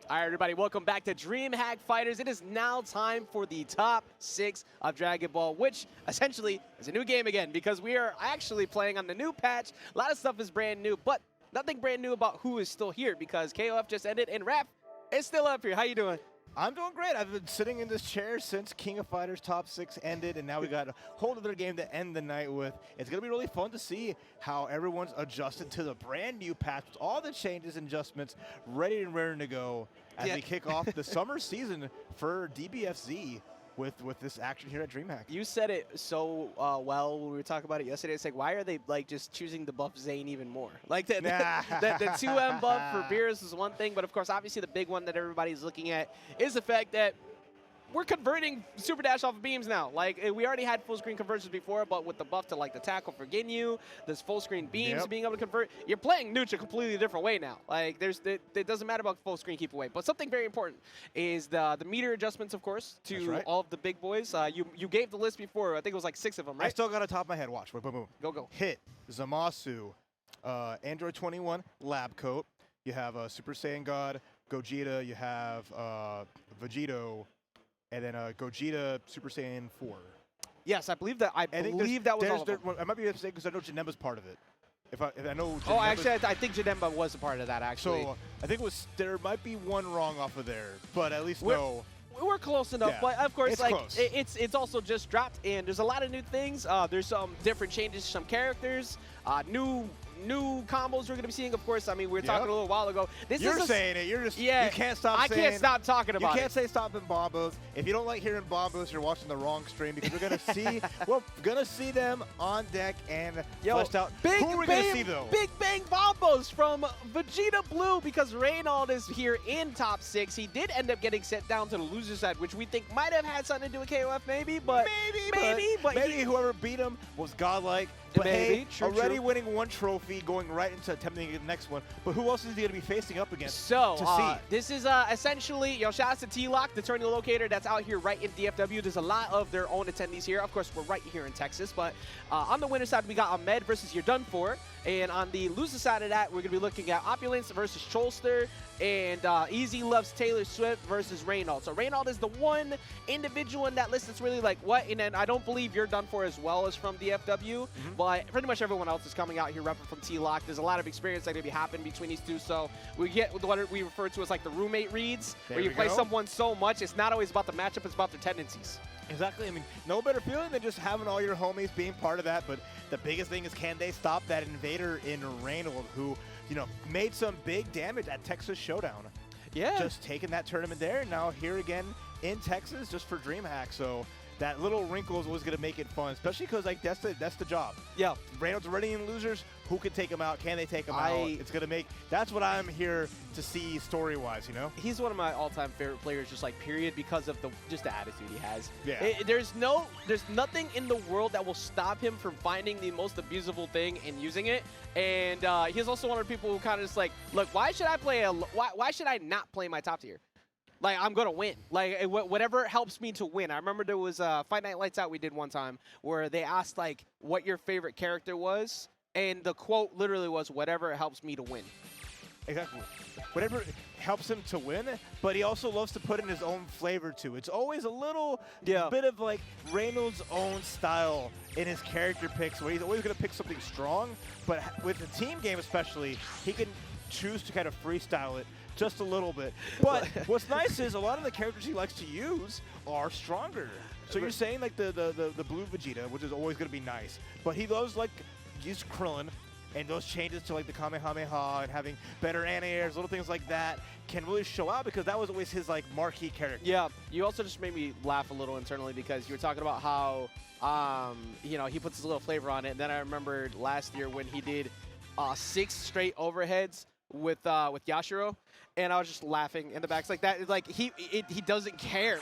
All right, everybody, welcome back to DreamHack Fighters. It is now time for the top 6 of Dragon Ball, which essentially is a new game again because we are actually playing on the new patch. A lot of stuff is brand new, but nothing brand new about who is still here because KOF just ended and Raph is still up here. How you doing? I'm doing great. I've been sitting in this chair since King of Fighters Top 6 ended, and now we got a whole other game to end the night with. It's going to be really fun to see how everyone's adjusted to the brand new patch with all the changes and adjustments ready and raring to go as we kick off the summer season for DBFZ with this action here at DreamHack. You said it so well when we were talking about it yesterday. It's like, why are they like just choosing to buff Zane even more? Like the 2M buff for Beerus is one thing, but of course, obviously the big one that everybody's looking at is the fact that we're converting Super Dash off of beams now. Like, we already had full screen conversions before, but with the buff to like the tackle for Ginyu, this full screen beams being able to convert, you're playing Nooch a completely different way now. Like, it doesn't matter about full screen keep away. But something very important is the meter adjustments, of course, to all of the big boys. You gave the list before. I think it was like 6 of them, right? I still got it top of my head. Watch. Boom, boom, boom. Go. Hit, Zamasu, Android 21, Lab Coat. You have Super Saiyan God, Gogeta. You have Vegito. And then Gogeta Super Saiyan 4. Yes, I believe that. I believe that was all of them. I might be mistaken because I know Janemba's part of it. If I know. Oh, actually, I think Janemba was a part of that. Actually, so I think there might be one wrong off of there, but at least we're close enough. Yeah, but of course, it's like close. it's also just dropped, and there's a lot of new things. There's some different changes to some characters, new combos we're going to be seeing. Of course, I mean, we were talking a little while ago. You're saying it. You're just, you can't stop saying it. I can't stop talking about it. You can't say stop in bombos. If you don't like hearing bombos, you're watching the wrong stream because we're going to see them on deck and fleshed out. Big Who are we going to see, though? Big Bang bombos from Vegeta Blue because Reynold is here in top 6. He did end up getting sent down to the loser side, which we think might have had something to do with KOF maybe, but maybe whoever beat him was godlike. But hey, already winning one trophy, going right into attempting the next one. But who else is he going to be facing up against? So, this is essentially, shout out to T-Lock, the tourney locator that's out here right in DFW. There's a lot of their own attendees here. Of course, we're right here in Texas. But on the winner side, we got Ahmed versus You're Done For. And on the loser side of that, we're going to be looking at Opulence versus Cholster. And Easy Loves Taylor Swift versus Reynold. So Reynold is the one individual in that list that's really like, what? And then I don't believe You're Done For as well as from DFW. But pretty much everyone else is coming out here repping from T-Lock. There's a lot of experience that could be happening between these two. So we get what we refer to as like the roommate reads, where you play someone so much, it's not always about the matchup, it's about their tendencies. Exactly. I mean, no better feeling than just having all your homies being part of that. But the biggest thing is, can they stop that invader in Reynold who, made some big damage at Texas Showdown? Yeah. Just taking that tournament there, and now here again in Texas just for DreamHack. So that little wrinkle is always going to make it fun, especially because like that's the job. Yeah. Reynold's already in losers. Who can take him out? Can they take him out? It's going to make. That's what I'm here to see story-wise. He's one of my all-time favorite players, just like period, because of just the attitude he has. Yeah. There's nothing in the world that will stop him from finding the most abusable thing and using it. And he's also one of the people who kind of just like, look, why should I not play my top tier? Like, I'm going to win. Like, whatever helps me to win. I remember there was Fight Night Lights Out we did one time where they asked, like, what your favorite character was. And the quote literally was, whatever helps me to win. Exactly. Whatever helps him to win, but he also loves to put in his own flavor, too. It's always a little bit of, like, Reynold's own style in his character picks, where he's always going to pick something strong. But with the team game especially, he can choose to kind of freestyle it just a little bit. But what's nice is a lot of the characters he likes to use are stronger. So you're saying like the blue Vegeta, which is always going to be nice, but he loves like use Krillin, and those changes to like the Kamehameha and having better anti-airs, little things like that can really show out because that was always his like marquee character. Yeah, you also just made me laugh a little internally because you were talking about how he puts his little flavor on it, and then I remembered last year when he did 6 straight overheads with Yashiro. And I was just laughing in the back. It's like that. Like he doesn't care.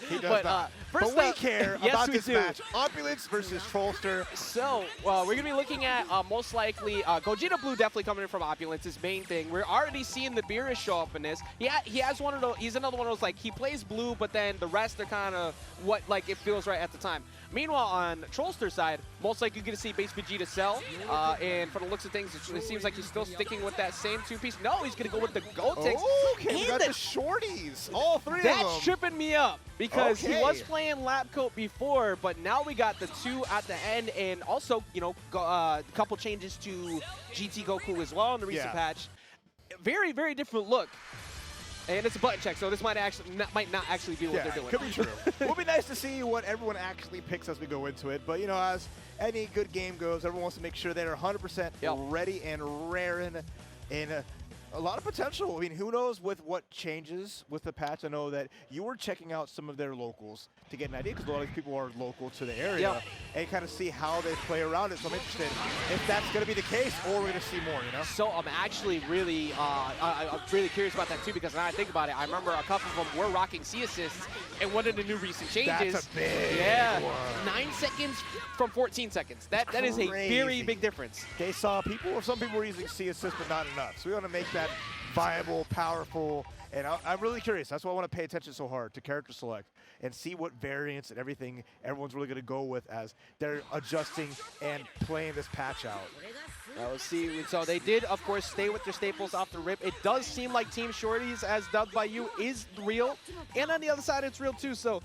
He does not. But we care about this match. Opulence versus Trollster. So we're gonna be looking at most likely Gogeta Blue definitely coming in from Opulence. His main thing. We're already seeing the Beerus show up in this. He has one of those. He's another one of those like he plays blue, but then the rest are kind of what like it feels right at the time. Meanwhile, on Trollster's side, most likely you're going to see base Vegeta Cell, and from the looks of things, it seems like he's still sticking with that same 2-piece. No, he's going to go with the Go takes. Okay, we got the shorties. All three of them. That's tripping me up because he was playing lab coat before, but now we got the 2 at the end, and also, you know, a couple changes to GT Goku as well in the recent patch. Very, very different look. And it's a button check, so this might not actually be what they're doing. Could be true. It'll be nice to see what everyone actually picks as we go into it. But, you know, as any good game goes, everyone wants to make sure they're 100% ready and raring in a lot of potential. I mean, who knows with what changes with the patch. I know that you were checking out some of their locals to get an idea, because a lot of these people are local to the area, and kind of see how they play around it. So I'm interested if that's going to be the case, or we're going to see more, you know? So I'm actually really, I'm really curious about that too, because now I think about it, I remember a couple of them were rocking C assists, and one of the new recent changes. That's a big one. 9 seconds from 14 seconds. That is a very big difference. They saw people, or some people were using C assist, but not enough. So we want to make that viable, powerful, and I'm really curious. That's why I want to pay attention so hard to character select and see what variants and everything everyone's really going to go with as they're adjusting and playing this patch out. Let's see. So they did, of course, stay with their staples off the rip. It does seem like Team Shorties, as dubbed by you, is real, and on the other side, it's real too. So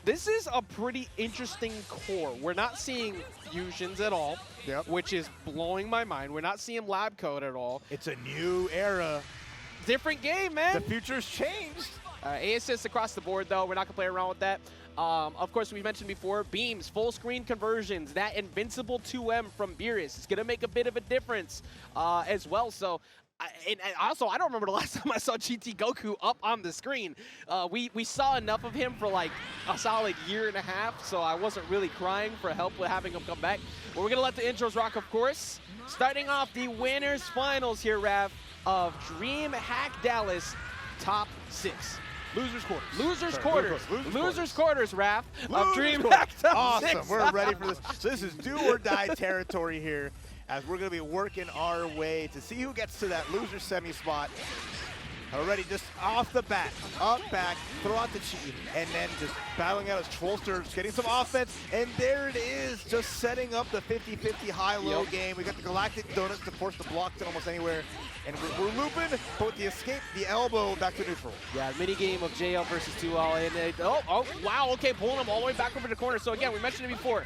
this is a pretty interesting core. We're not seeing fusions at all, which is blowing my mind. We're not seeing lab code at all. It's a new era. Different game, man. The future's changed. A assist across the board, though. We're not going to play around with that. Of course, we mentioned before, beams, full screen conversions, that invincible 2M from Beerus is going to make a bit of a difference as well. So, and also, I don't remember the last time I saw GT Goku up on the screen. We saw enough of him for like a solid year and a half, so I wasn't really crying for help with having him come back. But we're going to let the intros rock, of course. Starting off the winners finals here, Rav, of DreamHack Dallas Top 6. Losers quarters. Losers quarters. Losers quarters, Raph, of DreamHack Top 6. Awesome. We're ready for this. So this is do or die territory here, as we're going to be working our way to see who gets to that loser semi spot. Already just off the bat, up, back, throw out the cheat, and then just battling out as Trollster, just getting some offense, and there it is, just setting up the 50-50 high-low game. We got the Galactic Donuts to force the blocks in almost anywhere, and we're looping, but with the escape, the elbow back to neutral. Yeah, mini game of JL versus 2L, and wow, okay, pulling him all the way back over the corner. So again, we mentioned it before.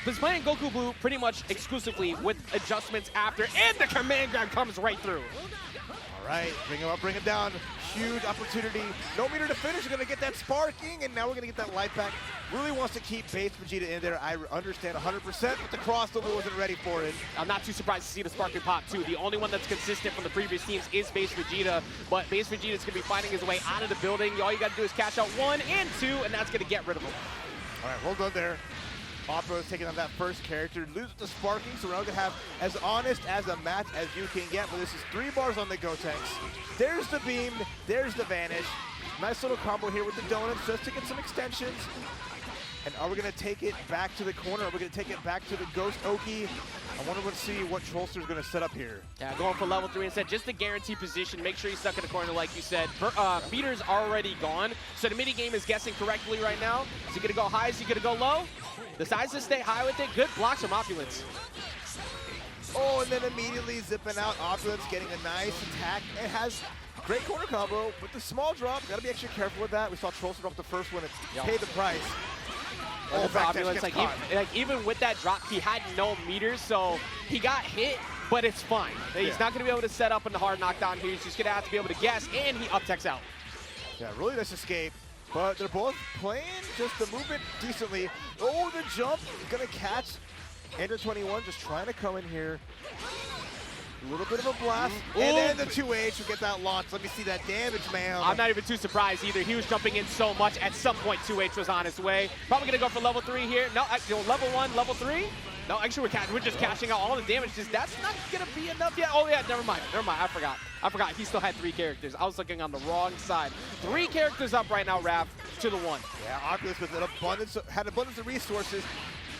He's playing Goku Blue pretty much exclusively with adjustments after, and the command grab comes right through. All right, bring him up, bring him down. Huge opportunity. No meter to finish. We're going to get that sparking, and now we're going to get that life back. Really wants to keep base Vegeta in there. I understand 100%, but the crossover wasn't ready for it. I'm not too surprised to see the sparking pop, too. The only one that's consistent from the previous teams is base Vegeta, but base Vegeta is going to be finding his way out of the building. All you got to do is cash out 1 and 2, and that's going to get rid of him. All right, well done there. Opera is taking on that first character, loses the sparking, so we're now going to have as honest as a match as you can get, but this is 3 bars on the Gotenks. There's the beam, there's the vanish. Nice little combo here with the donuts just to get some extensions. And are we going to take it back to the corner? Are we going to take it back to the Ghost Oki? I wonder to see what Trollster's going to set up here. Yeah, going for level 3 instead, just to guarantee position. Make sure he's stuck in the corner like you said. Meter's already gone, so the mini game is guessing correctly right now. Is he going to go high? Is he going to go low? Decides to stay high with it. Good blocks from Opulence. Oh, and then immediately zipping out. Opulence getting a nice attack. It has great corner combo with the small drop. Got to be extra careful with that. We saw Trollster drop the first one and paid the price. Oh, Opulence, even with that drop, he had no meters, so he got hit, but it's fine. He's not going to be able to set up in the hard knockdown here. He's just going to have to be able to guess, and he up-techs out. Yeah, really nice escape. But they're both playing just the movement decently. Oh, the jump is going to catch Ender 21, just trying to come in here. A little bit of a blast. And then the 2H will get that launch. Let me see that damage, man. I'm not even too surprised either. He was jumping in so much. At some point, 2H was on his way. Probably going to go for level 3 here. No, level 1, level 3. No, actually, we're just cashing out all the damage. That's not going to be enough yet. Oh, yeah, never mind. I forgot. He still had 3 characters. I was looking on the wrong side. 3 characters up right now, Raph, to the 1. Yeah, Oculus with an abundance of resources.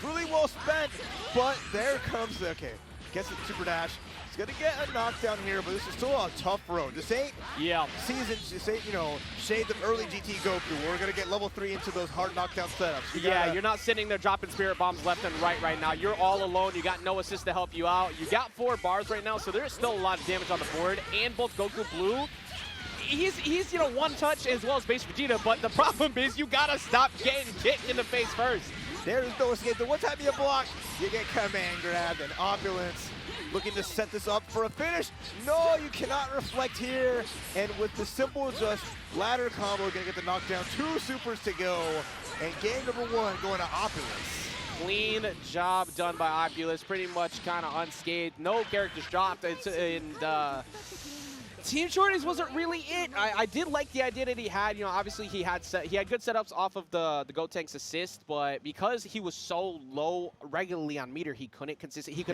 Really well spent, but there comes the, gets it super dash. He's going to get a knockdown here, but this is still a tough road. This ain't season, this ain't, shades of early GT Goku. We're going to get level 3 into those hard knockdown setups. You're not sitting there dropping spirit bombs left and right now. You're all alone. You got no assist to help you out. You got 4 bars right now, so there's still a lot of damage on the board, and both Goku Blue he's you know, one touch as well as base Vegeta, but the problem is you gotta stop getting kicked in the face first. There's no escape. The one time you block, you get command grabbed, and Opulence looking to set this up for a finish. No, you cannot reflect here. And with the simple just ladder combo, gonna get the knockdown. 2 supers to go, and game number 1 going to Opulence. Clean job done by Opulence, pretty much kind of unscathed. No characters dropped, and Team Shorties wasn't really it. I did like the idea that he had. You know, obviously he had good setups off of the Gotenks assist, but because he was so low regularly on meter, he couldn't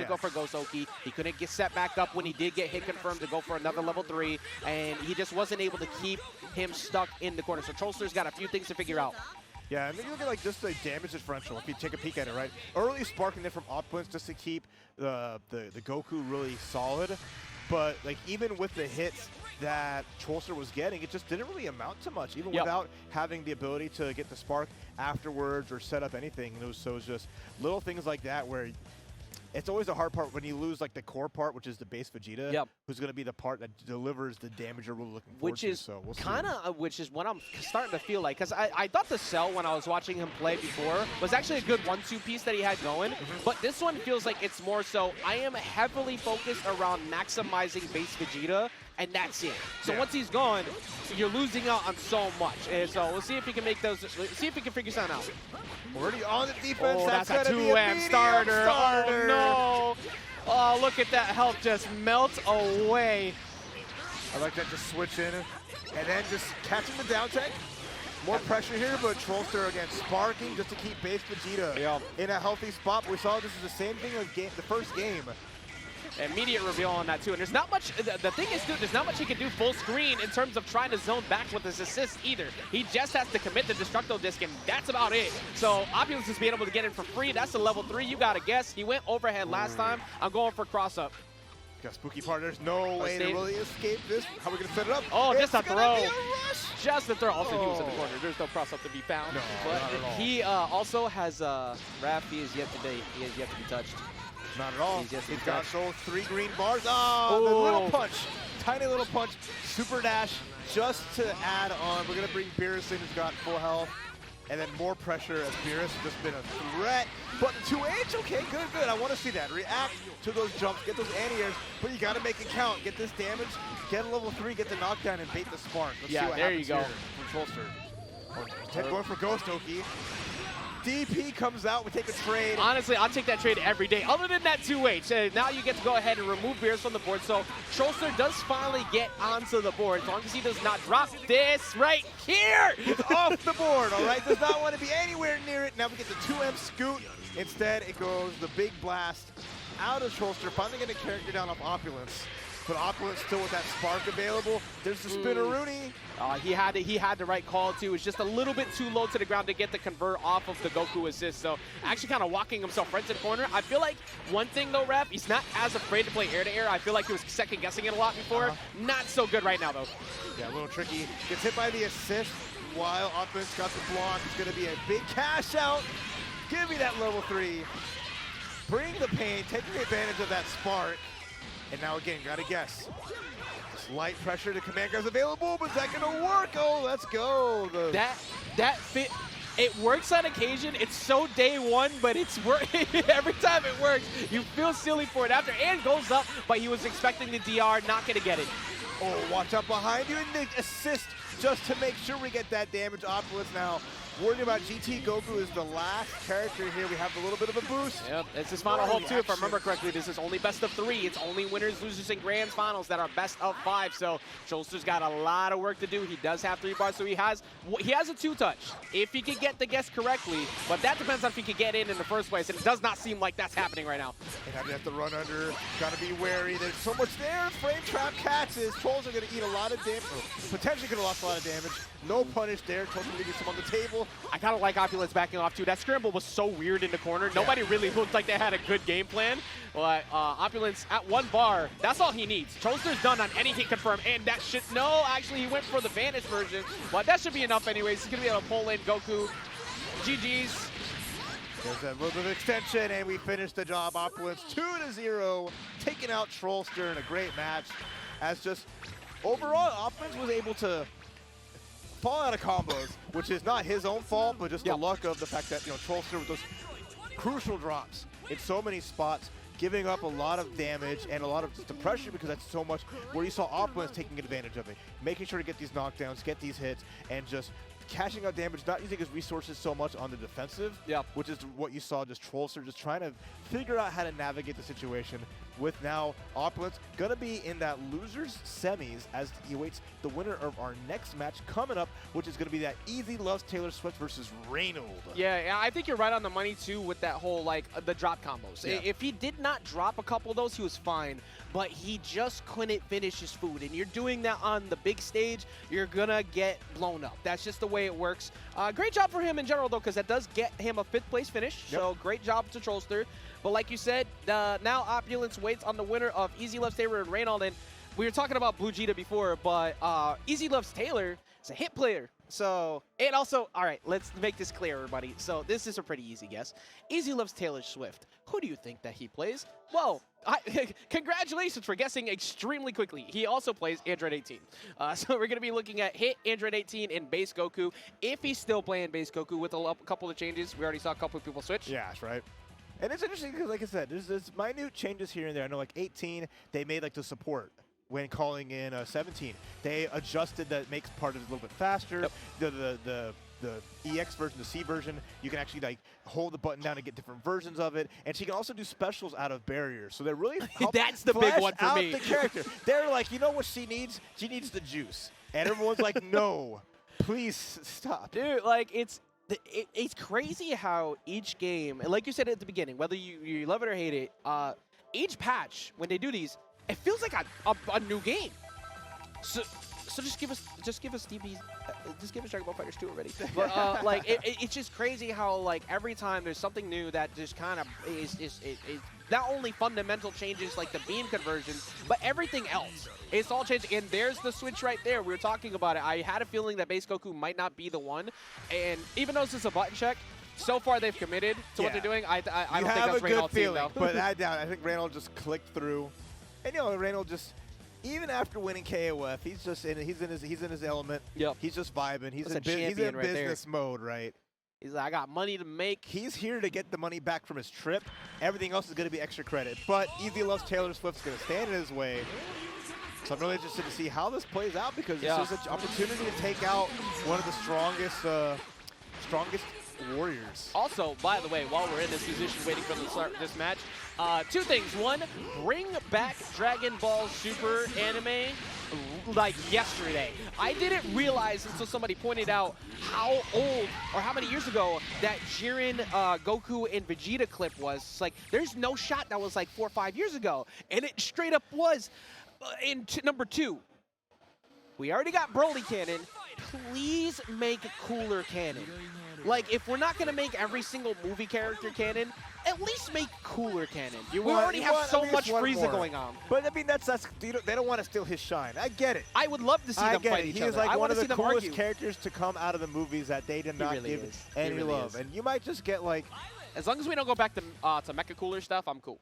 go for Ghost Oki. He couldn't get set back up when he did get hit confirmed to go for another level 3, and he just wasn't able to keep him stuck in the corner. So Trollster's got a few things to figure out. Yeah, and then you look at like just the damage differential. If you take a peek at it, right? Early sparking it from Opulence just to keep the Goku really solid. But like even with the hits that Trollster was getting, it just didn't really amount to much, even without having the ability to get the spark afterwards or set up anything. And so it was just little things like that where it's always the hard part when you lose like the core part, which is the base Vegeta, who's going to be the part that delivers the damage you're really looking forward to. So we'll which is what I'm starting to feel like, because I thought the Cell, when I was watching him play before, was actually a good 1-2 piece that he had going. But this one feels like it's more so I am heavily focused around maximizing base Vegeta, and that's it. So once he's gone, you're losing out on so much. And so we'll see if he can make those. See if he can figure something out. Already on the defense. Oh, that's a 2M starter. Oh, no. Oh, look at that health just melt away. I like that, just switch in and then just catching the down tech. More pressure here, but Trollster again sparking just to keep base Vegeta in a healthy spot. We saw this is the same thing as the first game. Immediate reveal on that too, and there's not much. The thing is, dude, there's not much he can do full screen in terms of trying to zone back with his assist either. He just has to commit the Destructo Disc, and that's about it. So Opulence is being able to get in for free. That's a level 3. You gotta guess. He went overhead last time. I'm going for cross up. Got spooky partners. No way to really escape this. How are we gonna set it up? Oh, it's just a throw. Just a throw. Also, he was in the corner. There's no cross up to be found. No, but not at all. He also has Raph. He is yet to date. He is yet to be touched. Not at all. He's got those 3 green bars. Oh, the little punch. Tiny little punch. Super dash just to add on. We're going to bring Beerus in, who's got full health. And then more pressure as Beerus has just been a threat. But the 2H, okay, good. I want to see that. React to those jumps, get those anti-airs, but you got to make it count. Get this damage, get a level 3, get the knockdown, and bait the spark. Let's see what there you go. From Trollster. Ted going for Ghost Oki. DP comes out, we take a trade. Honestly, I'll take that trade every day. Other than that 2H, now you get to go ahead and remove Beerus from the board. So Trollster does finally get onto the board, as long as he does not drop this right here. He's off the board, all right? Does not want to be anywhere near it. Now we get the 2M scoot. Instead, it goes the big blast out of Trollster. Finally getting a character down off Opulence. But Opulence still with that spark available. There's the Spinneroonie. He had the right call too. It's just a little bit too low to the ground to get the convert off of the Goku assist. So actually kind of walking himself right to the corner. I feel like one thing though, Raph, he's not as afraid to play air to air. I feel like he was second guessing it a lot before. Not so good right now though. Yeah, a little tricky. Gets hit by the assist while Opulence got the block. It's going to be a big cash out. Give me that level 3. Bring the pain, taking advantage of that spark. And now again, gotta guess. Slight pressure to command guards available, but is that gonna work? Oh, let's go. That fit. It works on occasion. It's so day one, but it's every time it works. You feel silly for it after, and goes up, but he was expecting the DR, not gonna get it. Oh, watch out behind you, and the assist just to make sure we get that damage. Opulence now worried about GT. Goku is the last character here. We have a little bit of a boost. Yep, it's his final hope too. If I remember correctly, this is only best of 3. It's only winners, losers, and grand finals that are best of 5. So Trollster's got a lot of work to do. He does have 3 bars, so he has a 2-touch if he could get the guess correctly. But that depends on if he could get in the first place, and it does not seem like that's happening right now. And now you have to run under. Got to be wary. There's so much there. Frame trap catches. Trolls are going to eat a lot of damage. Potentially could have lost a lot of damage. No punish there. Trolls are going to get some on the table. I kind of like Opulence backing off too. That scramble was so weird in the corner. Nobody really looked like they had a good game plan. But Opulence at 1 bar, that's all he needs. Trollster's done on any hit confirm, and that should, no, actually he went for the Vanish version, but that should be enough anyways. He's gonna be able to pull in Goku. GG's. There's a little bit of extension, and we finish the job. Opulence 2-0, taking out Trollster in a great match. As just overall, Optimist was able to fall out of combos, which is not his own fault, but just the luck of the fact that, Trollster with those crucial drops in so many spots, giving up a lot of damage and a lot of just depression, because that's so much where you saw Optimist taking advantage of it, making sure to get these knockdowns, get these hits, and just cashing out damage, not using his resources so much on the defensive, which is what you saw, just Trollster just trying to figure out how to navigate the situation, with now Opulence going to be in that losers semis as he awaits the winner of our next match coming up, which is going to be that Easy Loves Taylor Swift versus Reynolds. Yeah, I think you're right on the money too with that whole the drop combos. Yeah. If he did not drop a couple of those, he was fine, but he just couldn't finish his food, and you're doing that on the big stage, you're going to get blown up. That's just the way it works. Great job for him in general though, because that does get him a 5th place finish, so great job to Trollster. But like you said, now Opulence waits on the winner of Easy Loves Taylor and Reynolds. And we were talking about Blue Jita before, but Easy Loves Taylor is a hit player. So, and also, all right, let's make this clear, everybody. So this is a pretty easy guess. Easy Loves Taylor Swift. Who do you think that he plays? Well, congratulations for guessing extremely quickly. He also plays Android 18. So we're going to be looking at hit Android 18 and base Goku. If he's still playing base Goku with a couple of changes, we already saw a couple of people switch. Yeah, that's right. And it's interesting because, like I said, there's minute changes here and there. I know, like 18, they made like the support when calling in 17. They adjusted that, makes part of it a little bit faster. The EX version, the C version, you can actually like hold the button down and get different versions of it. And she can also do specials out of barriers. So they're really that's the big one for me. The character. They're like, you know what she needs? She needs the juice. And everyone's like, no, please stop. Dude, like it's crazy how each game, and like you said at the beginning, whether you love it or hate it, each patch, when they do these, it feels like a new game. So just give us DBs, just give us Dragon Ball FighterZ 2 already. But like it's just crazy how like every time there's something new that just kind of is not only fundamental changes like the beam conversions, but everything else. It's all changed, and there's the switch right there. We were talking about it. I had a feeling that base Goku might not be the one, and even though it's just a button check, so far they've committed to what they're doing. I don't think that's Reynolds' team, though. But I doubt. I think Reynolds just clicked through, and Reynolds just, even after winning KOF, he's in his element. Yep. He's just vibing. He's in right business mode, right? He's like, I got money to make. He's here to get the money back from his trip. Everything else is going to be extra credit. But Easy Loves Taylor Swift's going to stand in his way. So I'm really interested to see how this plays out, because this is an opportunity to take out one of the strongest warriors. Also, by the way, while we're in this position waiting for the start of this match, 2 things. One, bring back Dragon Ball Super anime like yesterday. I didn't realize until somebody pointed out how old or how many years ago that Jiren, Goku, and Vegeta clip was. It's like, there's no shot that was like 4 or 5 years ago, and it straight up was. In number 2, we already got Broly Cannon. Please make cooler canon. Like, if we're not going to make every single movie character canon, at least make cooler canon. We already have so much Frieza going on. But I mean, they don't want to steal his shine. I get it. I would love to see them fight each other. He is like one of the coolest characters to come out of the movies that they did not give any love. And you might just get like, as long as we don't go back to Mecha Cooler stuff, I'm cool.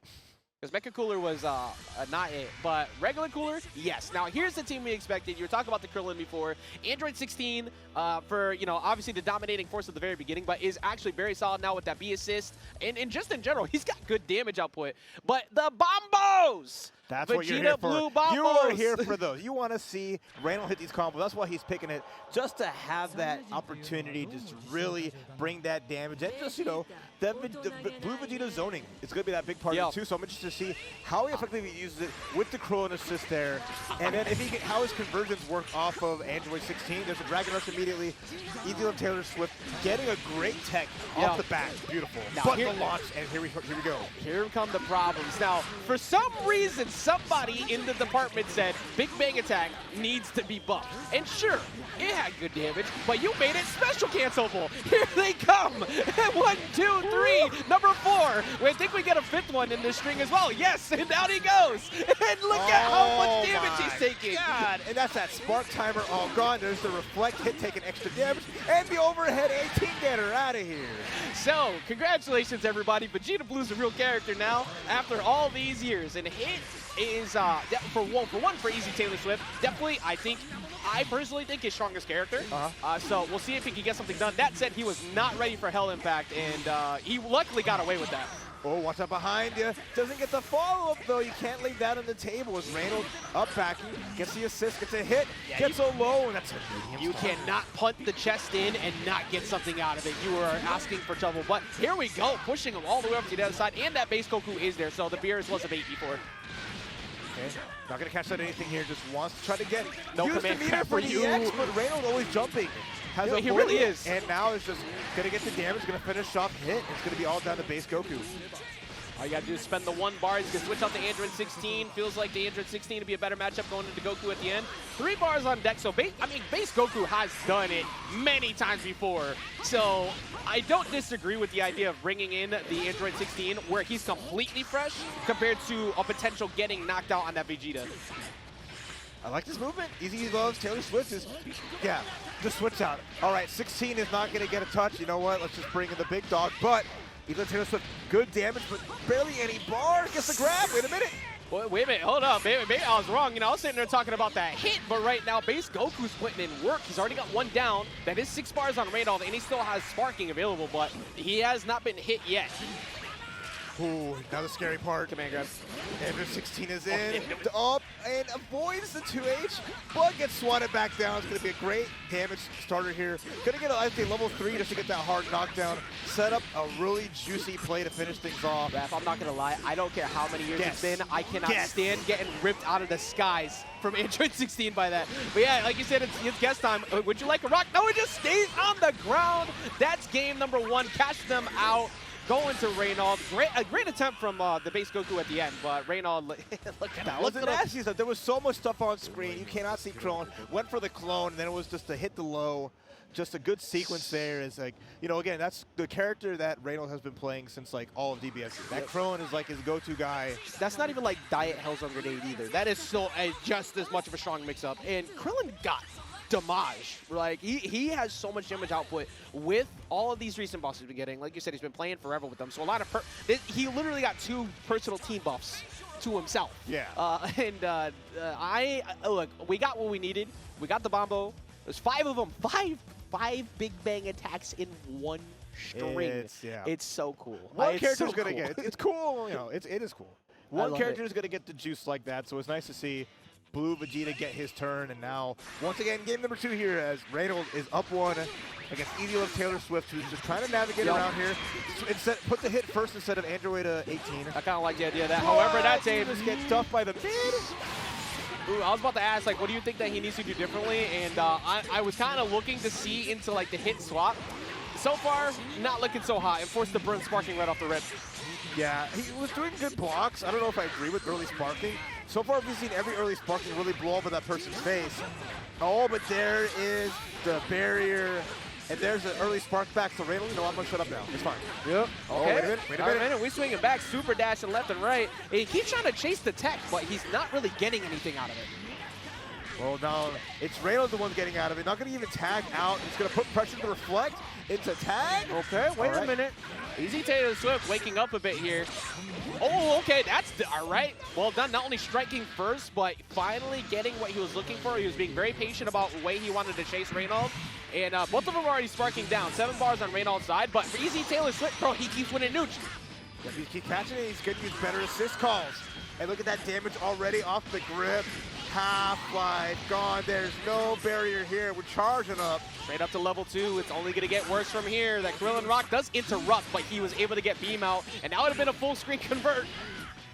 Because Mecha Cooler was not it, but regular Cooler, yes. Now, here's the team we expected. You were talking about the Krillin before. Android 16 for, obviously the dominating force at the very beginning, but is actually very solid now with that B assist. And just in general, he's got good damage output. But the Bombos! That's Vegeta what you're here for. Blue Bombos. You are here for those. You want to see Reynolds hit these combos. That's why he's picking it, just to have that opportunity just to really bring that damage. And just, the Blue Vegeta zoning. It's going to be that big part of it, too. So I'm interested to see how he effectively uses it with the Krillin assist there. And then how his conversions work off of Android 16. There's a Dragon Rush immediately. Easy Love Taylor Swift getting a great tech off the bat. Beautiful. Now, but the launch, and here we go. Here come the problems. Now, for some reason, somebody in the department said Big Bang Attack needs to be buffed. And sure, it had good damage, but you made it special cancelable. Here they come. 1, 2, 3, number 4. I think we get a 5th one in this string as well. Yes, and down he goes. And look at how much damage he's taking. God, and that's that spark timer all gone. There's the reflect hit taking extra damage, and the overhead 18-getter out of here. So, congratulations, everybody. Vegeta Blue's a real character now after all these years. And hit is, for one, for Easy Taylor Swift, definitely, I personally think his strongest character. So we'll see if he can get something done. That said, he was not ready for Hell Impact, and he luckily got away with that. Oh, watch out behind you. Doesn't get the follow-up, though. You can't leave that on the table as Reynolds up backing, gets the assist, gets a hit, gets so low, and that's a medium You cannot punt the chest in and not get something out of it. You are asking for trouble. But here we go, pushing him all the way up to the other side, and that base Goku is there, so the Beerus was a bait before. Okay. Not going to catch out anything here, just wants to try to get no use command the meter for you. EX, but Reynolds always jumping. He really is. And now it's just going to get the damage, going to finish off hit. It's going to be all down to base Goku. All you gotta do is spend the 1 bar. He's gonna switch out the Android 16. Feels like the Android 16 to be a better matchup going into Goku at the end. 3 bars on deck, so base Goku has done it many times before. So I don't disagree with the idea of bringing in the Android 16 where he's completely fresh compared to a potential getting knocked out on that Vegeta. I like this movement. Easy loves Taylor Swift is, yeah, just switch out. All right, 16 is not gonna get a touch. You know what? Let's just bring in the big dog, but even Taylor Swift, good damage, but barely any bars. Gets the grab. Wait a minute. Wait a minute. Hold up. Maybe I was wrong. You know, I was sitting there talking about that hit, but right now, base Goku's putting in work. He's already got 1 down. That is 6 bars on Randolph, and he still has sparking available, but he has not been hit yet. Ooh, now the scary part. Command grab. Android 16 is in, up, and avoids the 2H, but gets swatted back down. It's going to be a great damage starter here. Going to get, I think, level 3 just to get that hard knockdown. Set up a really juicy play to finish things off. Raph, I'm not going to lie. I don't care how many years it's been. I cannot stand getting ripped out of the skies from Android 16 by that. But yeah, like you said, it's guess time. Would you like a rock? No, it just stays on the ground. That's game number 1. Catch them out. Going to Reynolds. A great attempt from the base Goku at the end, but Reynolds, look at that. Was nasty stuff. There was so much stuff on screen. You cannot see Krillin. Went for the clone, and then it was just to hit the low. Just a good sequence there. Is like, you know, again, that's the character that Reynolds has been playing since like all of DBS. That Krillin is like his go-to guy. That's not even like Diet Hellzone Grenade either. That is still just as much of a strong mix-up. And Krillin got damage. Like, he has so much damage output with all of these recent bosses he's been getting. Like you said, he's been playing forever with them. So a lot of he literally got 2 personal team buffs to himself. Yeah. Look, we got what we needed. We got the Bombo. There's 5 of them. 5 Big Bang attacks in 1 string. It's so cool. One character's gonna get it. It's cool. You know, it is cool. One character is gonna get the juice like that. So it's nice to see Blue Vegeta get his turn, and now, once again, game number 2 here as Reynolds is up 1 against Easy Love Taylor Swift, who's just trying to navigate around here. Instead, put the hit first instead of Android 18. I kind of like the idea of that. However, that's a just get stuffed by the mid. Ooh, I was about to ask, like, what do you think that he needs to do differently? And I was kind of looking to see into, like, the hit swap. So far, not looking so hot, and forced to burn sparking right off the rip. Yeah, he was doing good blocks. I don't know if I agree with early sparking. So far, we've seen every early sparking really blow up in that person's face. Oh, but there is the barrier. And there's an early spark back. So Reynolds, you know, I'm going to shut up now. It's fine. Yep. Oh, Okay. Wait a minute. We swinging back, super dashing left and right. And he keeps trying to chase the tech, but he's not really getting anything out of it. Well, now it's Reynolds the one getting out of it. Not going to even tag out. It's going to put pressure to reflect. It's a tag. Okay, wait a minute. Easy Taylor Swift waking up a bit here. Oh, okay, that's all right. Well done, not only striking first, but finally getting what he was looking for. He was being very patient about the way he wanted to chase Reynolds. And both of them are already sparking down. 7 bars on Reynolds' side, but for Easy Taylor Swift, bro, he keeps winning nooch. If he keeps catching it, he's going to use better assist calls. And look at that damage already off the grip. Half-Life gone. There's no barrier here. We're charging up. Straight up to level 2. It's only going to get worse from here. That Krillin Rock does interrupt, but he was able to get beam out, and that would have been a full screen convert.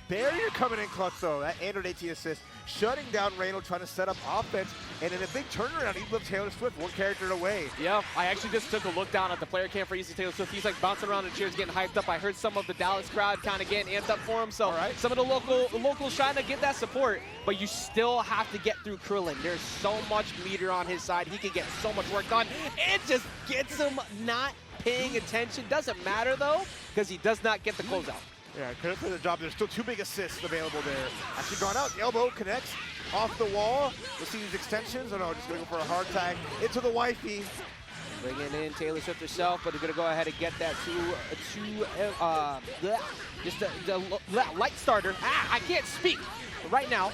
Barrier coming in clutch, though. That Android 18 assist, shutting down Reynolds, trying to set up offense, and in a big turnaround, he left Taylor Swift 1 character away. Yeah, I actually just took a look down at the player cam for Easy Taylor Swift. He's like bouncing around in cheers, getting hyped up. I heard some of the Dallas crowd kind of getting amped up for him, so some of the locals trying to get that support, but you still have to get through Krillin. There's so much meter on his side. He can get so much work done. It just gets him not paying attention. Doesn't matter, though, because he does not get the closeout. Yeah, credit for the job. There's still 2 big assists available there. Actually gone out. The elbow connects off the wall. We'll see these extensions. Oh no, just going to go for a hard tag into the wifey. Bringing in Taylor Swift herself, but they're going to go ahead and get that the light starter. I can't speak right now.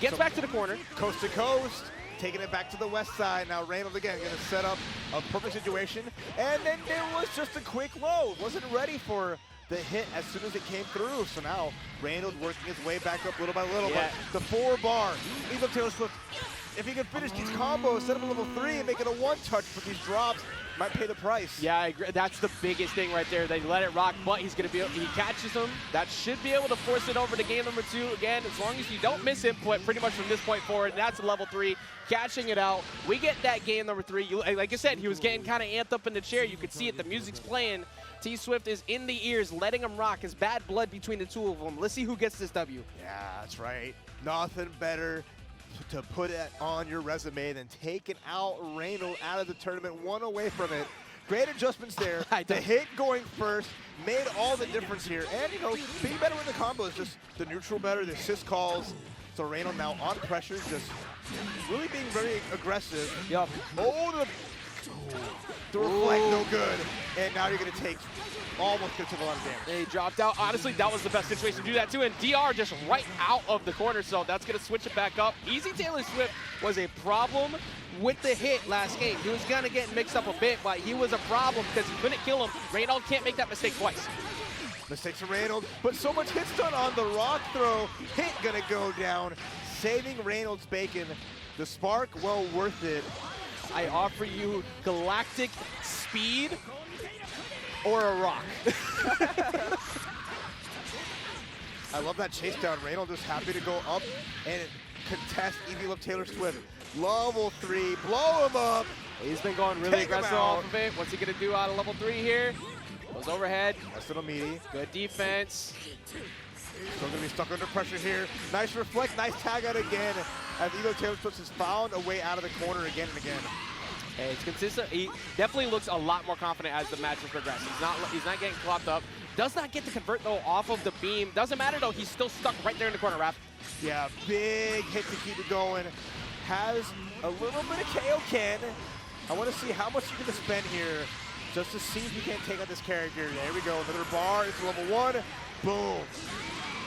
Gets back to the corner. Coast to coast. Taking it back to the west side. Now Reynolds again going to set up a perfect situation. And then there was just a quick low. Wasn't ready for the hit as soon as it came through. So now Reynolds working his way back up little by little. Yeah. But the 4-bar, even Taylor Swift, if he can finish these combos, set up a level 3 and make it a 1-touch for these drops, might pay the price. Yeah, I agree. That's the biggest thing right there. They let it rock, but he's going to be able, he catches him. That should be able to force it over to game number 2. Again, as long as you don't miss input pretty much from this point forward, that's a level 3. Catching it out. We get that game number 3. Like I said, he was getting kind of amped up in the chair. You could see it. The music's playing. T-Swift is in the ears, letting him rock. His bad blood between the two of them. Let's see who gets this W. Yeah, that's right. Nothing better to put it on your resume than taking out Reynolds out of the tournament, 1 away from it. Great adjustments there. The hit going first made all the difference here. And, you know, being better with the combos, just the neutral better, the assist calls. So Reynolds now on pressure, just really being very aggressive. Yup. Oh, the reflect, no good. And now you're going to take, almost going to take a lot of damage. He dropped out. Honestly, that was the best situation to do that too. And DR just right out of the corner, so that's going to switch it back up. Easy Taylor Swift was a problem with the hit last game. He was going to get mixed up a bit, but he was a problem because he couldn't kill him. Reynolds can't make that mistake twice. Mistakes from Reynolds, but so much hits done on the rock throw. Hit going to go down, saving Reynolds' bacon. The spark, well worth it. I offer you galactic speed or a rock. I love that chase down. Reynolds just happy to go up and contest Evie Love Taylor Swift. Level 3, blow him up. He's been going really aggressive off of it. What's he going to do out of level 3 here? Goes overhead. Nice little meaty. Good defense. Still going to be stuck under pressure here. Nice reflect, nice tag out again. As Evie Love Taylor Swift has found a way out of the corner again and again. Hey, it's consistent. He definitely looks a lot more confident as the match is progressing. He's not getting clopped up. Does not get to convert, though, off of the beam. Doesn't matter, though. He's still stuck right there in the corner, Raph. Yeah, big hit to keep it going. Has a little bit of KO Ken. I want to see how much you're going to spend here just to see if you can't take out this character. There we go. Another bar. It's level 1. Boom.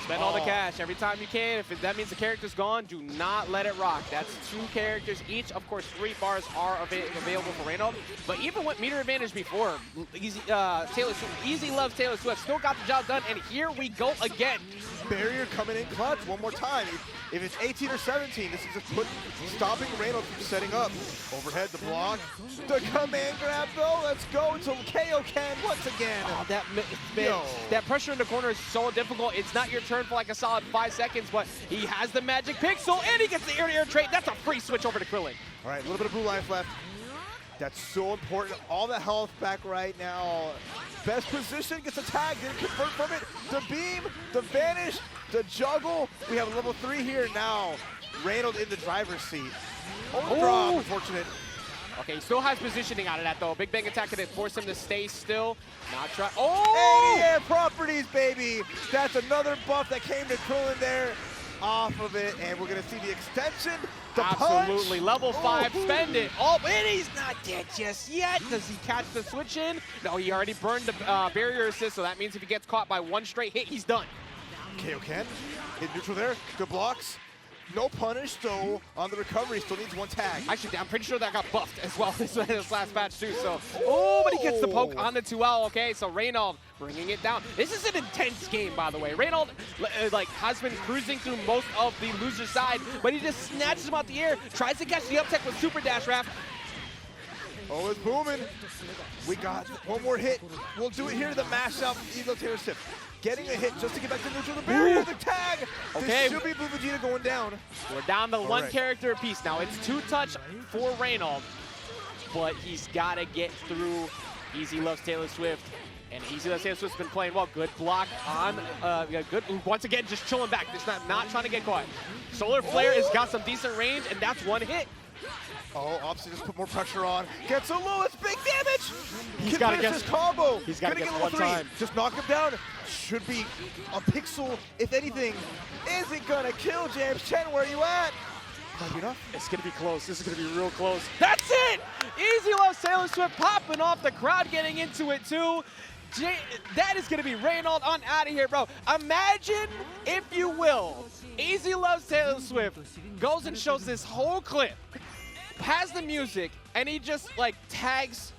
Spend all the cash every time you can. If that means the character's gone, do not let it rock. That's 2 characters each. Of course, 3 bars are available for Reynolds. But even with meter advantage before, Easy loves Taylor Swift. Still got the job done, and here we go again. Barrier coming in clutch one more time. If it's 18 or 17, this is just stopping Reynolds from setting up. Overhead, the block. The command grab, though. Let's go to KO Ken once again. Oh, that pressure in the corner is so difficult. It's not your turn for like a solid 5 seconds, but he has the magic pixel, and he gets the air-to-air trade. That's a free switch over to Krillin. All right, a little bit of blue life left. That's so important. All the health back right now. Best position, gets a tag, didn't convert from it. The beam, the vanish, the juggle. We have a level 3 here now. Reynolds in the driver's seat. Oh, drop, unfortunate. Okay, he still has positioning out of that, though. Big Bang attack could force him to stay still. Not try. Oh! ADM properties, baby. That's another buff that came to Krillin there. Off of it, and we're going to see the extension. The Absolutely. punch. Level 5, spend it. Oh, and he's not dead just yet. Does he catch the switch in? No, he already burned the barrier assist, so that means if he gets caught by 1 straight hit, he's done. KO Ken, hit neutral there. Good blocks. No punish, so on the recovery, still needs 1 tag. Actually, I'm pretty sure that got buffed as well this last match too. So, oh, but he gets the poke on the 2L. Okay, so Reynolds bringing it down. This is an intense game, by the way. Reynolds has been cruising through most of the loser side, but he just snatches him out the air, tries to catch the up tech with super dash, Raph. Oh, it's booming. We got 1 more hit. We'll do it here, the mashup, Eagle Taylor Swift. Getting a hit just to get back to neutral. The barrier, the tag. Okay. This should be Blue Vegeta going down. We're down to 1 character apiece now. It's 2 touch for Reynolds, but he's got to get through. Easy loves Taylor Swift, and Easy loves Taylor Swift's been playing well. Good block on, good. Once again, just chilling back. Just not trying to get caught. Solar Flare has got some decent range, and that's 1 hit. Oh, obviously just put more pressure on. Gets a low, it's big damage! He's got to get his combo. He's got to get level 1 time. Just knock him down. Should be a pixel, if anything. Is it gonna kill James Chen? Where are you at? Not enough. It's gonna be close. This is gonna be real close. That's it! Easy loves loves Taylor Swift popping off, the crowd getting into it too. That is going to be Reynolds on out of here, bro. Imagine, if you will, Easy Loves Taylor Swift goes and shows this whole clip, has the music, and he just like tags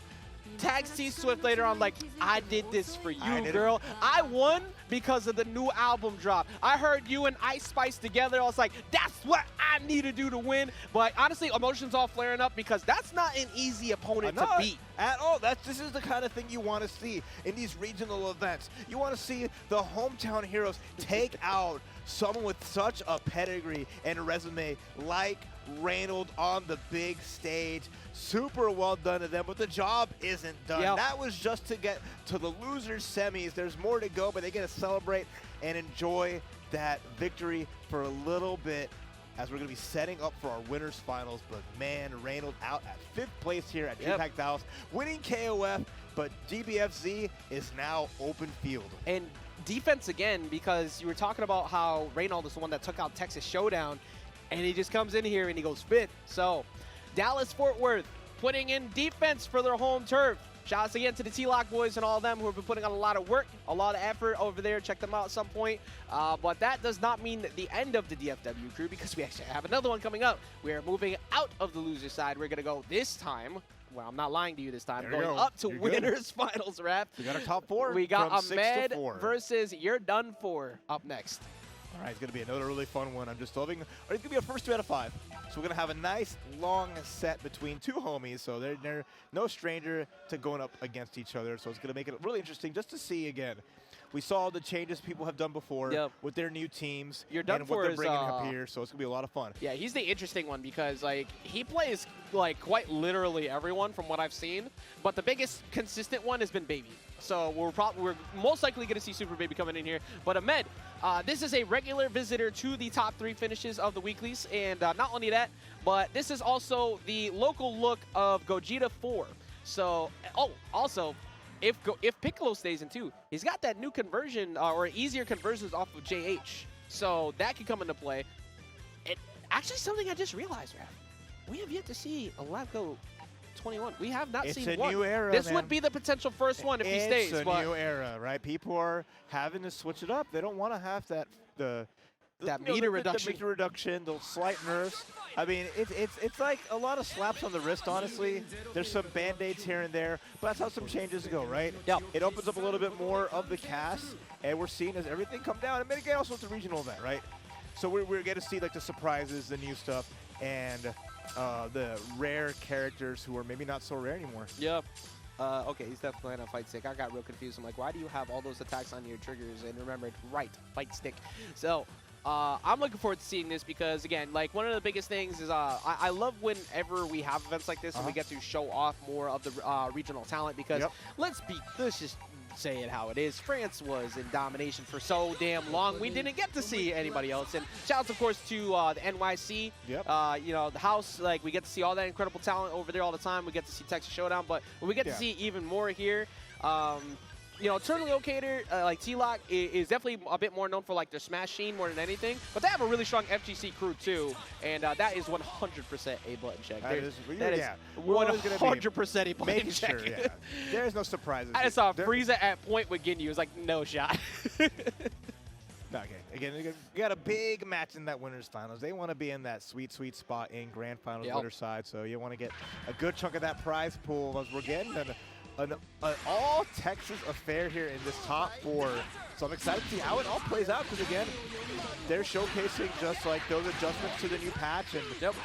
T Swift later on like, I did this for you, girl. I won because of the new album drop. I heard you and Ice Spice together. I was like, that's what I need to do to win. But honestly, emotions all flaring up because that's not an easy opponent to beat. At all. This is the kind of thing you want to see in these regional events. You want to see the hometown heroes take out someone with such a pedigree and resume like Reynolds on the big stage. Super well done to them, but the job isn't done. Yep. That was just to get to the losers semis. There's more to go, but they get to celebrate and enjoy that victory for a little bit as we're going to be setting up for our winners finals. But man, Reynolds out at 5th place here at DreamHack Dallas, winning KOF, but DBFZ is now open field. And defense again, because you were talking about how Reynolds is the one that took out Texas Showdown, and he just comes in here and he goes 5th. So Dallas-Fort Worth putting in defense for their home turf. Shout out again to the T-Lock boys and all of them who have been putting on a lot of work, a lot of effort over there. Check them out at some point. But that does not mean the end of the DFW crew, because we actually have another one coming up. We are moving out of the loser side. We're going to go this time. Well, I'm not lying to you this time. Going up to winners finals, ref. We got our top 4. We got Ahmed versus You're Done For up next. All right, it's going to be another really fun one. I'm just loving. It's going to be a first 2 out of 5. So we're going to have a nice long set between 2 homies. So they're no stranger to going up against each other. So it's going to make it really interesting just to see again. We saw the changes people have done before with their new teams You're Done and what they're bringing up here. So it's going to be a lot of fun. Yeah, he's the interesting one because like he plays like quite literally everyone from what I've seen. But the biggest consistent one has been Baby. So we're most likely going to see Super Baby coming in here. But Ahmed, this is a regular visitor to the top 3 finishes of the weeklies. And not only that, but this is also the local look of Gogeta 4. So, also, if Piccolo stays in too, he's got that new conversion or easier conversions off of JH. So that could come into play. Actually, something I just realized, Raph. We have yet to see a Lavco 21. We have not seen one. It's a new era, This would be the potential first one if he stays. It's a new era, right? People are having to switch it up. They don't want to have that meter reduction. The meter reduction, those slight nerfs. I mean, it's like a lot of slaps on the wrist, honestly. There's some Band-Aids here and there, but that's how some changes go, right? Yeah. It opens up a little bit more of the cast, and we're seeing as everything come down. And again, also it's a regional event, right? So we're getting to see like the surprises, the new stuff, and the rare characters who are maybe not so rare anymore. Yep. Okay, he's definitely playing on fight stick. I got real confused. I'm like, why do you have all those attacks on your triggers? And remember, it's right, fight stick. So I'm looking forward to seeing this because, again, like one of the biggest things is I love whenever we have events like this and we get to show off more of the regional talent because let's just say it how it is. France was in domination for so damn long. We didn't get to see anybody else. And shouts, of course, to the NYC. You know, the house, like, we get to see all that incredible talent over there all the time. We get to see Texas Showdown, but we get to see even more here. You know, Turtle Locator, like T-Lock, is definitely a bit more known for like their Smash Sheen more than anything. But they have a really strong FGC crew too, and that is 100% a button check. That is 100% a button check. Sure, There's no surprises. I just saw Frieza at point with Ginyu. It was like, no shot. Okay, again, you got a big match in that winners finals. They want to be in that sweet, sweet spot in grand finals winner side. So you want to get a good chunk of that prize pool as we're getting an all-Texas affair here in this top 4. So I'm excited to see how it all plays out because, again, they're showcasing just like those adjustments to the new patch and,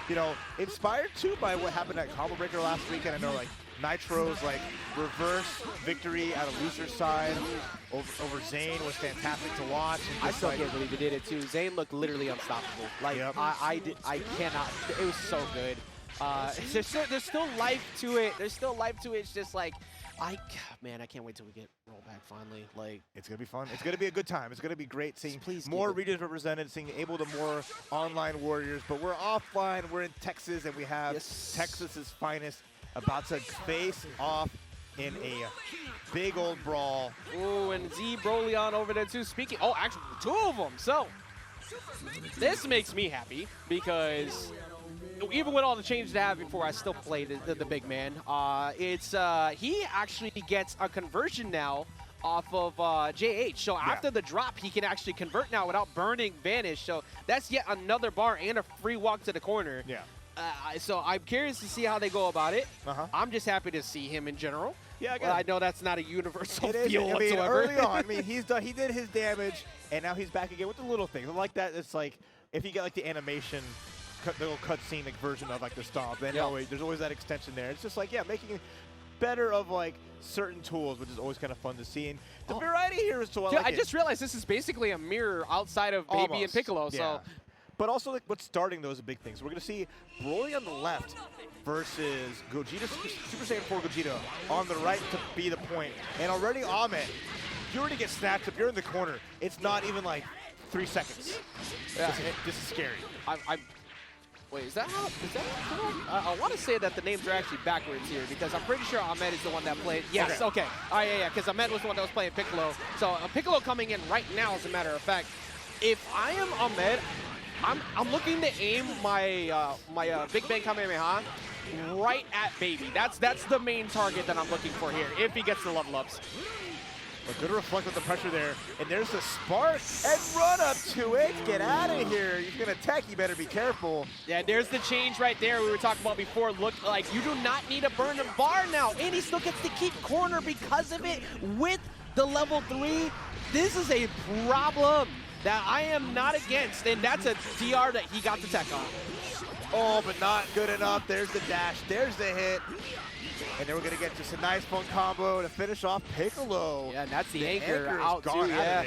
you know, inspired too by what happened at Combo Breaker last weekend. I know, like, Nitro's, like, reverse victory at a loser side over Zane was fantastic to watch. And I still can't believe he did it, too. Zane looked literally unstoppable. Like, I cannot. It was so good. There's still life to it. There's still life to it. It's just like, man, I can't wait till we get rollback finally. Like, it's gonna be fun. It's gonna be a good time. It's gonna be great seeing more regions represented, seeing the more online warriors. But we're offline. We're in Texas, and we have Texas's finest about to face off in a big old brawl. Ooh, and Z Broleon over there too. Speaking, actually 2 of them. So this makes me happy because even with all the changes that I had before, I still play the big man. He actually gets a conversion now off of JH. So after the drop, he can actually convert now without burning Vanish. So that's yet another bar and a free walk to the corner. Yeah. So I'm curious to see how they go about it. I'm just happy to see him in general. Yeah, I know that's not a universal it is, feel whatsoever. Early on, I mean, he did his damage, and now he's back again with the little things. I like that. It's like if you get like the animation, the little cutscene like, version of like the stomp, then there's always that extension there. It's just like making it better of like certain tools, which is always kind of fun to see. And the variety here is so I just realized this is basically a mirror outside of Baby and Piccolo. So. But also, like, what's starting those big things. We're going to see Broly on the left versus Gogeta, Super Saiyan 4 Gogeta on the right to be the point. And already Ahmed, you already get snatched up. You're in the corner. It's not even like 3 seconds. Yeah. This is scary. Wait, is that how? I want to say that the names are actually backwards here because I'm pretty sure Ahmed is the one that played. Yes, okay. All right, yeah, because Ahmed was the one that was playing Piccolo. So Piccolo coming in right now, as a matter of fact. If I am Ahmed, I'm looking to aim my Big Bang Kamehameha right at Baby. That's the main target that I'm looking for here if he gets the level ups. But good reflect with the pressure there. And there's the spark and run up to it. Get out of here. He's going to attack. You better be careful. Yeah, there's the change right there we were talking about before. Look, like you do not need to burn a bar now. And he still gets to keep corner because of it with the level 3. This is a problem that I am not against, and that's a DR that he got the tech on. Oh, but not good enough. There's the dash. There's the hit. And then we're going to get just a nice fun combo to finish off Piccolo. Yeah, and that's the anchor out too. Out of there.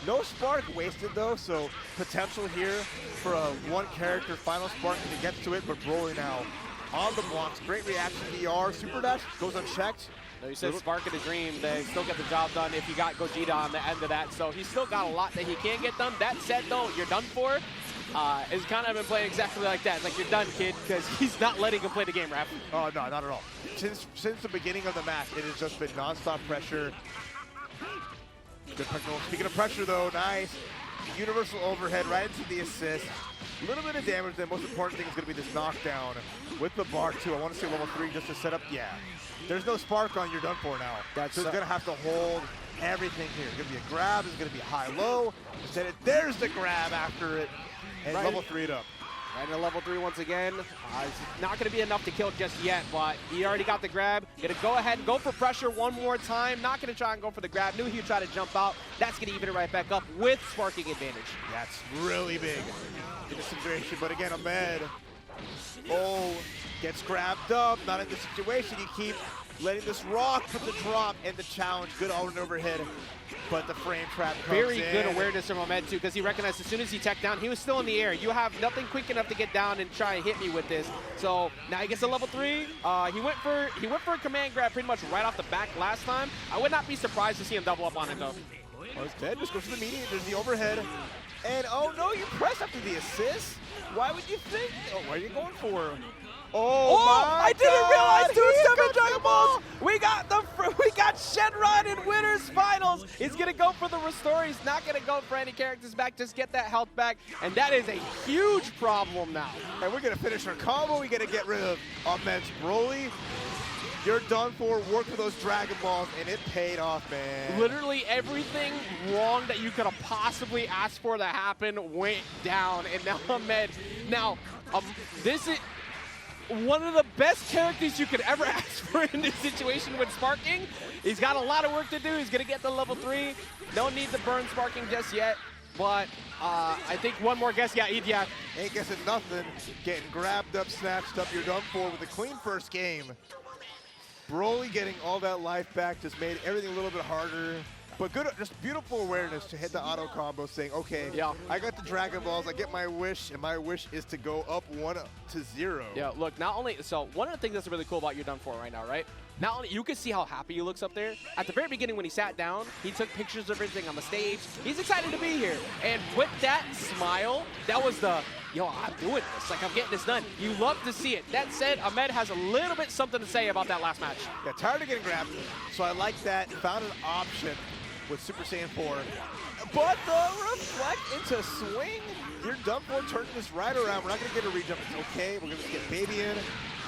No spark wasted, though, so potential here for a one-character final spark when he gets to it, but Broly now on the blocks. Great reaction DR. Super dash goes unchecked. No, you said spark of the dream. They still get the job done if you got Gogeta on the end of that. So he's still got a lot that he can get done. That said, though, you're done for. Is kind of been playing exactly like that. It's like, you're done, kid, because he's not letting him play the game, Raph. Oh, no, not at all. Since the beginning of the match, it has just been nonstop pressure. Good pressure. Speaking of pressure, though, nice. Universal overhead right into the assist. A little bit of damage. The most important thing is going to be this knockdown with the bar, too. I want to say level 3 just to set up. Yeah. There's no spark on, you're done for now. So it's going to have to hold everything here. It's going to be a grab. It's going to be a high-low. Instead, there's the grab after it. And level 3 it up. Right into level 3 once again. It's not going to be enough to kill just yet, but he already got the grab. Going to go ahead and go for pressure one more time. Not going to try and go for the grab. Knew he would try to jump out. That's going to even it right back up with sparking advantage. That's really big in this situation. But again, Ahmed, gets grabbed up. Not in the situation. You keep letting this rock put the drop and the challenge. Good all-in overhead. But the frame trap comes Very good awareness from Ahmed, too, because he recognized as soon as he teched down, he was still in the air. You have nothing quick enough to get down and try and hit me with this. So now he gets a level 3. He went for a command grab pretty much right off the back last time. I would not be surprised to see him double up on it, though. Well, it's dead. Just goes to the median. There's the overhead. And, oh, no, you press after the assist. Why would you think? Oh, what are you going for? I didn't realize 2-7 Dragon Balls. We got Shenron in winners finals. He's gonna go for the restore. He's not gonna go for any characters back. Just get that health back, and that is a huge problem now. And we're gonna finish our combo. We gotta get rid of Ahmed's Broly. You're done for. Work for those Dragon Balls, and it paid off, man. Literally everything wrong that you could have possibly asked for to happen went down, and now Ahmed. This is one of the best characters you could ever ask for in this situation with sparking. He's got a lot of work to do. He's going to get the level 3. Don't need to burn sparking just yet. But I think one more guess. Yeah, ain't guessing nothing. Getting grabbed up, snatched up. You're done for with a clean first game. Broly getting all that life back just made everything a little bit harder. But good, just beautiful awareness to hit the auto combo saying, okay, I got the Dragon Balls, I get my wish, and my wish is to go up 1-0. Yeah, look, so one of the things that's really cool about You're Done For right now, right? Not only, you can see how happy he looks up there. At the very beginning when he sat down, he took pictures of everything on the stage. He's excited to be here. And with that smile, that was the, I'm doing this. Like, I'm getting this done. You love to see it. That said, Ahmed has a little bit something to say about that last match. Yeah, tired of getting grabbed. So I like that. Found an option with Super Saiyan 4. But the reflect into swing, you're done for turning this right around. We're not going to get a rejump. It's okay. We're going to get Baby in.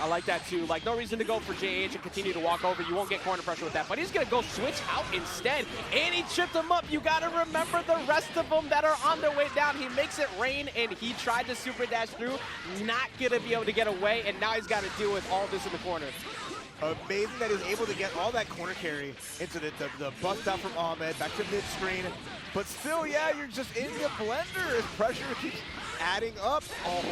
I like that too. Like, no reason to go for JH and continue to walk over. You won't get corner pressure with that. But he's going to go switch out instead. And he tripped him up. You got to remember the rest of them that are on their way down. He makes it rain, and he tried to super dash through. Not going to be able to get away. And now he's got to deal with all this in the corner. Amazing that he's able to get all that corner carry into the bust out from Ahmed, back to mid-screen. But still, yeah, you're just in the blender as pressure keeps adding up. Oh,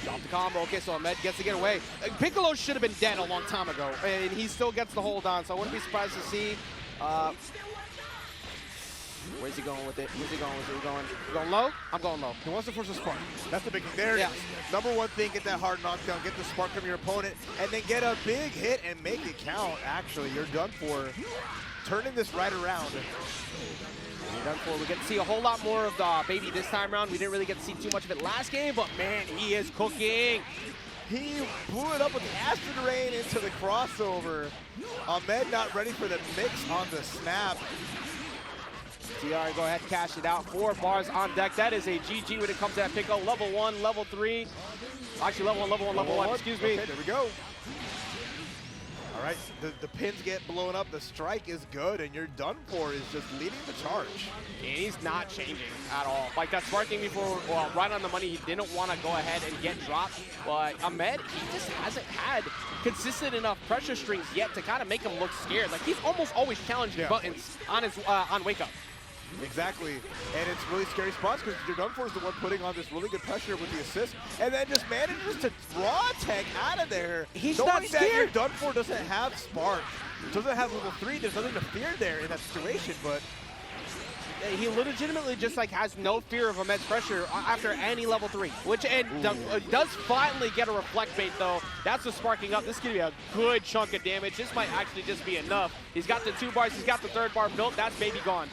drop the combo. Okay, so Ahmed gets to get away. Piccolo should have been dead a long time ago, and he still gets the hold on, so I wouldn't be surprised to see. Where's he going with it? Where's he going with it? He going low? I'm going low. He wants to force a spark. That's the big thing. There it is. Number one thing, get that hard knockdown, get the spark from your opponent, and then get a big hit and make it count. Actually, you're done for. Turning this right around. You're done for. We get to see a whole lot more of the Baby this time around. We didn't really get to see too much of it last game, but man, he is cooking. He blew it up with Acid Rain into the crossover. Ahmed not ready for the mix on the snap. TR, go ahead, cash it out. 4 bars on deck. That is a GG when it comes to that pick-up. Level 1, level 3. Actually, level 1. Excuse me. Okay, there we go. All right, the pins get blown up. The strike is good, and you're done for is just leading the charge. And he's not changing at all. Like that sparking before, well, right on the money, he didn't want to go ahead and get dropped. But Ahmed, he just hasn't had consistent enough pressure strings yet to kind of make him look scared. Like he's almost always challenging buttons on his on wake up. Exactly, and it's really scary spots because your done for is the one putting on this really good pressure with the assist, and then just manages to draw tech out of there. He's not scared. That your done for doesn't have spark, doesn't have level 3. There's nothing to fear there in that situation, but he legitimately just like has no fear of Ahmed's pressure after any level 3, which does finally get a reflect bait though. That's what's sparking up. This is gonna be a good chunk of damage. This might actually just be enough. He's got the 2 bars. He's got the 3rd bar built. That's Baby gone.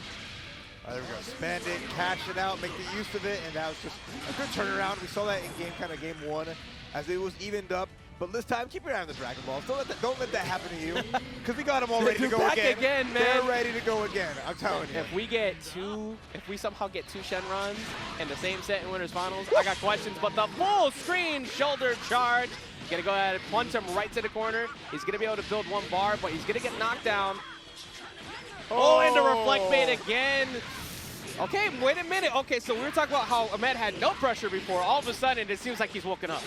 There we go. Spend it, cash it out, make the use of it, and that was just a good turnaround. We saw that in game 1 as it was evened up. But this time, keep your eye on the Dragonballs. Don't let that happen to you, because we got them all ready to go again. Man. They're ready to go again. I'm telling you. If we somehow get 2 Shen runs in the same set in Winners Finals, I got questions. But the full screen shoulder charge, gonna go ahead and punch him right to the corner. He's gonna be able to build 1 bar, but he's gonna get knocked down. Oh, and the reflect bait again. Okay, wait a minute. Okay, so we were talking about how Ahmed had no pressure before. All of a sudden, it seems like he's woken up.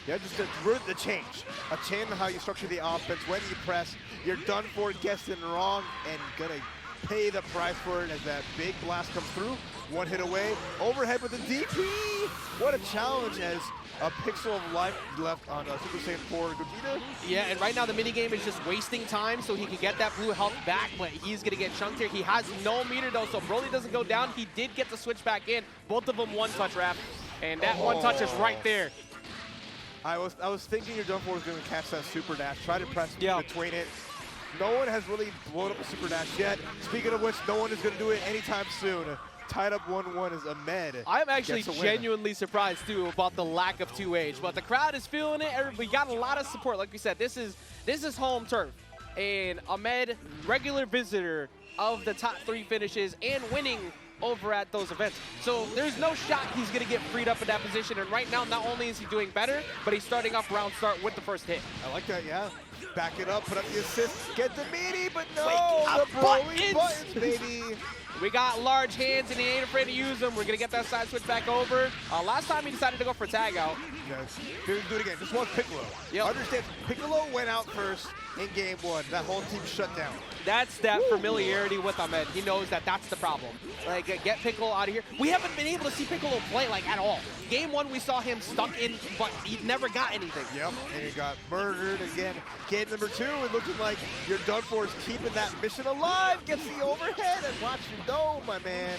Yeah, just the change. A change in how you structure the offense. When you press, you're done for guessing wrong and gonna pay the price for it as that big blast comes through. 1 hit away, overhead with a DP. What a challenge as a pixel of life left on Super Saiyan 4 Gogeta. Yeah, and right now the minigame is just wasting time so he can get that blue health back, but he's gonna get chunked here. He has no meter though, so Broly doesn't go down. He did get the switch back in. Both of them 1-touch wrap, and that 1-touch is right there. I was thinking your done for was gonna catch that super dash. Try to press between it. No one has really blown up a super dash yet. Speaking of which, no one is gonna do it anytime soon. Tied up 1-1 is Ahmed. I'm actually genuinely surprised too about the lack of 2H, but the crowd is feeling it. We got a lot of support. Like we said, this is home turf, and Ahmed, regular visitor of the top 3 finishes and winning over at those events. So there's no shot he's gonna get freed up in that position. And right now, not only is he doing better, but he's starting off round start with the first hit. I like that, yeah. Back it up, put up the assist, get the meaty, but no, the Broly buttons, baby. We got large hands, and he ain't afraid to use them. We're going to get that side switch back over. Last time he decided to go for tag out. Yes. Do it again. Just watch Piccolo. Yep. Understand, Piccolo went out first in game 1. That whole team shut down. That's that familiarity with Ahmed. He knows that that's the problem. Like, get Piccolo out of here. We haven't been able to see Piccolo play, like, at all. Game 1, we saw him stuck in, but he never got anything. Yep, and he got murdered again. Game number 2, it looking like you're done for is keeping that mission alive. Gets the overhead and watch your dome, my man.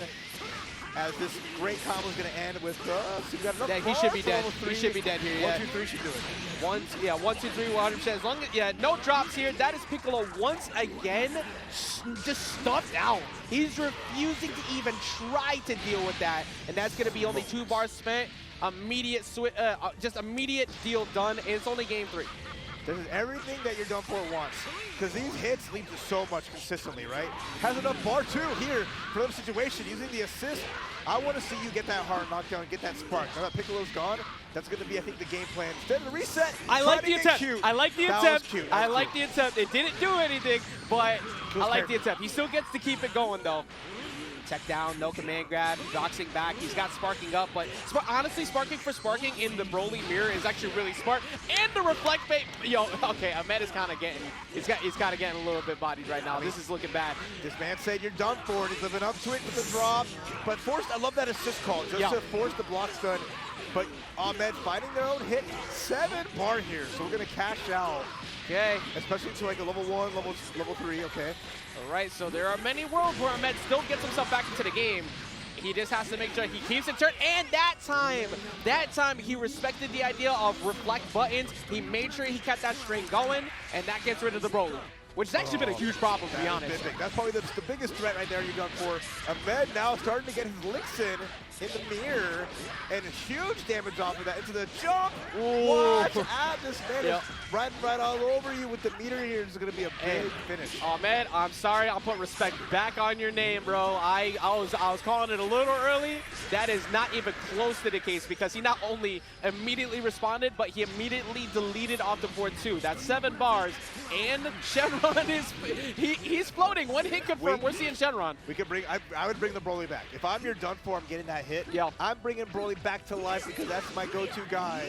As this great combo is going to end with, so you got enough he should be dead. He should be dead here, 1, 2, 3 should do it. 1, 2, 3, 100%. As long as, no drops here. That is Piccolo once again just stuffed out. He's refusing to even try to deal with that. And that's going to be only 2 bars spent. Immediate, just immediate deal done. And it's only game 3. This is everything that your done for wants. Because these hits lead to so much consistently, right? Has enough bar too here for the situation. Using the assist, I want to see you get that hard knockdown and get that spark. Now that Piccolo's gone, that's going to be, I think, the game plan. Instead of the reset, I like the attempt. I like the attempt. Cute. I like the attempt. It didn't do anything, but I like the attempt. He still gets to keep it going, though. Tech down, no command grab, doxing back. He's got sparking up, but honestly, sparking for sparking in the Broly mirror is actually really smart. And the reflect bait, yo, okay, Ahmed is kind of getting, he's kind of getting a little bit bodied right now. This is looking bad. This man said you're done for it. He's living up to it with the drop, but forced. I love that assist call just to force the block stun. But Ahmed fighting their own hit, 7 bar here, so we're gonna cash out. Okay. Especially to like a level 1, level 3, okay. All right, so there are many worlds where Ahmed still gets himself back into the game. He just has to make sure he keeps it turned, and that time he respected the idea of reflect buttons. He made sure he kept that string going, and that gets rid of the Broly, which has actually been a huge problem, to be honest. That's probably the biggest threat right there you're done for. Ahmed now starting to get his licks in the mirror, and huge damage off of that into the jump. Watch out, this man is riding right all over you with the meter here. It's going to be a big finish. Ahmed, I'm sorry, I'll put respect back on your name, bro. I was calling it a little early. That is not even close to the case, because he not only immediately responded, but he immediately deleted off the board too. That's 7 bars, and Shenron is he's floating. 1 hit confirmed. We're seeing Shenron. We could bring. I would bring the Broly back. If I'm your done for, I'm getting that hit. Yeah. I'm bringing Broly back to life because that's my go-to guy.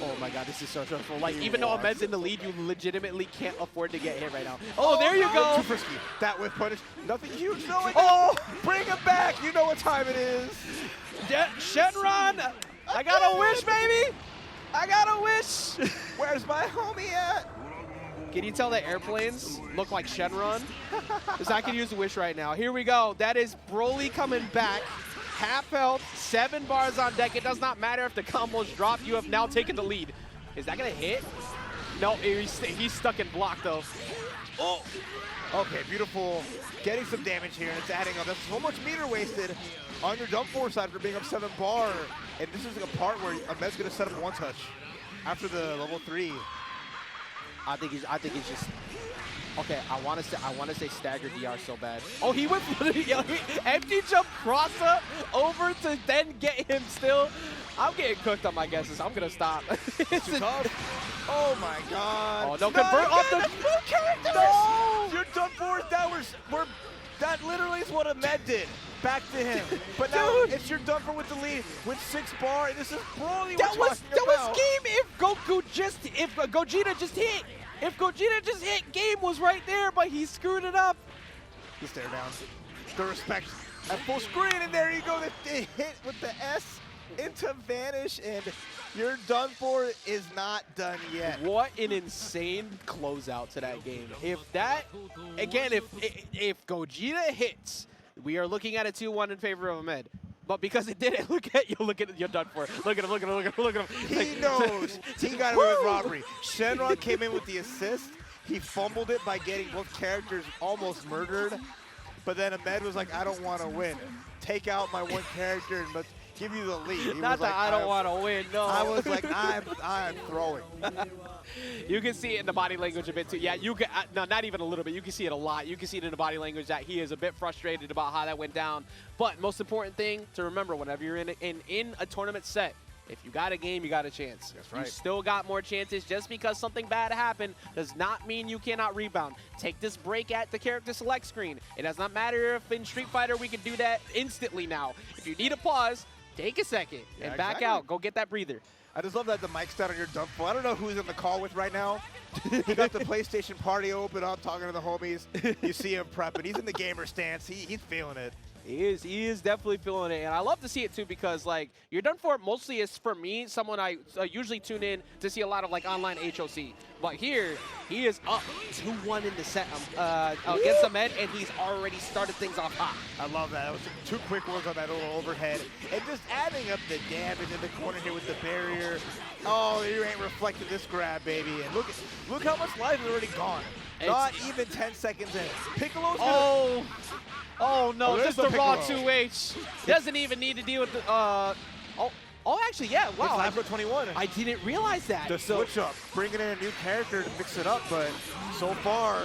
Oh my God, this is so stressful. Like, even though Ahmed's in the lead, you legitimately can't afford to get hit right now. Oh, there you go. Too frisky. That whiff punish. Nothing huge. No. Oh, bring him back. You know what time it is. Shenron, I got a wish, baby. I got a wish. Where's my homie at? Can you tell that airplanes look like Shenron? Because I can use a wish right now. Here we go. That is Broly coming back. Half health, 7 bars on deck. It does not matter if the combos drop. You have now taken the lead. Is that going to hit? No, he's stuck in block, though. Oh! Okay, beautiful. Getting some damage here, and it's adding up. That's so much meter wasted on your dump force side for being up 7 bar. And this is like a part where Ahmed's going to set up one touch after the level 3. I think he's just. Okay, I want to say stagger DR so bad. Oh, he went empty jump cross up over to then get him still. I'm getting cooked on my guesses. I'm gonna stop. Oh my God. Oh no, convert off the full characters. No, you're done for. That literally is what Ahmed did. Back to him. But now it's your done for with the lead with 6 bar. This is Broly. That was game if Gogeta just hit. If Gogeta just hit, game was right there, but he screwed it up. The stare down. The respect at full screen, and there you go. The hit with the S into Vanish, and your done for is not done yet. What an insane closeout to that game. If that, again, if Gogeta hits, we are looking at a 2-1 in favor of Ahmed. But because it didn't, look at you're done for. Look at him. He knows. He got away with robbery. Shenron came in with the assist. He fumbled it by getting both characters almost murdered. But then Ahmed was like, I don't want to win. Take out my one character and let's give you the lead. He Not that I don't want to win, no. I was like, I'm throwing. You can see it in the body language a bit too. Yeah, you can, no, not even a little bit. You can see it a lot. You can see it in the body language that he is a bit frustrated about how that went down. But most important thing to remember whenever you're in a tournament set, if you got a game, you got a chance. That's right. You still got more chances. Just because something bad happened does not mean you cannot rebound. Take this break at the character select screen. It does not matter if in Street Fighter we can do that instantly now. If you need a pause, take a second and back out. Go get that breather. I just love that the mic's down on your dump for. I don't know who's in the call with right now. He got the PlayStation party open up, talking to the homies. You see him prepping. He's in the gamer stance. He's feeling it. He is definitely feeling it, and I love to see it too because like you're done for. Mostly is for me, someone I usually tune in to see a lot of like online HOC. But here he is up 2-1 in the set against Ahmed, and he's already started things off hot. I love that. That was 2 quick ones on that little overhead, and just adding up the damage in the corner here with the barrier. Oh, you ain't reflecting this grab, baby, and look how much life is already gone. Not even 10 seconds in. Piccolo's gonna... Oh no, just the raw 2H. Doesn't even need to deal with the, Oh, actually, yeah. Wow. It's Lab 21. I didn't realize that. The switch up, bringing in a new character to mix it up, but so far,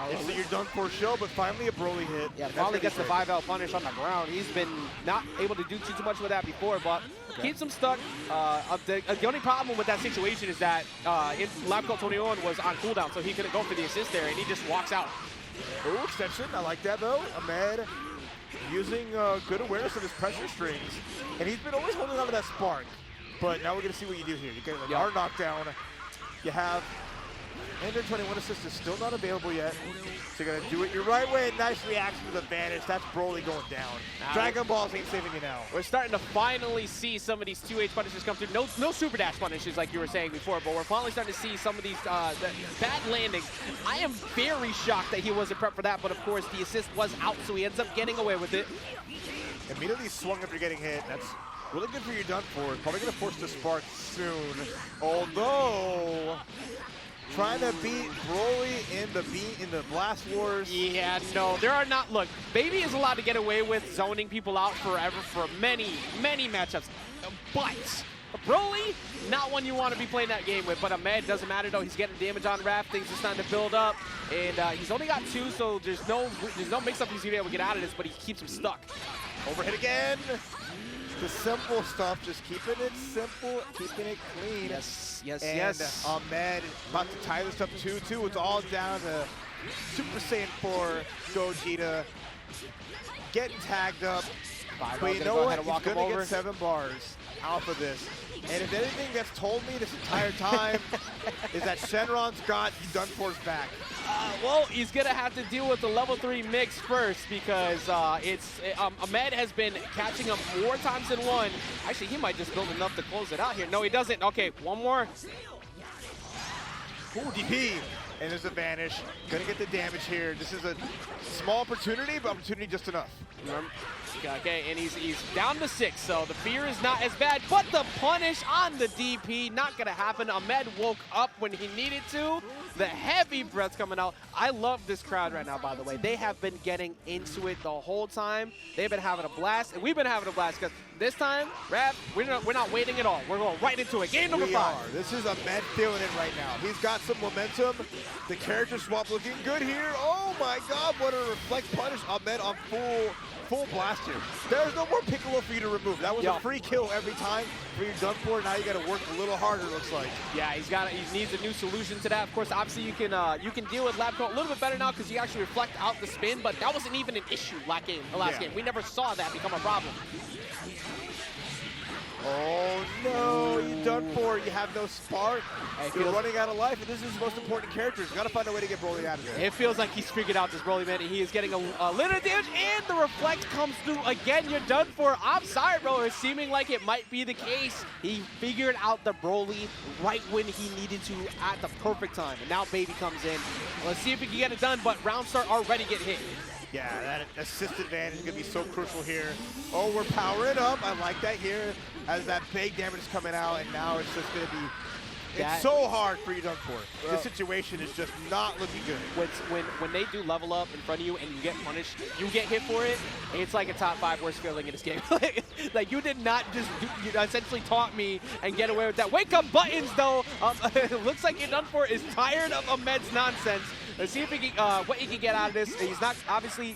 it's the You're Done For show, but finally a Broly hit. Yeah, finally gets the 5L punish on the ground. He's been not able to do too much with that before, but keeps him stuck. The only problem with that situation is that Lab Coat 21 was on cooldown, so he couldn't go for the assist there, and he just walks out. Ooh, extension. I like that, though. Ahmed using good awareness of his pressure strings, and he's been always holding on to that spark. But now we're going to see what you do here. You get a hard knockdown. You have Ender 21 assist is still not available yet. So you're going to do it your right way. Nice reaction to the vanish. That's Broly going down. Dragonballs ain't saving you now. We're starting to finally see some of these 2H punishes come through. No super dash punishes like you were saying before, but we're finally starting to see some of these bad landings. I am very shocked that he wasn't prepped for that, but of course the assist was out, so he ends up getting away with it. Immediately swung after getting hit. That's really good for You're Done For. Probably going to force the spark soon. Although trying to beat Broly in the Blast Wars. Yeah, no, there are not. Look, Baby is allowed to get away with zoning people out forever for many matchups. But Broly, not one you want to be playing that game with. But Ahmed doesn't matter though. He's getting damage on Raph. Things are starting to build up, and he's only got 2, so there's no mix-up he's gonna be able to get out of this. But he keeps him stuck. Overhit again. The simple stuff, just keeping it simple, keeping it clean. Yes. Ahmed about to tie this up too. It's all down to Super Saiyan 4 Gogeta getting tagged up. But you know what? He's going to get 7 bars off of this. And if anything that's told me this entire time is that Shenron's got Done For's back. Well, he's going to have to deal with the level 3 mix first because Ahmed has been catching him 4 times in one. Actually, he might just build enough to close it out here. No, he doesn't. Okay, one more. Ooh, DP. And there's a vanish. Gonna get the damage here. This is a small opportunity, but opportunity just enough. Okay, and he's down to 6, so the fear is not as bad, but the punish on the DP, not gonna happen. Ahmed woke up when he needed to. The heavy breaths coming out. I love this crowd right now, by the way. They have been getting into it the whole time. They've been having a blast, and we've been having a blast because this time, Raph, we're not waiting at all. We're going right into it. Game number 5. This is Ahmed feeling it right now. He's got some momentum. The character swap looking good here. Oh my God, what a reflect punish. Ahmed on full blast here. There's no more Piccolo for you to remove. That was a free kill every time for You're Done For. Now you got to work a little harder, looks like. Yeah, he needs a new solution to that. Of course, obviously you can deal with Lab Coat a little bit better now because you actually reflect out the spin, but that wasn't even an issue last game. We never saw that become a problem. Oh no, You're Done For. You have no spark. You're running out of life, and this is his most important character. He's got to find a way to get Broly out of there. It feels like he's figured out this Broly, man, and he is getting a little damage, and the reflect comes through again. You're Done For. I'm sorry, bro. It's seeming like it might be the case. He figured out the Broly right when he needed to at the perfect time, and now Baby comes in. Let's see if he can get it done, but round start already get hit. Yeah, that assist advantage is going to be so crucial here. Oh, we're powering up. I like that here as that big damage is coming out, and now it's just going to be it's so hard for you Done For. This situation is just not looking good. When they do level up in front of you and you get punished, you get hit for it, it's like a top 5 worst feeling in this game. Like you did not just you essentially taunt me and get away with that. Wake up buttons though. It looks like You're Done For is tired of Ahmed's nonsense. Let's see if he can, what he can get out of this. He's not obviously,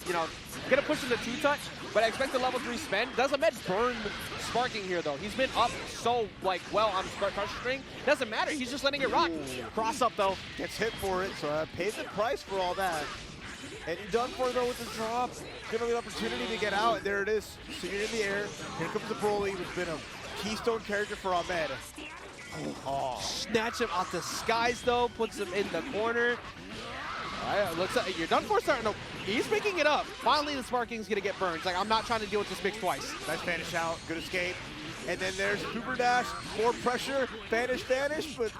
gonna push him to 2-touch, but I expect the level 3 spend. Does Ahmed burn sparking here though? He's been up so well on pressure string. Doesn't matter. He's just letting it rock. Cross up though. Gets hit for it, so paid the price for all that. And You're Done For though with the drop. Gonna get an opportunity to get out. There it is. So you're in the air. Here comes the Broly, who's been a keystone character for Ahmed. Oh. Snatch him out the skies though. Puts him in the corner. Looks like You're Done For starting to. He's picking it up. Finally, the sparking's gonna get burned. It's like I'm not trying to deal with this mix twice. Nice vanish out. Good escape. And then there's Uber Dash. More pressure. Vanish, but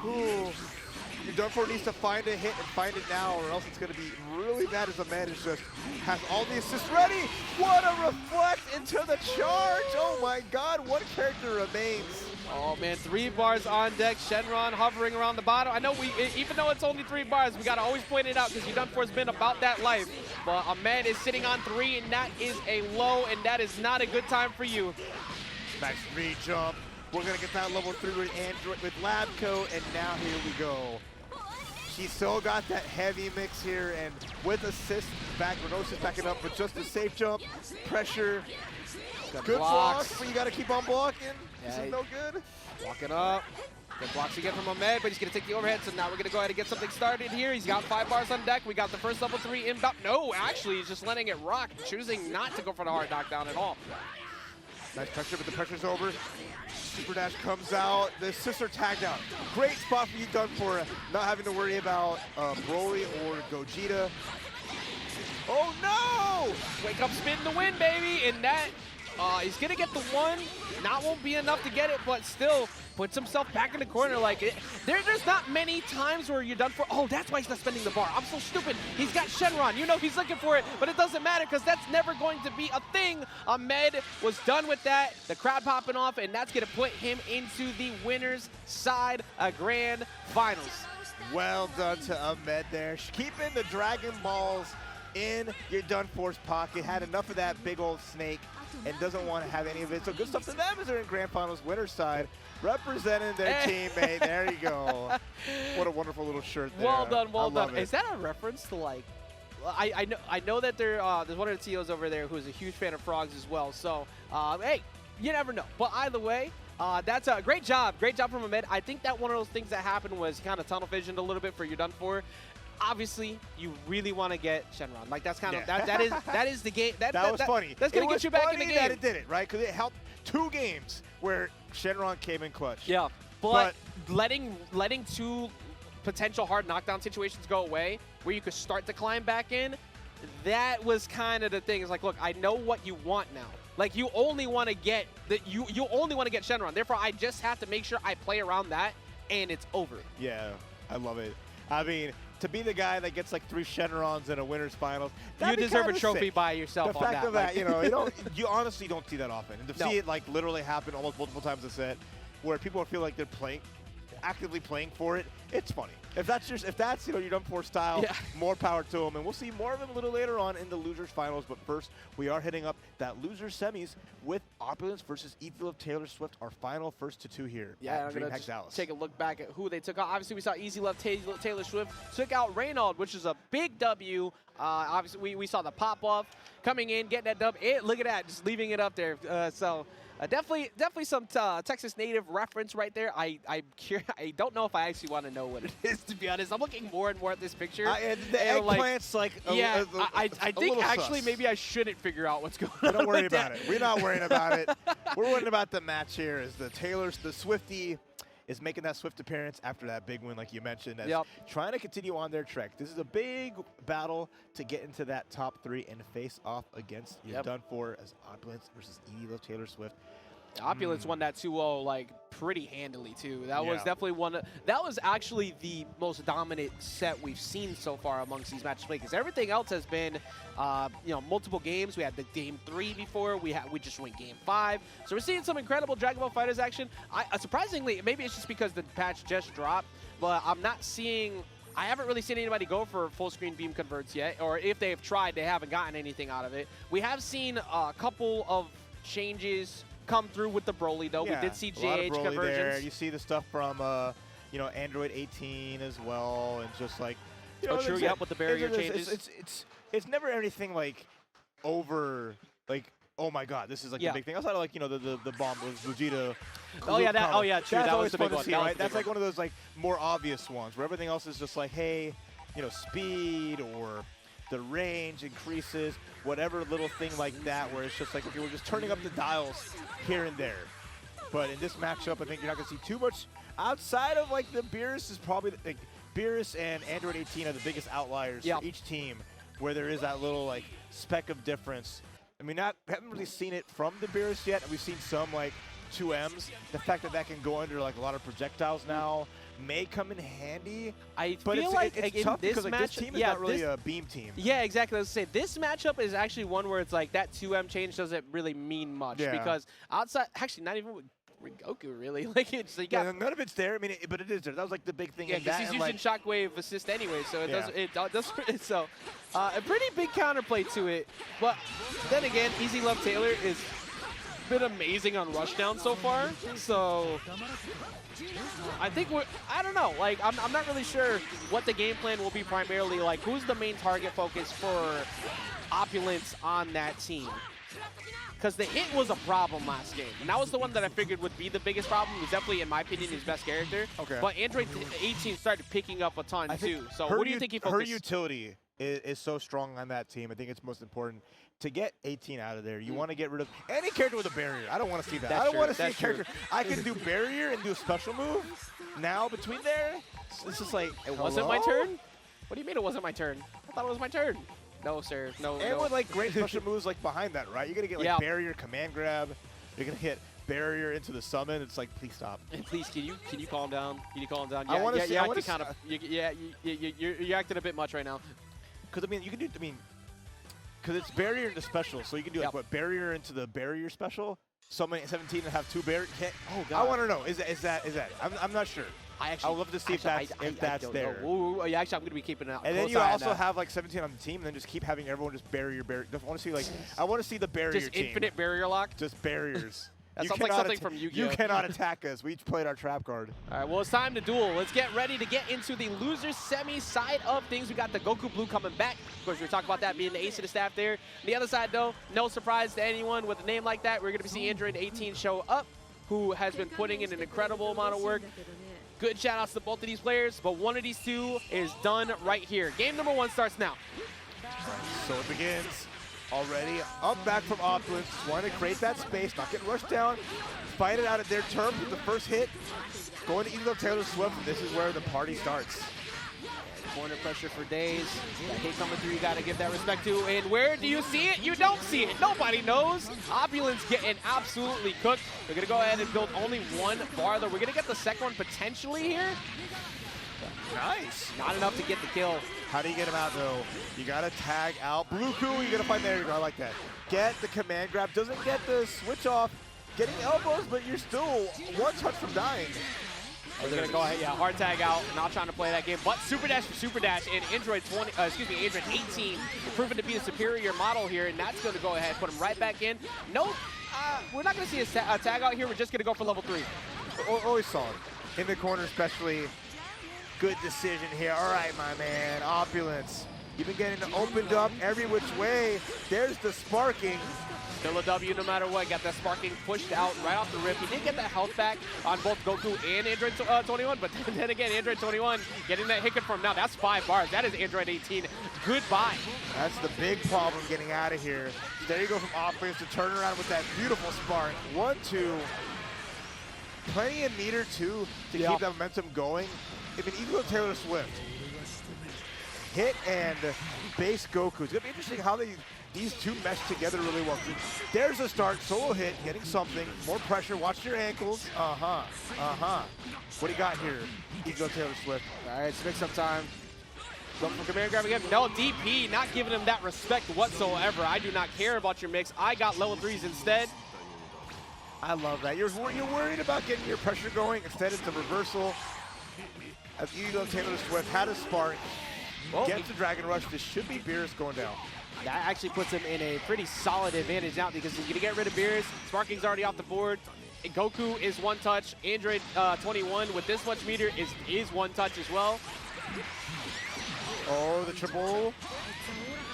You're Done For needs to find a hit and find it now, or else it's gonna be really bad as Ahmed is just has all the assists ready. What a reflect into the charge! Oh my God, one character remains. Oh man, 3 bars on deck. Shenron hovering around the bottom. I know even though it's only 3 bars, we gotta always point it out because You're Done For has been about that life. But Ahmed is sitting on 3, and that is a low, and that is not a good time for you. Nice re-jump. We're going to get that level 3 with Android with Labco, and now here we go. She's still got that heavy mix here, and with assist back, Renosis backing up, but just a safe jump, pressure. Good blocks, but you got to keep on blocking. This is no good. Walking up. Good blocks again from Ahmed, but he's going to take the overhead, so now we're going to go ahead and get something started here. He's got 5 bars on deck. We got the first level 3 inbound. No, actually, he's just letting it rock, choosing not to go for the hard knockdown at all. Nice pressure, but the pressure's over. Super dash comes out. The sister tagged out. Great spot for you done for not having to worry about Broly or Gogeta. Oh no! Wake up spin to win, baby, and that he's gonna get the 1. Not won't be enough to get it, but still puts himself back in the corner. Like there's not many times where you're done for. Oh, that's why he's not spending the bar. I'm so stupid. He's got Shenron. You know he's looking for it, but it doesn't matter because that's never going to be a thing. Ahmed was done with that. The crowd popping off, and that's gonna put him into the winner's side grand finals. Well done to Ahmed there. Keeping the Dragon Balls in your done for's pocket. Had enough of that big old snake and doesn't want to have any of it. So good stuff to them as they're in grand finals winner's side, representing their teammate. There you go. What a wonderful little shirt there. Well done, well done. Is that a reference to like? I know that there's one of the TOs over there who's a huge fan of frogs as well. So hey, you never know. But either way, that's a great job. Great job from Ahmed. I think that one of those things that happened was kind of tunnel visioned a little bit for your done for. Obviously, you really want to get Shenron. Like that's kind of that is the game. That was funny. That's gonna get you back in the game. That it did it right because it helped 2 games where Shenron came in clutch. Yeah, but letting 2 potential hard knockdown situations go away, where you could start to climb back in, that was kind of the thing. It's like, look, I know what you want now. Like you only want to get you only want to get Shenron. Therefore, I just have to make sure I play around that, and it's over. Yeah, I love it. I mean, to be the guy that gets like 3 Shenrons in a winner's finals, you deserve a trophy by yourself. The fact of that, you know, you honestly don't see that often, and to see it like literally happen almost multiple times a set, where people feel like they're actively playing for it, it's funny. If that's your done for style, more power to them, and we'll see more of them a little later on in the losers finals. But first, we are hitting up that loser semis with Opulence versus Evil of Taylor Swift, our final first to 2 here. Yeah, I'm gonna take a look back at who they took out. Obviously, we saw Easy Love Taylor Swift took out Reynald, which is a big W. Obviously, we saw the pop off coming in, getting that dub. Look at that, just leaving it up there. Definitely some Texas native reference right there. I don't know if I actually want to know what it is, to be honest. I'm looking more and more at this picture. The eggplant's like I think actually sus. Maybe I shouldn't figure out what's going on. Don't worry about it. We're not worrying about it. We're worrying about the match here. Is the Swiftie is making that Swift appearance after that big win, like you mentioned, as trying to continue on their trek. This is a big battle to get into that top 3 and face off against your done for as Opulence versus Evil Taylor Swift. Opulence won that 2-0 like pretty handily too. That was definitely that was actually the most dominant set we've seen so far amongst these matches played, because everything else has been multiple games. We had the game 3 before, we just went game 5. So we're seeing some incredible Dragon Ball FighterZ action. Surprisingly, maybe it's just because the patch just dropped, but I haven't really seen anybody go for full screen beam converts yet, or if they've tried, they haven't gotten anything out of it. We have seen a couple of changes come through with the Broly, though. We did see JH conversions. There. You see the stuff from Android 18 as well, and just like true, with the barrier changes. It's never anything like over like, oh my god, this is like the big thing. Outside of like the bomb was Vegeta. True. That was the big one. Right? That's like one of those like more obvious ones where everything else is just like, hey, speed or the range increases, whatever little thing like that, where it's just like, okay, we're just turning up the dials here and there. But in this matchup, I think you're not going to see too much outside of like the Beerus is probably like Beerus and Android 18 are the biggest outliers for each team, where there is that little like speck of difference. I mean, haven't really seen it from the Beerus yet. We've seen some like 2Ms. The fact that can go under like a lot of projectiles now may come in handy. I feel like it's tough because like, this team is not really a beam team. Yeah, exactly. I was going to say, this matchup is actually one where it's like that 2M change doesn't really mean much because outside, actually not even with Goku really. Like it's like none of it's there. I mean, but it is there. That was like the big thing. Yeah, because he's using Shockwave assist anyway, so it does. So a pretty big counterplay to it. But then again, Easy Love Taylor is been amazing on Rushdown so far. So I think I don't know. Like, I'm not really sure what the game plan will be primarily. Like, who's the main target focus for Opulence on that team? Because the hit was a problem last game. And that was the one that I figured would be the biggest problem. It was definitely, in my opinion, his best character. Okay. But Android 18 started picking up a ton, too. So what do you think he focused? Her utility is so strong on that team. I think it's most important. To get 18 out of there, you want to get rid of any character with a barrier. I don't want to see that. I don't want to see a character. I can do barrier and do a special move. Now, between there, it's just like, it wasn't my turn? What do you mean it wasn't my turn? I thought it was my turn. No, sir. No, and with like great special moves like behind that, right? You're going to get like barrier, command grab. You're going to hit barrier into the summon. It's like, please stop. And please, can you calm down? Can you calm down? Yeah, I want to see. I want to kind of. You're acting a bit much right now. Because I mean, you can do. I mean, because it's barrier into special, so you can do like what barrier into the barrier special. Summon 17 and have 2 barrier. Oh God! I want to know. Is that? I'm not sure. I would love to see if that's there. Ooh, yeah, actually, I'm gonna be keeping an eye. And then you also have like 17 on the team, and then just keep having everyone just barrier. I want to see like I want to see the barrier just team. Infinite barrier lock. Just barriers. That sounds like something from Yu-Gi-Oh! You cannot attack us. We each played our trap card. All right, well, it's time to duel. Let's get ready to get into the losers semi side of things. We got the Goku Blue coming back. Of course, we were talking about that being the ace of the staff there. On the other side, though, no surprise to anyone with a name like that. We're going to be seeing Android 18 show up, who has been putting in an incredible amount of work. Good shout-outs to both of these players, but one of these two is done right here. Game number 1 starts now. So it begins. Already up back from Opulence, wanting to create that space, not get rushed down, fight it out at their terms with the first hit. Going to eat up Taylor Swift, this is where the party starts. Corner pressure for days. That hit coming through, you got to give that respect to. And where do you see it? You don't see it. Nobody knows. Opulence getting absolutely cooked. We're going to go ahead and build only one farther. We're going to get the second one potentially here. Nice. Not enough to get the kill. How do you get him out, though? You got to tag out. Blue Coup, you got to find there. I like that. Get the command grab. Doesn't get the switch off. Getting elbows, but you're still one touch from dying. We're going to go ahead, hard tag out. Not trying to play that game, but super dash for super dash. And Android 18 proven to be a superior model here, and that's going to go ahead, put him right back in. Nope, we're not going to see a tag out here. We're just going to go for level 3. Always solid. In the corner especially. Good decision here. All right, my man. Opulence. You've been getting opened up every which way. There's the sparking. Still a W no matter what. Got that sparking pushed out right off the rip. He did get that health back on both Goku and Android 21, but then again, Android 21 getting that hit confirmed. Now that's 5 bars. That is Android 18. Goodbye. That's the big problem getting out of here. There you go from Opulence to turn around with that beautiful spark. 1, 2. Plenty of meter, too, to keep that momentum going. I mean, even with Taylor Swift, hit and base Goku. It's going to be interesting how these two mesh together really well. There's a start, solo hit, getting something. More pressure, watch your ankles. What do you got here? Ego Taylor Swift. All right, it's mix-up time. Go for command grab again. No, DP, not giving him that respect whatsoever. I do not care about your mix. I got level 3s instead. I love that. You're worried about getting your pressure going. Instead, it's a reversal. As Ego Taylor Swift had a spark, gets the Dragon Rush. This should be Beerus going down. That actually puts him in a pretty solid advantage now because he's going to get rid of Beerus. Sparking's already off the board. Goku is 1 touch. Android 21 with this much meter is 1 touch as well. Oh, the triple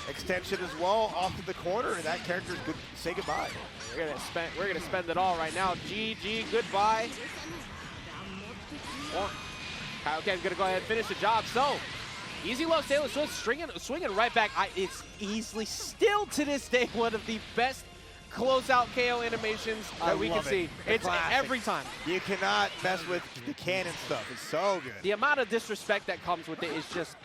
extension as well off to the corner, and that character's good. Say goodbye. We're gonna spend it all right now. GG, goodbye. Kyle Ken's gonna go ahead and finish the job. So, Easy Love Taylor Swift swinging right back. It's easily, still to this day, one of the best closeout KO animations we can see. It's every time. You cannot mess with the cannon stuff. It's so good. The amount of disrespect that comes with it is just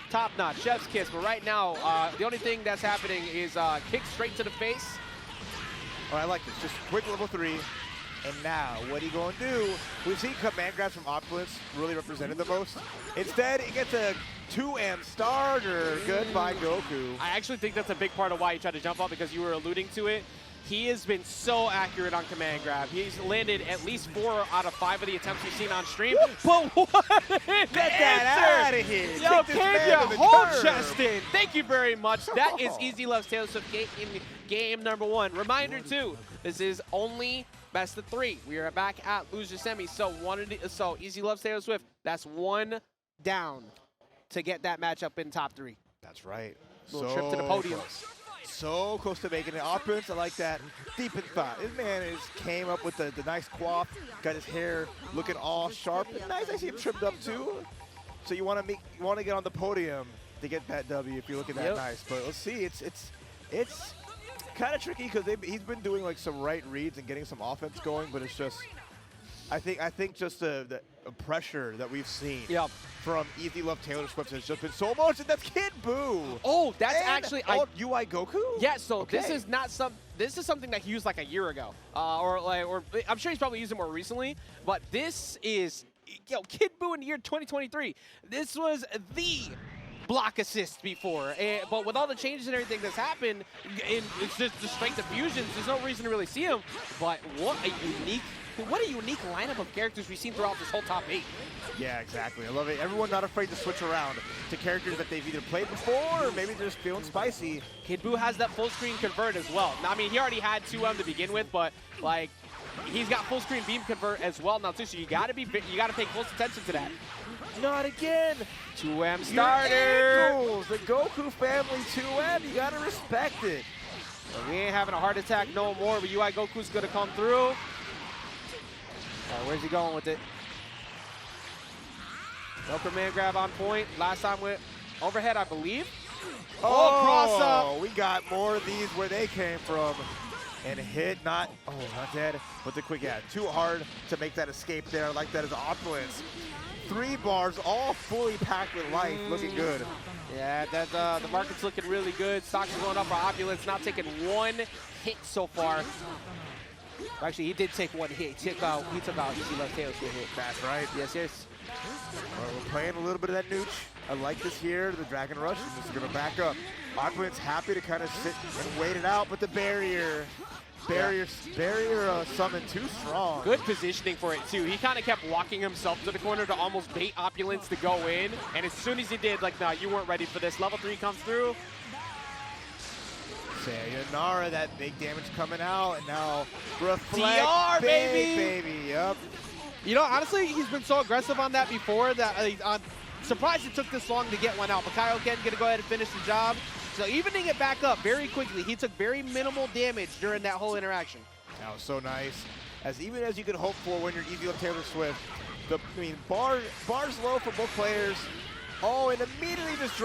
top notch. Chef's kiss. But right now, the only thing that's happening is kick straight to the face. Oh, I like this. Just quick level 3. And now, what are you going to do? We've seen command grabs from Opulence really represented the most. Instead, it gets a 2M starter. Goodbye, Goku. I actually think that's a big part of why you tried to jump up, because you were alluding to it. He has been so accurate on command grab. He's landed at least 4 out of 5 of the attempts we've seen on stream. But what an Get that out of here. Yo, Take this came man your to the whole curb. chest in. Thank you very much. That is Easy Loves Taylor Swift in game number 1. Reminder, too, this is only best of 3. We are back at loser semi. So Easy Loves Taylor Swift. That's 1 down to get that matchup in top 3. That's right. Little trip to the podium. Close. So close to making it. Offense, I like that. Deep in thought. This man came up with the nice coif, got his hair looking all sharp and nice. I see him trimmed up too. So you want to get on the podium to get that W if you're looking that nice. But let's see. It's kind of tricky because he's been doing like some right reads and getting some offense going, but it's just I think just the pressure that we've seen from Easy Love Taylor Swift has just been so much, and that's Kid Buu. Oh, that's actually UI Goku. Yeah, so this is not this is something that he used like a year ago, or I'm sure he's probably used it more recently. But this is Kid Buu in the year 2023. This was the block assist before, but with all the changes and everything that's happened, it's just the strength of fusions. There's no reason to really see him. But what a unique lineup of characters we've seen throughout this whole top 8. Yeah, exactly. I love it. Everyone not afraid to switch around to characters that they've either played before or maybe they're just feeling spicy. Kid Buu has that full screen convert as well. Now, I mean, he already had 2M to begin with, but like he's got full screen beam convert as well now too. So you gotta pay close attention to that. Not again. 2M starter. The Goku family 2M. You gotta respect it. Well, we ain't having a heart attack no more, but UI Goku's gonna come through. Where's he going with it? Upper man grab on point. Last time with overhead, I believe. Oh, cross up. We got more of these where they came from. And hit, not dead, but the quick, too hard to make that escape there. I like that as opulence. 3 bars, all fully packed with life, looking good. Yeah, the market's looking really good. Stocks are going up for opulence, not taking 1 hit so far. Actually, he did take 1 hit. He took out Easy Love Taylor Swift hit. That's right. Yes, yes. We're playing a little bit of that nooch. I like this here, the Dragon Rush. This is going to back up. Opulence happy to kind of sit and wait it out, but the barrier summon too strong. Good positioning for it too. He kind of kept walking himself to the corner to almost bait Opulence to go in, and as soon as he did, like, nah, you weren't ready for this. Level 3 comes through. Sayonara, that big damage coming out, and now reflect. DR, baby. Yep. You know, honestly, he's been so aggressive on that before that I'm surprised it took this long to get one out. But Kaioken gonna go ahead and finish the job. So evening it back up very quickly. He took very minimal damage during that whole interaction. That was so nice. Even as you could hope for when you're Easy Love Taylor Swift. Bars low for both players. Oh, and immediately just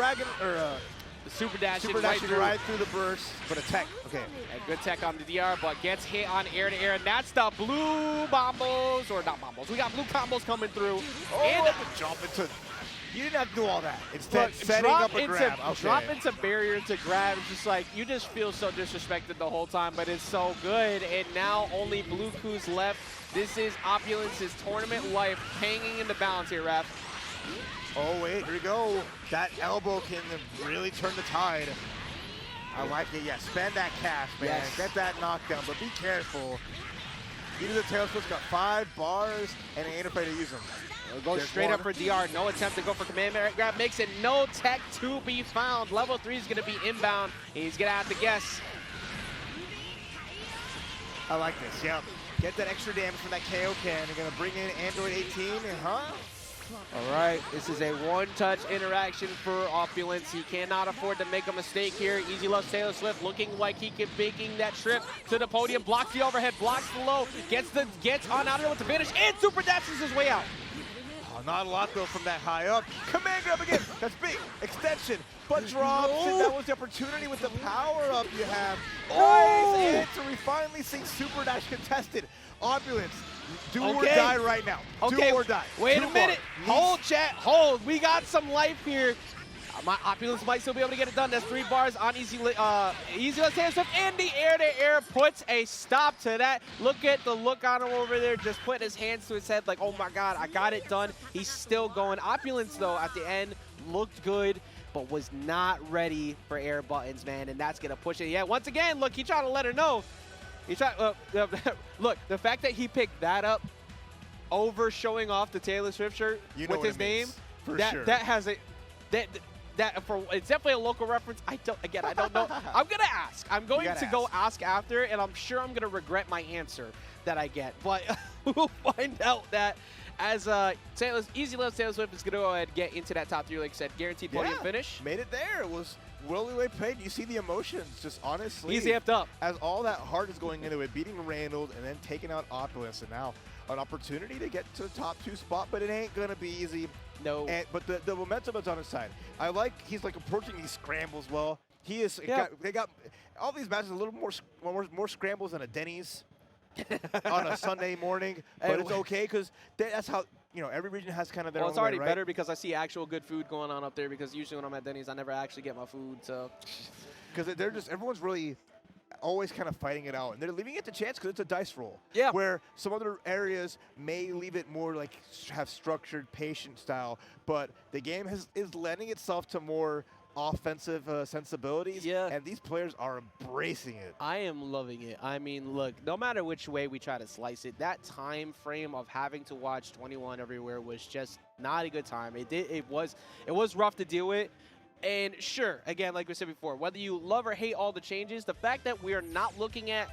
super dashing right through the burst, but a tech. Okay. A good tech on the DR, but gets hit on air to air, and that's the blue bombos, or not bombos. We got blue combos coming through. Oh, and jump into. You didn't have to do all that. Instead, setting up a grab. Okay. Drop into barrier to grab. It's just like, you just feel so disrespected the whole time, but it's so good. And now only Blue Ku's left. This is Opulence's tournament life hanging in the balance here, Ref. Oh, wait, here we go. That elbow can really turn the tide. I like it. Yeah, spend that cash, man. Yes. Get that knockdown, but be careful. Either the Taylor Swift's got 5 bars, and ain't afraid to use them. Go straight up for DR. No attempt to go for command grab. Makes it no tech to be found. Level 3 is going to be inbound. He's going to have to guess. I like this, yep. Get that extra damage from that KO can. They're going to bring in Android 18, All right, this is a one-touch interaction for Opulence. He cannot afford to make a mistake here. Easy Loves Taylor Swift looking like he can making that trip to the podium. Blocks the overhead, blocks the low, gets on out of there with the finish, and super dashes his way out. Not a lot, though, from that high up. Command grab again. That's big. Extension. But drops. And that was the opportunity with the power-up you have. Nice answer. We finally see Super Dash contested. Opulence. Do or die right now. Okay. Do or die. Wait a minute. Hold, chat. Hold. We got some life here. My Opulence might still be able to get it done. That's 3 bars on Easy Loves Taylor Swift, and the air-to-air puts a stop to that. Look at the look on him over there, just putting his hands to his head like, oh my God, I got it done. He's still going. Opulence, though, at the end, looked good, but was not ready for air buttons, man, and that's going to push it. Yeah, once again, look, he tried to let her know. He tried. Look, the fact that he picked that up over showing off the Taylor Swift shirt with his name, that has a it's definitely a local reference. I don't know. I'm gonna ask. I'm going to go ask after, and I'm sure I'm gonna regret my answer that I get. But we'll find out that as Easy Loves Taylor Swift is gonna go ahead and get into that top 3, like I said, guaranteed podium finish. Made it there. It was really well played. You see the emotions, just honestly. He's amped up. As all that heart is going into it, beating Reynolds and then taking out Opulence, and now an opportunity to get to the top 2 spot, but it ain't gonna be easy. No. But the momentum is on his side. He's like approaching these scrambles well. He is. They got all these matches a little more scrambles than a Denny's on a Sunday morning. But it's okay because that's how every region has kind of their own it's already way, right? better because I see actual good food going on up there. Because usually when I'm at Denny's, I never actually get my food. So because everyone's really always kind of fighting it out, and they're leaving it to chance because it's a dice roll. Yeah. Where some other areas may leave it more like have structured, patient style, but the game is lending itself to more offensive sensibilities. Yeah. And these players are embracing it. I am loving it. I mean, look, no matter which way we try to slice it, that time frame of having to watch 21 everywhere was just not a good time. It was rough to deal with. And sure, again, like we said before, whether you love or hate all the changes, the fact that we are not looking at,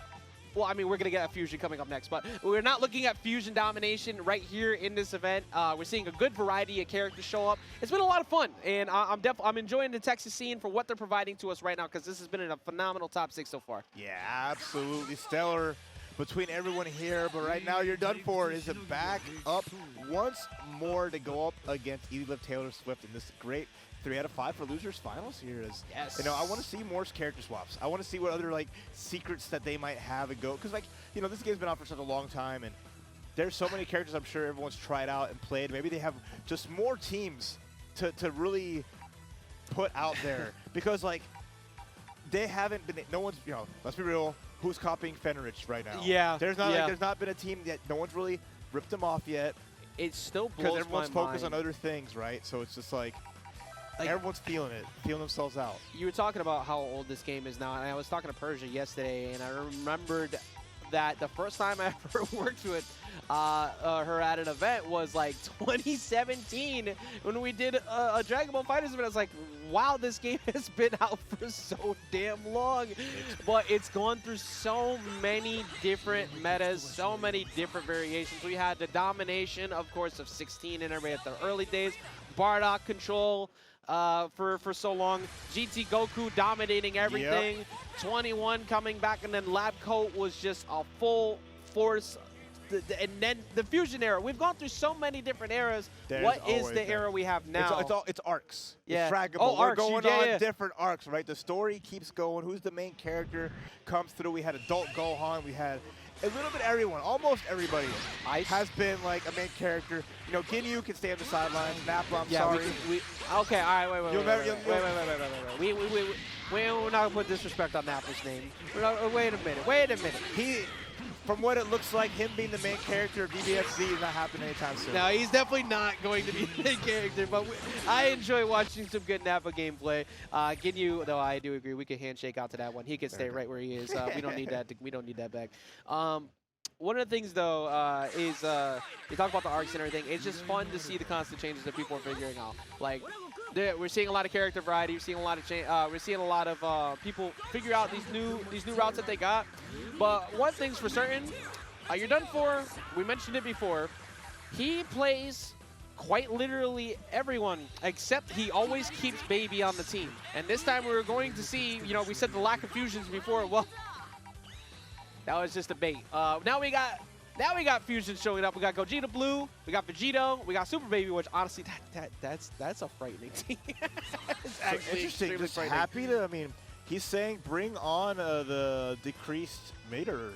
well, I mean, we're going to get a Fusion coming up next, but we're not looking at Fusion domination right here in this event. We're seeing a good variety of characters show up. It's been a lot of fun, and I'm enjoying the Texas scene for what they're providing to us right now, because this has been a phenomenal top 6 so far. Yeah, absolutely stellar between everyone here, but right now you're done for. Is it back up once more to go up against Easy Love Taylor Swift in this great 3 out of 5 for losers finals here. Yes. I want to see more character swaps. I want to see what other secrets that they might have and go, because this game's been out for such a long time, and there's so many characters I'm sure everyone's tried out and played. Maybe they have just more teams to really put out there because they haven't been. No one's let's be real. Who's copying Fenrich right now? Yeah. There's not been a team that no one's really ripped them off yet. It still blows my because everyone's focused mind on other things, right? So it's just everyone's feeling themselves out. You were talking about how old this game is now, and I was talking to Persia yesterday, and I remembered that the first time I ever worked with her at an event was 2017 when we did a Dragon Ball FighterZ event. I was like, wow, this game has been out for so damn long. But it's gone through so many different metas, so many different variations. We had the domination, of course, of 16 and everybody at the early days. Bardock control for so long. GT Goku dominating everything. Yep. 21 coming back, and then Lab Coat was just a full force. And then the Fusion era. We've gone through so many different eras. What is the era we have now? It's arcs. Yeah. It's Dragon Ball. We're arcs. going on different arcs, right? The story keeps going. Who's the main character comes through. We had Adult Gohan. We had a little bit everyone. Almost everybody has been a main character. Ginyu can stay on the sidelines. Nappa, I'm sorry. Okay, all right, wait. We're not going to put disrespect on Nappa's name. Wait a minute. From what it looks like, him being the main character of BBFZ is not happening anytime soon. No, he's definitely not going to be the main character, but I enjoy watching some good Nappa gameplay. Ginyu, though, I do agree. We can handshake out to that one. He can stay right where he is. We don't need that. We don't need that back. One of the things, though, is you talk about the arcs and everything. It's just fun to see the constant changes that people are figuring out. We're seeing a lot of character variety. We're seeing a lot of people figure out these new routes that they got. But one thing's for certain, you're done for. We mentioned it before. He plays quite literally everyone, except he always keeps Baby on the team. And this time we were going to see. We said the lack of fusions before. Well, that was just a bait. Now we got fusions showing up. We got Gogeta Blue, we got Vegito, we got Super Baby, which honestly that's a frightening team. It's actually interesting. Just happy to. He's saying bring on the decreased Mater.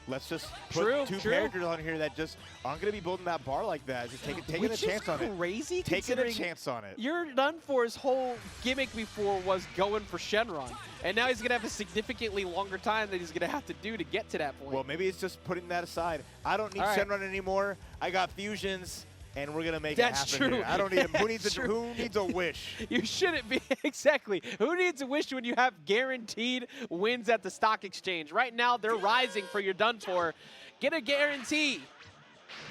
Let's just put two characters on here that just aren't going to be building that bar like that. Just taking a chance on it. Crazy. Taking a chance on it. You're done for. His whole gimmick before was going for Shenron, and now he's going to have a significantly longer time that he's going to have to do to get to that point. Well, maybe it's just putting that aside. I don't need Shenron anymore. I got fusions. and we're gonna make That's it happen true. here. I don't need him. Who True. needs a wish? You shouldn't be. Exactly. Who needs a wish when you have guaranteed wins at the stock exchange? Right now, they're rising for your done for. Get a guarantee.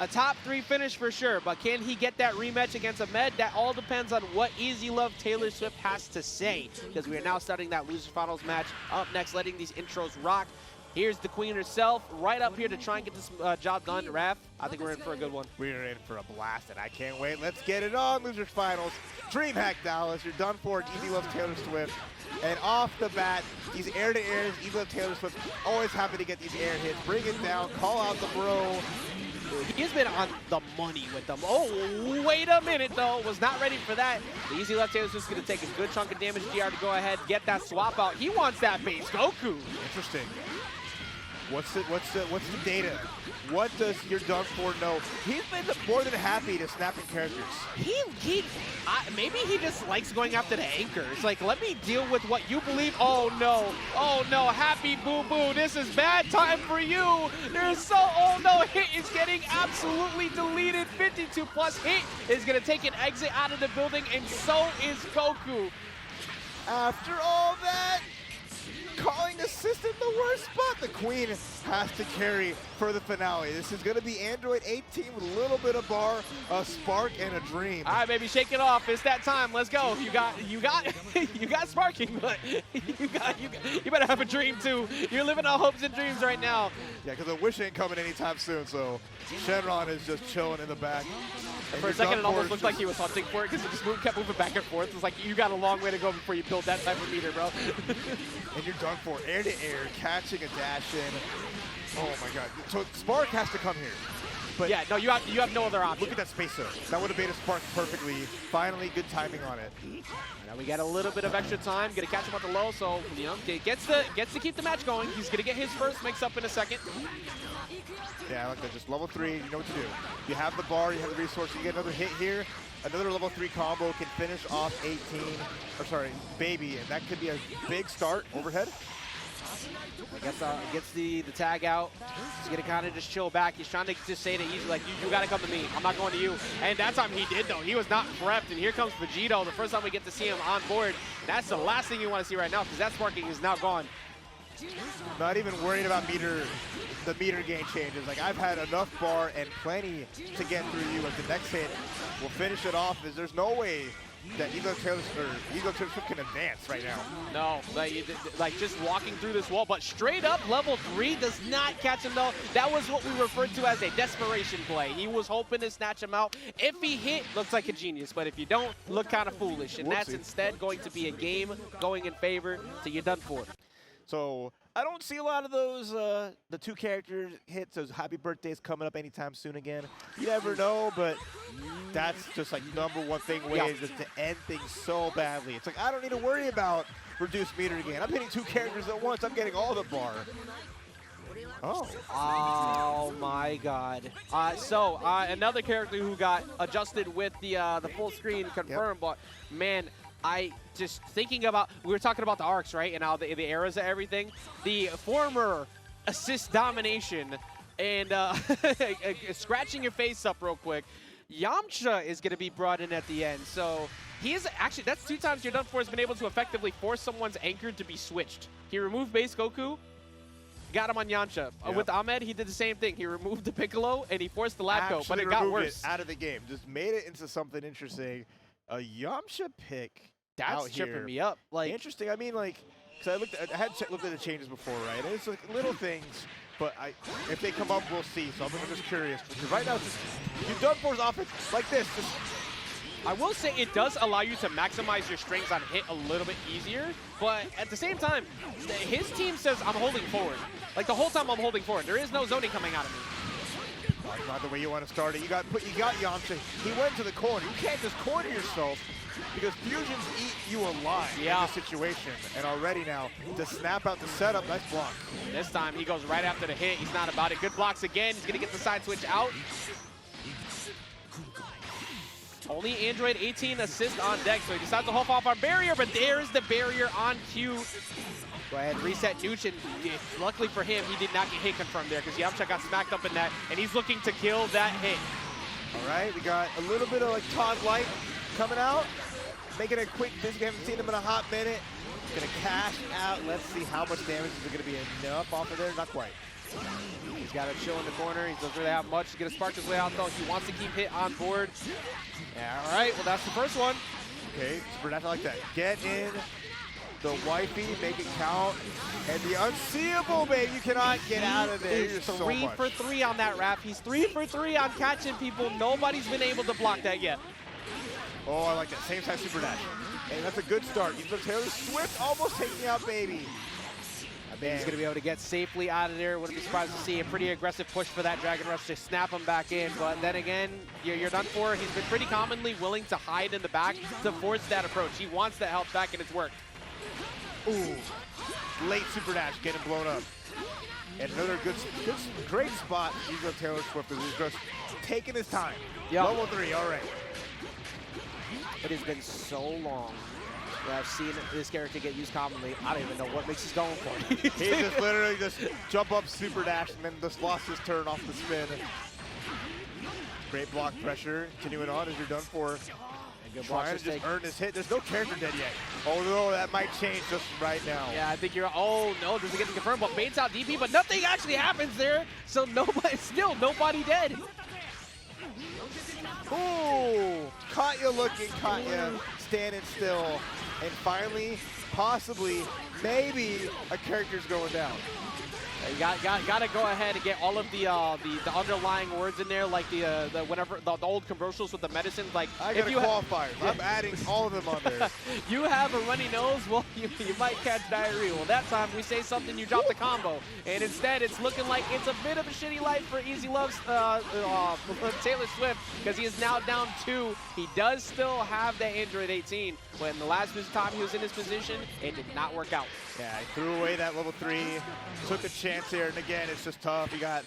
A top 3 finish for sure, but can he get that rematch against Ahmed? That all depends on what Easy Love Taylor Swift has to say, because we are now starting that loser finals match. Up next, letting these intros rock. Here's the queen herself right up here to try and get this job done. Raph, I think we're in for a good one. We're in for a blast, and I can't wait. Let's get it on, losers finals. DreamHack Dallas, you're done for. Easy Love Taylor Swift. And off the bat, these air-to-airs, Easy Love Taylor Swift, always happy to get these air hits. Bring it down, call out the bro. He's been on the money with them. Oh, wait a minute, though. Was not ready for that. The Easy Left Taylor's just going to take a good chunk of damage. GR to go ahead, get that swap out. He wants that base Goku. Interesting. What's the data? What does your done for know? He's been more than happy to snapping characters. Maybe he just likes going after the anchors. Like, let me deal with what you believe. Oh no, happy boo boo. This is bad time for you. Oh no, hit is getting absolutely deleted. 52 plus hit is gonna take an exit out of the building, and so is Goku. After all that, calling assist in the worst spot. The queen has to carry for the finale. This is going to be Android 18 with a little bit of bar, a spark, and a dream. All right, baby, shake it off. It's that time. Let's go. You got sparking, but you better have a dream too. You're living on hopes and dreams right now. Yeah, because a wish ain't coming anytime soon. So Shenron is just chilling in the back. And for a second, it almost looked like he was hunting for it because he just kept moving back and forth. It was like, you got a long way to go before you build that type of meter, bro. And you're done for air to air, catching a dash in. Oh my God! So Spark has to come here. But yeah, no, you have no other option. Look at that spacer. That would have made a Spark perfectly. Finally, good timing on it. Now we got a little bit of extra time. Gonna catch him at the low, so you know, gets to keep the match going. He's gonna get his first mix up in a second. Yeah, I like that. Just level 3, you know what to do. You have the bar, you have the resource, you get another hit here. Another level 3 combo can finish off 18, or sorry, Baby, and that could be a big start overhead. I guess gets the tag out. He's gonna kind of just chill back. He's trying to just say to Easy, like, you gotta come to me. I'm not going to you. And that time he did though. He was not prepped. And here comes Vegito. The first time we get to see him on board. That's the last thing you want to see right now because that sparking is now gone. Not even worried about the meter gain changes. Like, I've had enough bar and plenty to get through you. As the next hit will finish it off. There's no way that Ego Taylor Swift can advance right now. No, like just walking through this wall, but straight up level 3 does not catch him though. That was what we referred to as a desperation play. He was hoping to snatch him out. If he hit, looks like a genius, but if you don't, look kind of foolish. And that's instead going to be a game going in favor to you done for. So I don't see a lot of those, the 2 character hits, those happy birthdays coming up anytime soon again. You never know, but that's just like #1 thing ways just to end things so badly. It's like, I don't need to worry about reduced meter again. I'm hitting 2 characters at once. I'm getting all the bar. Oh my God. Another character who got adjusted with the full screen confirmed, but man, I just thinking about, we were talking about the arcs, right? And how the eras of everything. The former assist domination and scratching your face up real quick. Yamcha is going to be brought in at the end. So he is actually, that's 2 times you're done for, has been able to effectively force someone's anchor to be switched. He removed base Goku, got him on Yamcha. Yep. With Ahmed, he did the same thing. He removed the Piccolo and he forced the lab coat, but it got worse. Out of the game, just made it into something interesting. A Yamcha pick. That's tripping me up. Like, interesting. I mean, like, because I had looked at the changes before, right? And it's like little things, but if they come up, we'll see. So I'm just curious. Because right now, it's just you've done for's offense like this. Just, I will say it does allow you to maximize your strings on hit a little bit easier, but at the same time, his team says I'm holding forward. Like the whole time I'm holding forward. There is no zoning coming out of me. That's not the way you want to start it. You got Yamcha. He went to the corner. You can't just corner yourself because fusions eat you alive in this situation. And already now, to snap out the setup, nice block. This time he goes right after the hit. He's not about it. Good blocks again. He's going to get the side switch out. Only Android 18 assist on deck, so he decides to hop off our barrier, but there's the barrier on cue. Go ahead, reset Nooch, and luckily for him, he did not get hit confirmed there because Yamcha got smacked up in that, and he's looking to kill that hit. All right, we got a little bit of like Todd Light coming out, making a quick visit. We haven't seen him in a hot minute. Gonna cash out. Let's see how much damage is gonna be enough off of there. Not quite. He's got to chill in the corner. He doesn't really have much. He's going to spark his way out, though. He wants to keep hit on board. Yeah, all right. Well, that's the first one. Okay, super natural like that. Get in the wifey, make it count. And the unseeable, baby. You cannot get out of there. He's 3 for 3 on that wrap. He's 3 for 3 on catching people. Nobody's been able to block that yet. Oh, I like that. Same time super dash. And that's a good start. He's got Taylor Swift almost taking out baby. I think he's going to be able to get safely out of there. Wouldn't be surprised to see a pretty aggressive push for that Dragon Rush to snap him back in. But then again, you're done for. He's been pretty commonly willing to hide in the back to force that approach. He wants that health back, and it's worked. Ooh, late super dash getting blown up. And another great spot. He's got Taylor Swift. He's just taking his time. Yep. Level 3, all right. It has been so long that I've seen this character get used commonly. I don't even know what makes he's going for. He just literally just jump up super dash and then just lost his turn off the spin. Great block pressure. Continuing on as you're done for. Trying to just earn this hit. There's no character dead yet. Although that might change just right now. Yeah, I think you're, oh no, doesn't get to confirm, but baits out DP, but nothing actually happens there. So nobody dead. Ooh, Katya looking, Katya standing still. And finally, possibly, maybe a character's going down. You got to go ahead and get all of the underlying words in there, like the old commercials with the medicines. Like I got a qualifier. I'm adding all of them on there. You have a runny nose, well, you might catch diarrhea. Well, that time we say something, you drop the combo, and instead it's looking like it's a bit of a shitty life for Easy Love's Taylor Swift, because he is now down 2. He does still have that injury at 18. When the last time he was in this position, it did not work out. Yeah, he threw away that level 3, took a chance here, and again, it's just tough. You got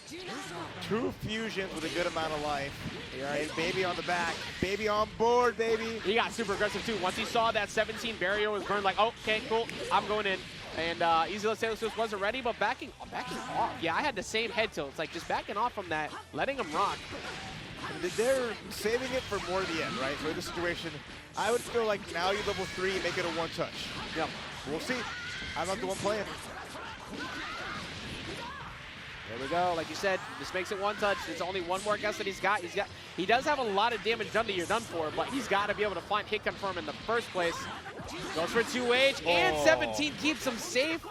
2 fusions with a good amount of life. And baby on the back, baby on board, baby. He got super aggressive too. Once he saw that 17 barrier was burned, like, oh, okay, cool, I'm going in. And Easy Love Taylor Swift wasn't ready, but backing off. Yeah, I had the same head tilt. It's like just backing off from that, letting him rock. They're saving it for more at the end, right? So in this situation, I would feel like now you level 3, make it a one-touch. Yep. We'll see. I'm not the one playing. There we go. Like you said, this makes it one touch. There's only one more guess that he's got. He does have a lot of damage done to you're done for, but he's got to be able to find hit confirm in the first place. Goes for 2H, and 17 keeps him safe.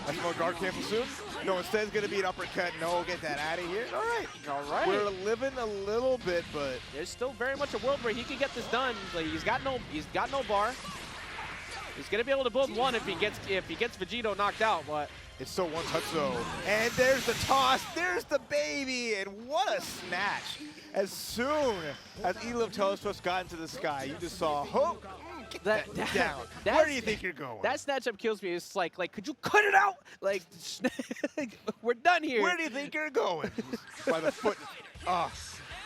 That's more guard cancel soon. No, instead it's going to be an uppercut. No, get that out of here. All right. All right. We're living a little bit, but there's still very much a world where he can get this done. Like, he's got no bar. He's gonna be able to build one if he gets Vegito knocked out, but it's still one touch though. And there's the toss. There's the baby, and what a snatch! As soon as Elam Telescope got into the sky, you just saw hope. Get that down. Where do you think you're going? That snatch up kills me. It's like could you cut it out? Like we're done here. Where do you think you're going? By the foot.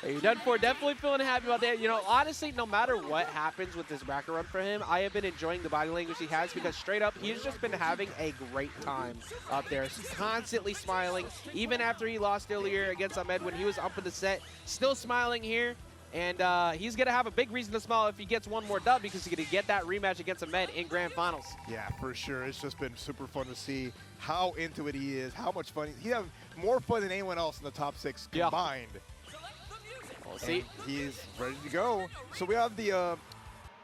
You're done for. Definitely feeling happy about that. You know, honestly, no matter what happens with this bracket run for him, I have been enjoying the body language he has, because straight up, he's just been having a great time up there. He's constantly smiling, even after he lost earlier against Ahmed when he was up in the set. Still smiling here. And he's going to have a big reason to smile if he gets one more dub, because he's going to get that rematch against Ahmed in Grand Finals. Yeah, for sure. It's just been super fun to see how into it he is, how much fun. He has more fun than anyone else in the top 6 combined. Yeah. We'll see. He is ready to go. So we have the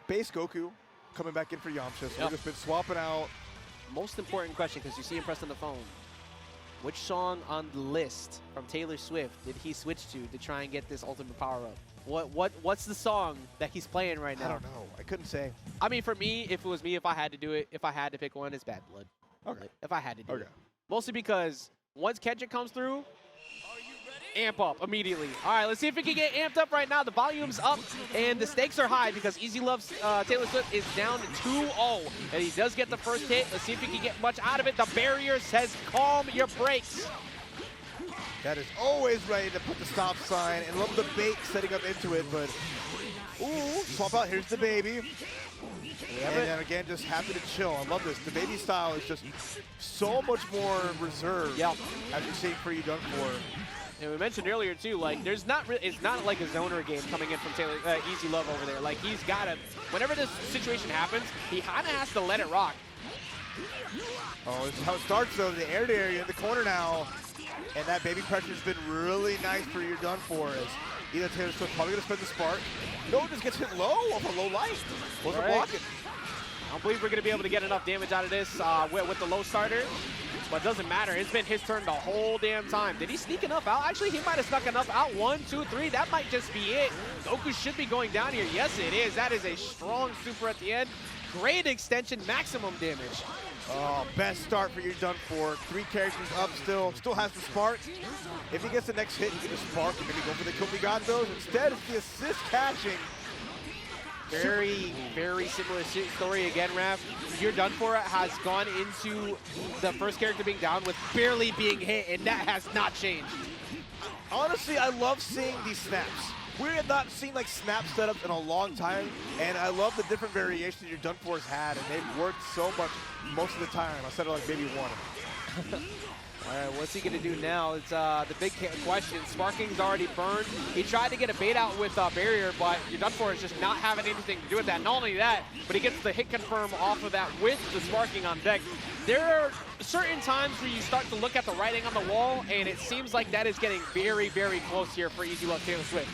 base Goku coming back in for Yamcha. So we've just been swapping out. Most important question, because you see him press on the phone. Which song on the list from Taylor Swift did he switch to try and get this ultimate power-up? What's the song that he's playing right now? I don't know. I couldn't say. I mean, for me, if it was me, if I had to do it, if I had to pick one, it's Bad Blood. Okay. Like, if I had to do it. Mostly because once Kendrick comes through, amp up immediately. All right, let's see if we can get amped up right now. The volume's up, and the stakes are high because Easy Love's Taylor Swift is down to 2-0, and he does get the first hit. Let's see if he can get much out of it. The barrier says, calm your brakes. That is always ready to put the stop sign, and love the bait setting up into it, but ooh, swap out, here's the baby. And then again, just happy to chill. I love this. The baby style is just so much more reserved. Yep. As you're seeing for you done for. And we mentioned earlier too, like it's not like a zoner game coming in from Taylor Easy Love over there. Like he's got to, whenever this situation happens, he kind of has to let it rock. Oh, this is how it starts though. The air to area in the corner now, and that baby pressure's been really nice for your done for. As either Taylor Swift probably gonna spend the spark. No, just gets hit low off a low light. Wasn't blocking. I don't believe we're gonna be able to get enough damage out of this with the low starter. But it doesn't matter. It's been his turn the whole damn time. Did he sneak enough out? Actually, he might have snuck enough out. 1, 2, 3. That might just be it. Goku should be going down here. Yes, it is. That is a strong super at the end. Great extension, maximum damage. Oh, best start for your done for. 3 characters up still. Still has the spark. If he gets the next hit, he can just spark and maybe go for the kill. We got those. Instead, it's the assist catching. Very, very similar story again, Raph. Your done for has gone into the first character being down with barely being hit, and that has not changed. Honestly, I love seeing these snaps. We have not seen like snap setups in a long time, and I love the different variations your done for has had, and they've worked so much most of the time. I said it like maybe one. All right, what's he going to do now? It's the big question. Sparking's already burned. He tried to get a bait out with barrier, but your done for is just not having anything to do with that. Not only that, but he gets the hit confirm off of that with the sparking on deck. There are certain times where you start to look at the writing on the wall, and it seems like that is getting very, very close here for Easy Love Taylor Swift.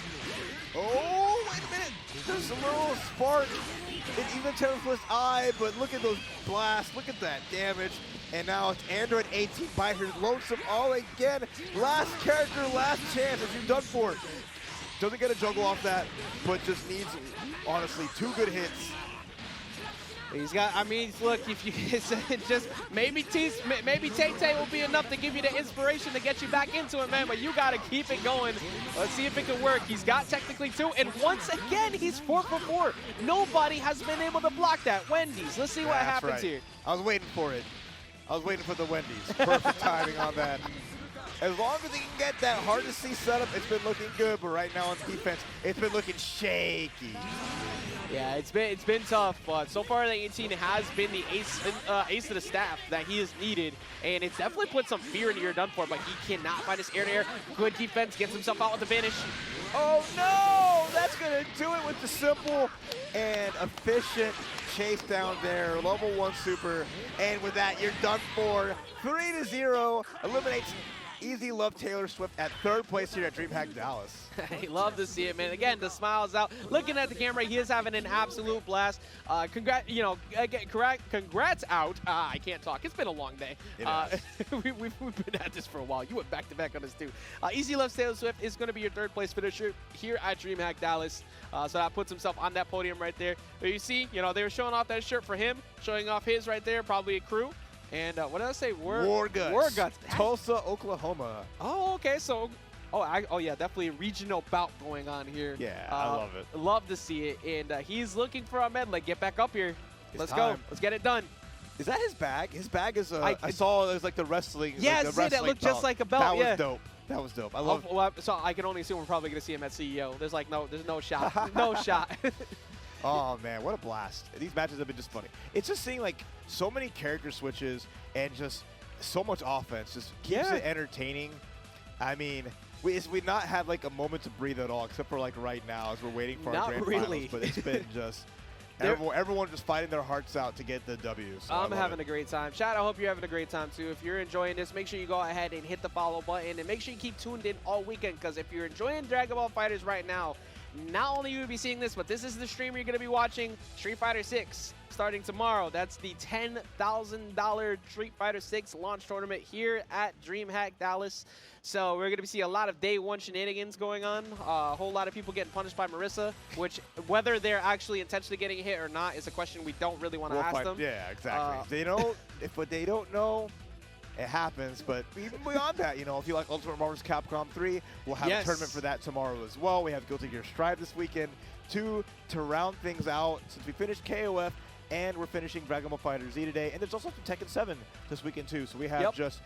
Oh, wait a minute. There's a little spark in even Taylor Swift's eye, but look at those blasts. Look at that damage. And now it's Android 18 by her lonesome all again. Last character, last chance as you've done for it. Doesn't get a juggle off that, but just needs, honestly, 2 good hits. He's got, I mean, look, if you it's just maybe Tay will be enough to give you the inspiration to get you back into it, man. But you got to keep it going. Let's see if it can work. He's got technically 2, and once again, he's 4 for 4. Nobody has been able to block that. Wendy's. Let's see what happens here. I was waiting for it. I was waiting for the Wendy's. Perfect timing on that. As long as he can get that hard to see setup, it's been looking good. But right now on defense, it's been looking shaky. Yeah, it's been tough, but so far the 18 has been the ace of the staff that he has needed, and it's definitely put some fear into your done for, but he cannot find his air-to-air. Good defense, gets himself out with the finish. Oh no! That's gonna do it with the simple and efficient chase down there. Level 1 super, and with that, you're done for. 3-0, eliminates Easy Love Taylor Swift at 3rd place here at DreamHack Dallas. I love to see it, man. Again, the smile's out. Looking at the camera, he is having an absolute blast. Congrats out. I can't talk. It's been a long day. We've been at this for a while. You went back-to-back on this, too. Easy Love Taylor Swift is going to be your 3rd place finisher here at DreamHack Dallas. So that puts himself on that podium right there. But you see, they were showing off that shirt for him, showing off his right there, probably a crew. And what did I say? War Guts. War Guts. Tulsa, Oklahoma. Oh, okay. So, oh yeah, definitely a regional bout going on here. Yeah, I love it. Love to see it. And he's looking for a medley. Get back up here. Let's go. Let's get it done. Is that his bag? His bag is I saw it was like the wrestling. Yeah, like that looked just like a belt. That was dope. That was dope. I love it. Well, so I can only assume we're probably going to see him at CEO. There's no shot. No shot. Oh, man, what a blast. These matches have been just funny. It's just seeing, like, so many character switches and just so much offense. Just keeps it entertaining. I mean, we've not had, like, a moment to breathe at all, except for, like, right now as we're waiting for our grand finals. But it's been just everyone just fighting their hearts out to get the W. So I'm having a great time. Chat, I hope you're having a great time, too. If you're enjoying this, make sure you go ahead and hit the follow button. And make sure you keep tuned in all weekend, because if you're enjoying Dragon Ball FighterZ right now, not only will you be seeing this, but this is the stream you're going to be watching. Street Fighter 6 starting tomorrow. That's the $10,000 Street Fighter 6 launch tournament here at DreamHack Dallas. So we're going to see a lot of day 1 shenanigans going on. A whole lot of people getting punished by Marissa, which whether they're actually intentionally getting hit or not is a question we don't really want to ask them. Yeah, exactly. If they don't know, it happens. But even beyond that, if you like Ultimate Marvel's Capcom 3, we'll have a tournament for that tomorrow as well. We have Guilty Gear Strive this weekend to round things out since we finished KOF and we're finishing Dragon Ball FighterZ today. And there's also some Tekken 7 this weekend too. So we have just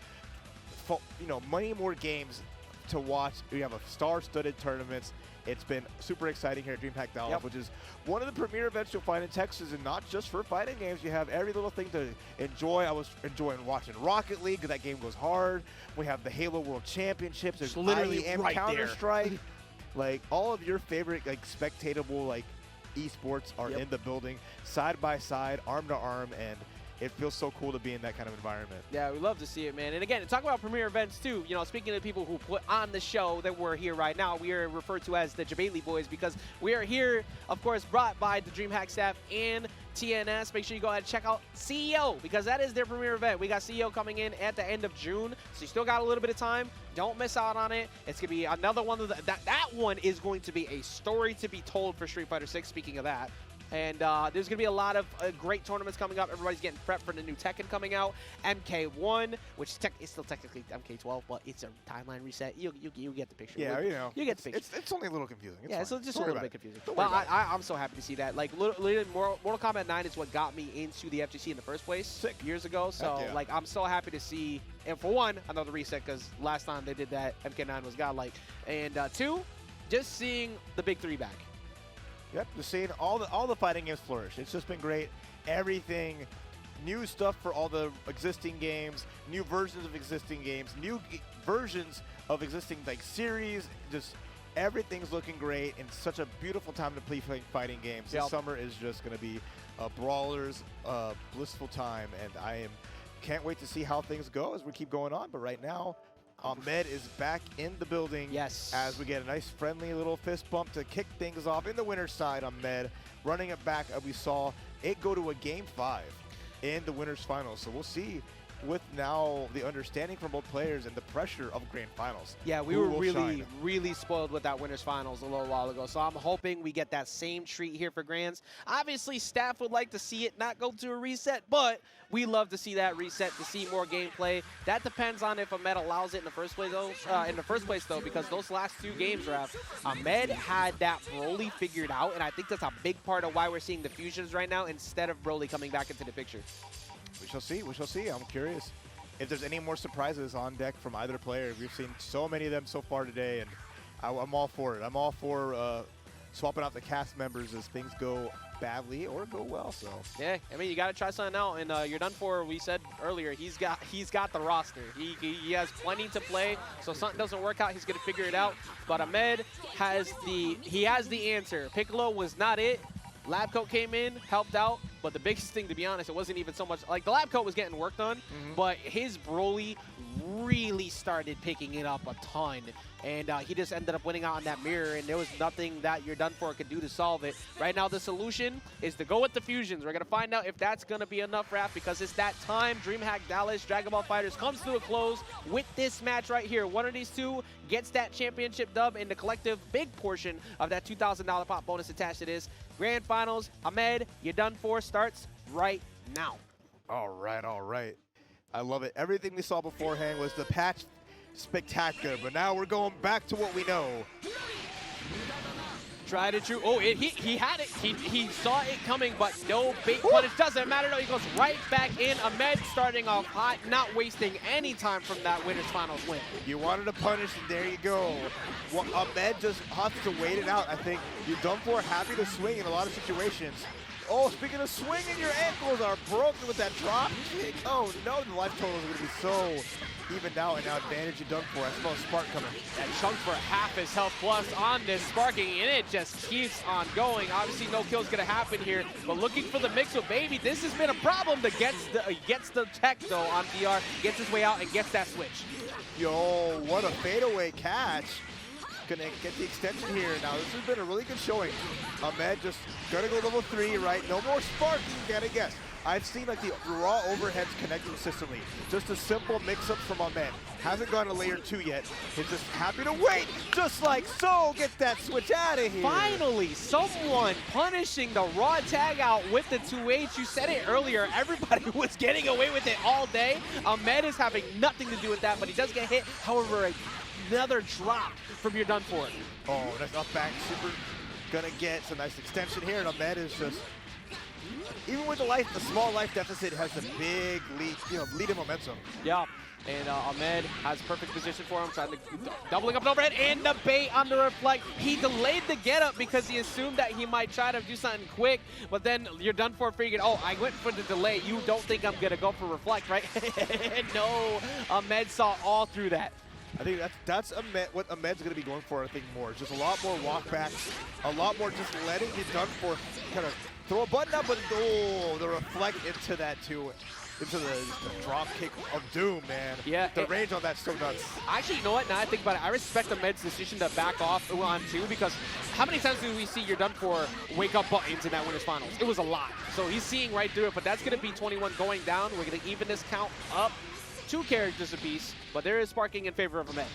many more games to watch. We have a star-studded tournaments. It's been super exciting here at DreamHack Dallas, which is one of the premier events you'll find in Texas, and not just for fighting games. You have every little thing to enjoy. I was enjoying watching Rocket League because that game goes hard. We have the Halo World Championships. There's literally IEM, right Counter-Strike. Like, all of your favorite, like, spectatable, like, esports are in the building, side by side, arm to arm, and it feels so cool to be in that kind of environment. Yeah, we love to see it, man. And again, talk about premier events too. You know, speaking of people who put on the show that we're here right now, we are referred to as the Jabali Boys because we are here, of course, brought by the DreamHack staff and TNS. Make sure you go ahead and check out CEO because that is their premier event. We got CEO coming in at the end of June, so you still got a little bit of time. Don't miss out on it. It's gonna be another one of that one is going to be a story to be told for Street Fighter 6. Speaking of that. And there's going to be a lot of great tournaments coming up. Everybody's getting prepped for the new Tekken coming out. MK1, which is still technically MK12, but it's a timeline reset. You get the picture. Yeah, you know. You get the picture. It's only a little confusing. It's yeah, fine. it's just a little bit confusing. Well, I'm so happy to see that. Like, literally, Mortal Kombat 9 is what got me into the FGC in the first place years ago. So, like, I'm so happy to see, and for one, another reset, because last time they did that, MK9 was godlike. And two, just seeing the big three back. Yep, just seeing all the fighting games flourish. It's just been great. Everything, new stuff for all the existing games, new versions of existing games, new versions of existing like series. Just everything's looking great, and such a beautiful time to play fighting games. This summer is just going to be a brawler's blissful time, and can't wait to see how things go as we keep going on. But right now, Ahmed is back in the building. Yes. As we get a nice friendly little fist bump to kick things off in the winner's side. Ahmed running it back. We saw it go to a Game 5 in the winner's finals. So we'll see with now the understanding from both players and the pressure of grand finals. Yeah, we were really spoiled with that winners finals a little while ago. So I'm hoping we get that same treat here for grands. Obviously, staff would like to see it not go to a reset, but we love to see that reset, to see more gameplay. That depends on if Ahmed allows it in the first place, though. Because those last two games, Raph, Ahmed had that Broly figured out, and I think that's a big part of why we're seeing the fusions right now instead of Broly coming back into the picture. We shall see. We shall see. I'm curious if there's any more surprises on deck from either player. We've seen so many of them so far today, and I'm all for it. I'm all for swapping out the cast members as things go badly or go well. So yeah, I mean, you got to try something out, and you're done for. We said earlier he's got the roster. He has plenty to play. So if something doesn't work out, he's gonna figure it out. But Ahmed has the answer. Piccolo was not it. Lab coat came in, helped out, but the biggest thing, to be honest, it wasn't even so much like the lab coat was getting work done, but his Broly really started picking it up a ton, and he just ended up winning out on that mirror, and there was nothing that You're Done For could do to solve it. Right now, the solution is to go with the fusions. We're gonna find out if that's gonna be enough, Raph, because it's that time. DreamHack Dallas, Dragonball Fighters comes to a close with this match right here. One of these two gets that championship dub and the collective big portion of that $2,000 pop bonus attached to this. Grand Finals, Ahmed, You're Done For starts right now. All right, all right. I love it. Everything we saw beforehand was the patch spectacular, but now we're going back to what we know. Tried it true. Oh, he had it. He saw it coming, but no bait punish. Doesn't matter though. He goes right back in. Ahmed starting off hot, not wasting any time from that winners finals win. You wanted a punish, and there you go. Well, Ahmed just has to wait it out. I think You're Done For happy to swing in a lot of situations. Oh, speaking of swinging, your ankles are broken with that drop kick. Oh no, the life total is going to be so evened out, and now advantage You're Done For. I smell Spark coming. That chunk for half his health plus on this sparking, and it just keeps on going. Obviously, no kill's going to happen here, but looking for the mix with Baby. This has been a problem that gets the tech, though, on DR, gets his way out, and gets that switch. Yo, what a fadeaway catch. Gonna get the extension here. Now, this has been a really good showing. Ahmed just gonna go level 3, right? No more sparking, gotta guess. I've seen like the raw overheads connect consistently. Just a simple mix-up from Ahmed. Hasn't gone to layer 2 yet. He's just happy to wait, just like so. Get that switch out of here. Finally, someone punishing the raw tag out with the 2H. You said it earlier, everybody was getting away with it all day. Ahmed is having nothing to do with that, but he does get hit. However, another drop from You're Done For. Oh, that's up back, super gonna get some nice extension here, and Ahmed is just, even with the small life deficit, has a big lead, lead in momentum. Yeah. And Ahmed has perfect position for him, trying to doubling up and overhead, and the bait on the reflect. He delayed the get up because he assumed that he might try to do something quick, but then you're done for figured, oh, I went for the delay. You don't think I'm gonna go for reflect, right? No, Ahmed saw all through that. I think that's Ahmed, what Ahmed's going to be going for, I think, more. Just a lot more walkbacks, a lot more just letting you done for kind of throw a button up, but oh, the reflect into that too, into the drop kick of doom, man. Yeah. The range on that's so nuts. Actually, you know what? Now I think about it, I respect Ahmed's decision to back off on 2 because how many times do we see you're done for wake up buttons in that winners finals? It was a lot. So he's seeing right through it, but that's going to be 21 going down. We're going to even this count up. 2 characters apiece, but there is sparking in favor of Ahmed.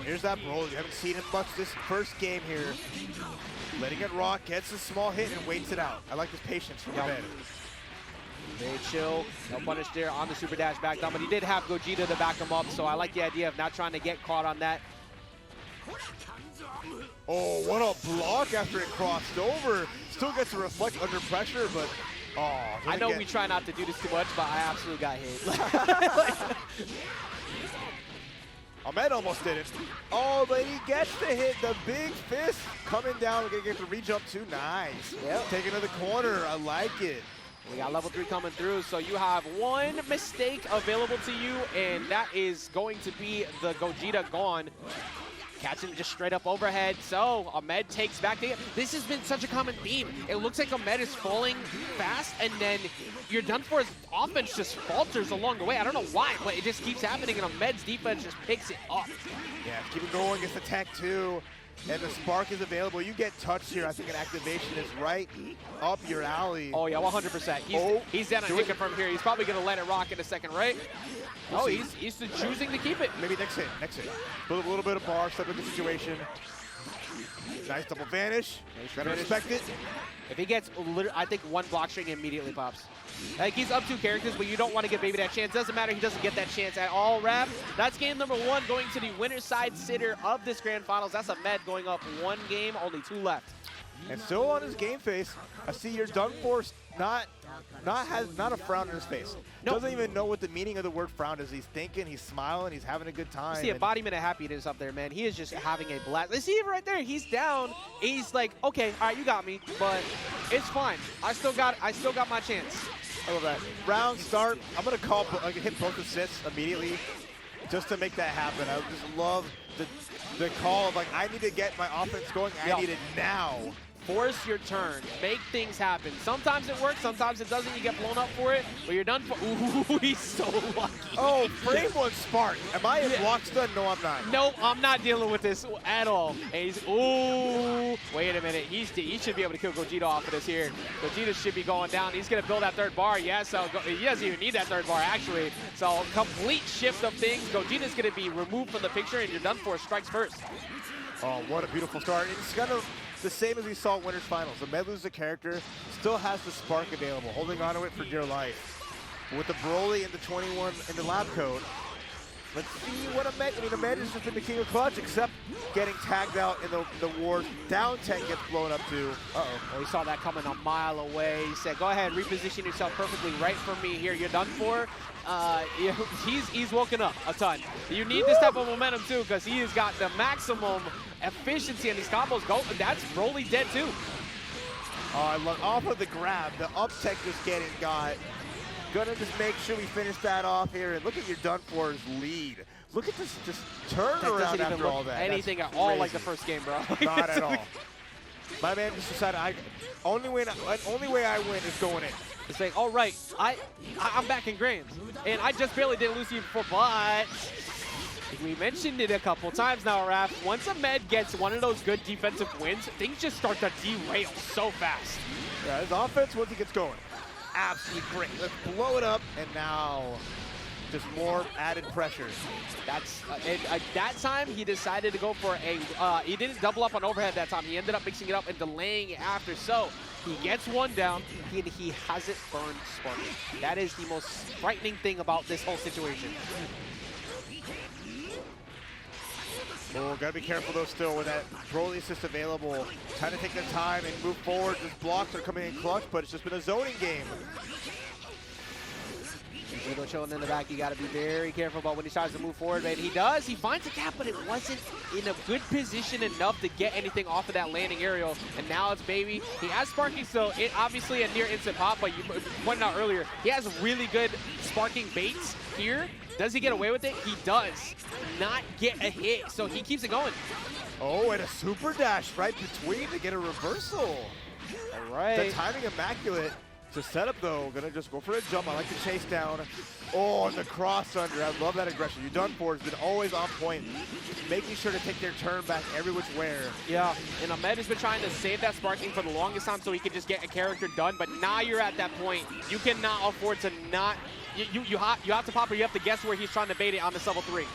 Here's that roll. You haven't seen him much this first game here. Letting it rock, gets a small hit, and waits it out. I like his patience from Ahmed. Very chill, no punish there on the super dash back down, but he did have Gogeta to back him up, so I like the idea of not trying to get caught on that. Oh, what a block after it crossed over. Still gets a reflect under pressure, but oh, I know we try not to do this too much, but I absolutely got hit. Ahmed almost did it. Oh, but he gets to hit the big fist coming down. We're going to get the reach up too. Nice. Yep. Taking to the corner. I like it. We got level 3 coming through, so you have 1 mistake available to you, and that is going to be the Gogeta gone. Catching just straight up overhead. So Ahmed takes back the. This has been such a common theme. It looks like Ahmed is falling fast, and then you're done for. His offense just falters along the way. I don't know why, but it just keeps happening, and Ahmed's defense just picks it up. Yeah, keep it going. Gets the tech too, and the spark is available. You get touched here. I think an activation is right up your alley. Oh yeah, 100%. He's down on hit confirm here. He's probably gonna let it rock in a second, right? Oh, he's choosing to keep it. Maybe next hit. A little bit of bar, step in the situation. Nice double vanish. Gotta respect it. If he gets, I think 1 block string immediately pops. Like, he's up 2 characters, but you don't want to give Baby that chance. Doesn't matter, he doesn't get that chance at all, Raph. That's game number 1 going to the winner's side sitter of this grand finals. That's Ahmed going up 1 game, only 2 left. And still on his game face, I see you're done for. Not a frown on his face. Nope. Doesn't even know what the meaning of the word frown is. He's thinking, he's smiling, he's having a good time. You see embodiment of happiness up there, man. He is just having a blast. Let's see him right there. He's down. He's like, okay, all right, you got me, but it's fine. I still got my chance. I love that. Round start. I'm gonna hit both assists immediately, just to make that happen. I just love the call of like, I need to get my offense going. I need it now. Force your turn. Make things happen. Sometimes it works, sometimes it doesn't. You get blown up for it, but you're done for. Ooh, he's so lucky. Oh, frame 1 spark. Am I in block stun? No, I'm not. No, I'm not dealing with this at all. And he's, ooh, wait a minute. He should be able to kill Gogeta off of this here. Gogeta should be going down. He's going to build that 3rd bar. Yeah, so he doesn't even need that 3rd bar, actually. So complete shift of things. Gogeta's going to be removed from the picture, and you're done for. Strikes first. Oh, what a beautiful start. It's kind of the same as we saw in Winners Finals. Ahmed loses a character, still has the spark available, holding on to it for dear life. With the Broly and the 21 in the lab code, let's see what Ahmed, Ahmed has just been the king of clutch, except getting tagged out in the wars. Down 10 gets blown up too. Oh, we saw that coming a mile away. He said, go ahead, reposition yourself perfectly right for me here. You're done for. He's woken up a ton. You need this type of momentum too, because he has got the maximum efficiency in these combos. That's Broly dead too. Oh, I love off of the grab. The up tech just getting got. Gonna just make sure we finish that off here. And look at your done for's lead. Look at this just turnaround after all that. Anything at all like the first game, bro. Not at all. My man just decided only way I win is going in. It's like, all right, I'm back in grands, and I just barely did lose you before, but we mentioned it a couple times now, Raph. Once Ahmed gets one of those good defensive wins, things just start to derail so fast. Yeah, his offense, once he gets going, absolutely great. Let's blow it up, and now just more added pressure. That's that time he decided to go for he didn't double up on overhead that time. He ended up mixing it up and delaying it after. So he gets 1 down, and he hasn't burned Sparky. That is the most frightening thing about this whole situation. Oh, gotta be careful though still with that Broly assist available. Trying to take their time and move forward. These blocks are coming in clutch, but it's just been a zoning game. Vegito chilling in the back. You got to be very careful about when he tries to move forward. And he does. He finds a gap, but it wasn't in a good position enough to get anything off of that landing aerial. And now it's Baby. He has sparking, so it obviously a near instant pop, but you pointed out earlier, he has really good sparking baits here. Does he get away with it? He does not get a hit, so he keeps it going. Oh, and a super dash right between to get a reversal. All right. The timing immaculate. To set up though, gonna just go for a jump. I like the chase down. Oh, and the cross under. I love that aggression. You done for has been always on point, making sure to take their turn back every which way. Yeah, and Ahmed has been trying to save that sparking for the longest time so he can just get a character done. But now you're at that point. You cannot afford to not. You have to pop, or you have to guess where he's trying to bait it on this level 3.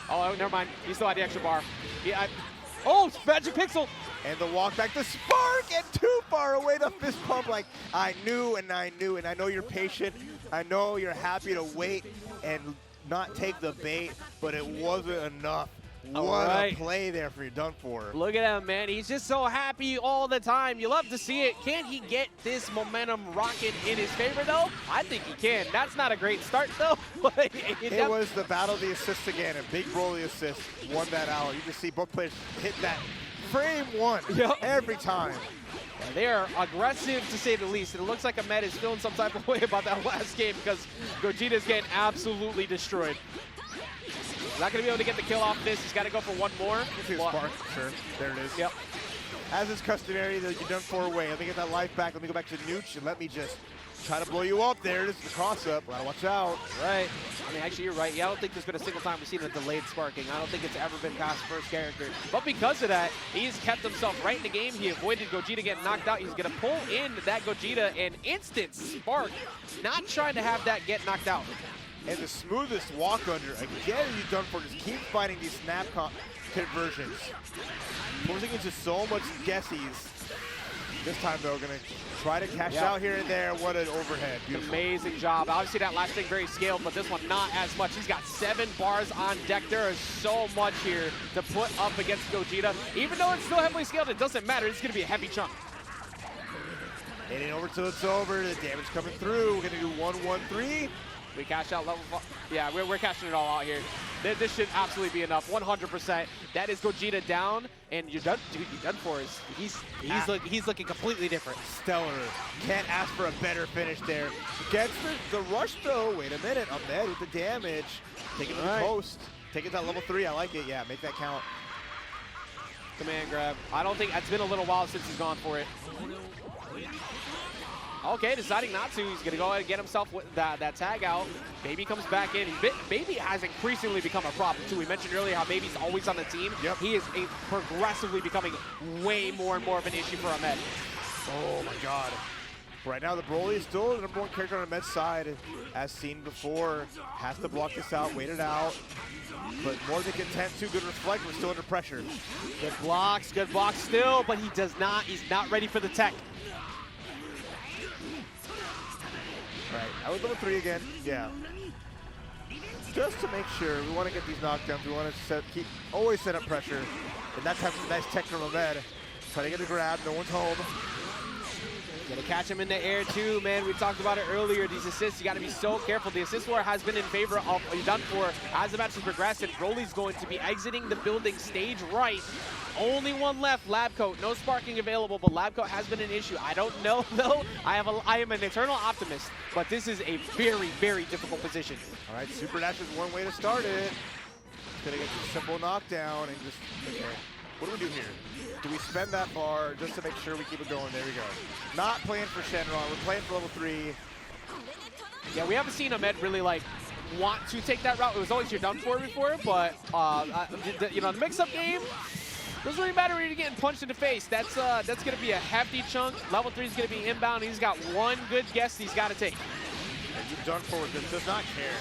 Oh, never mind. He still had the extra bar. Yeah. Oh, Magic Pixel. And the walk back, the spark, and too far away, the fist pump. Like, I knew, and I know you're patient. I know you're happy to wait and not take the bait, but it wasn't enough. What a play there for you, done for. Look at him, man. He's just so happy all the time. You love to see it. Can he get this momentum rocket in his favor, though? I think he can. That's not a great start, though. It was the battle of the assists again, and Big Broly assist won that out. You just see both players hit that frame one every time. Yeah, they are aggressive, to say the least. And it looks like Ahmed is feeling some type of way about that last game because Gogeta's getting absolutely destroyed. He's not going to be able to get the kill off this. He's got to go for one more. Spark, sure. There it is. Yep. As is customary, you're done 4 away. Let me get that life back. Let me go back to Nooch and let me just try to blow you up there. This is the cross-up. Gotta watch out. Right. I mean, actually, you're right. Yeah, I don't think there's been a single time we've seen a delayed sparking. I don't think it's ever been past first character. But because of that, he's kept himself right in the game. He avoided Gogeta getting knocked out. He's going to pull in that Gogeta and instant spark. Not trying to have that get knocked out. And the smoothest walk under. Again, you've done for just keep finding these snap conversions. Forcing into so much guessies. This time, though, going to try to cash out here and there. What an overhead. Beautiful. Amazing job. Obviously, that last thing very scaled, but this one not as much. He's got 7 bars on deck. There is so much here to put up against Gogeta. Even though it's still heavily scaled, it doesn't matter. It's going to be a heavy chunk. Hitting over till it's over. The damage coming through. We're going to do 1-1-3. We cash out level 5. Yeah, we're cashing it all out here. This should absolutely be enough. 100%. That is Gogeta down, and you're done. Dude, you're done for. He's looking completely different. Stellar. Can't ask for a better finish there. Gets the rush though. Wait a minute. Ahmed with the damage. Take it to the post. Take it to level 3. I like it. Yeah, make that count. Command grab. I don't think it's been a little while since he's gone for it. Okay, deciding not to. He's going to go ahead and get himself with that tag out. Baby comes back in. Baby has increasingly become a problem, too. We mentioned earlier how Baby's always on the team. Yep. He is progressively becoming way more and more of an issue for Ahmed. Oh, my God. Right now, the Broly is still the #1 character on Ahmed's side. As seen before, has to block this out, wait it out. But more than content to good reflect. We're still under pressure. Good blocks still, but he's not ready for the tech. Right, I was level 3 again. Yeah. Just to make sure, we want to get these knockdowns. We want to always set up pressure. And that time, nice tech from Ahmed. Try to get a grab. No one's home. Gotta catch him in the air too, man. We talked about it earlier. These assists, you gotta be so careful. The assist war has been in favor of done for as the match has progressed, and Broly's going to be exiting the building stage right. Only one left, Lab Coat. No sparking available, but Lab Coat has been an issue. I don't know though. I am an eternal optimist, but this is a very, very difficult position. All right, Super Dash is one way to start it. Just gonna get a simple knockdown and just, okay. What do we do here? Do we spend that bar just to make sure we keep it going? There we go. Not playing for Shenron, we're playing for level 3. Yeah, we haven't seen Ahmed really like want to take that route. It was always your done for before, but you know, the mix-up game doesn't really matter when you're getting punched in the face. That's gonna be a hefty chunk. Level 3 is gonna be inbound. He's got one good guess he's got to take. And you've done for with this, does not care.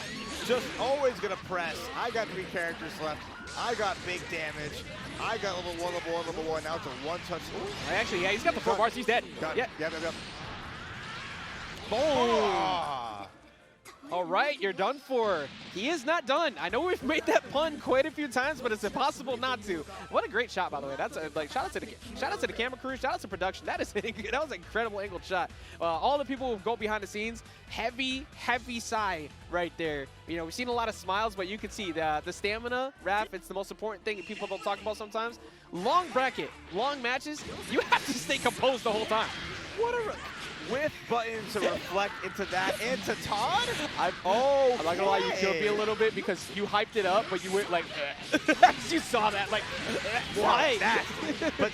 Just always gonna press. I got 3 characters left. I got big damage. I got level 1, level 1, level 1. Now it's a 1-touch. Actually, yeah, he's got the 4 bars. He's dead. Got it. Yeah. Yep. Boom. Oh. All right, you're done for. He is not done. I know we've made that pun quite a few times, but it's impossible not to. What a great shot, by the way. That's like shout out to the camera crew, shout out to production. That was an incredible angled shot. All the people who go behind the scenes, heavy sigh right there. You know, we've seen a lot of smiles, but you can see the stamina, Raph. It's the most important thing people don't talk about sometimes. Long bracket, long matches. You have to stay composed the whole time. What a with buttons to reflect into that into Todd. I'm not gonna lie, you killed me a little bit because you hyped it up, but you went like, you saw that, like, why? That. But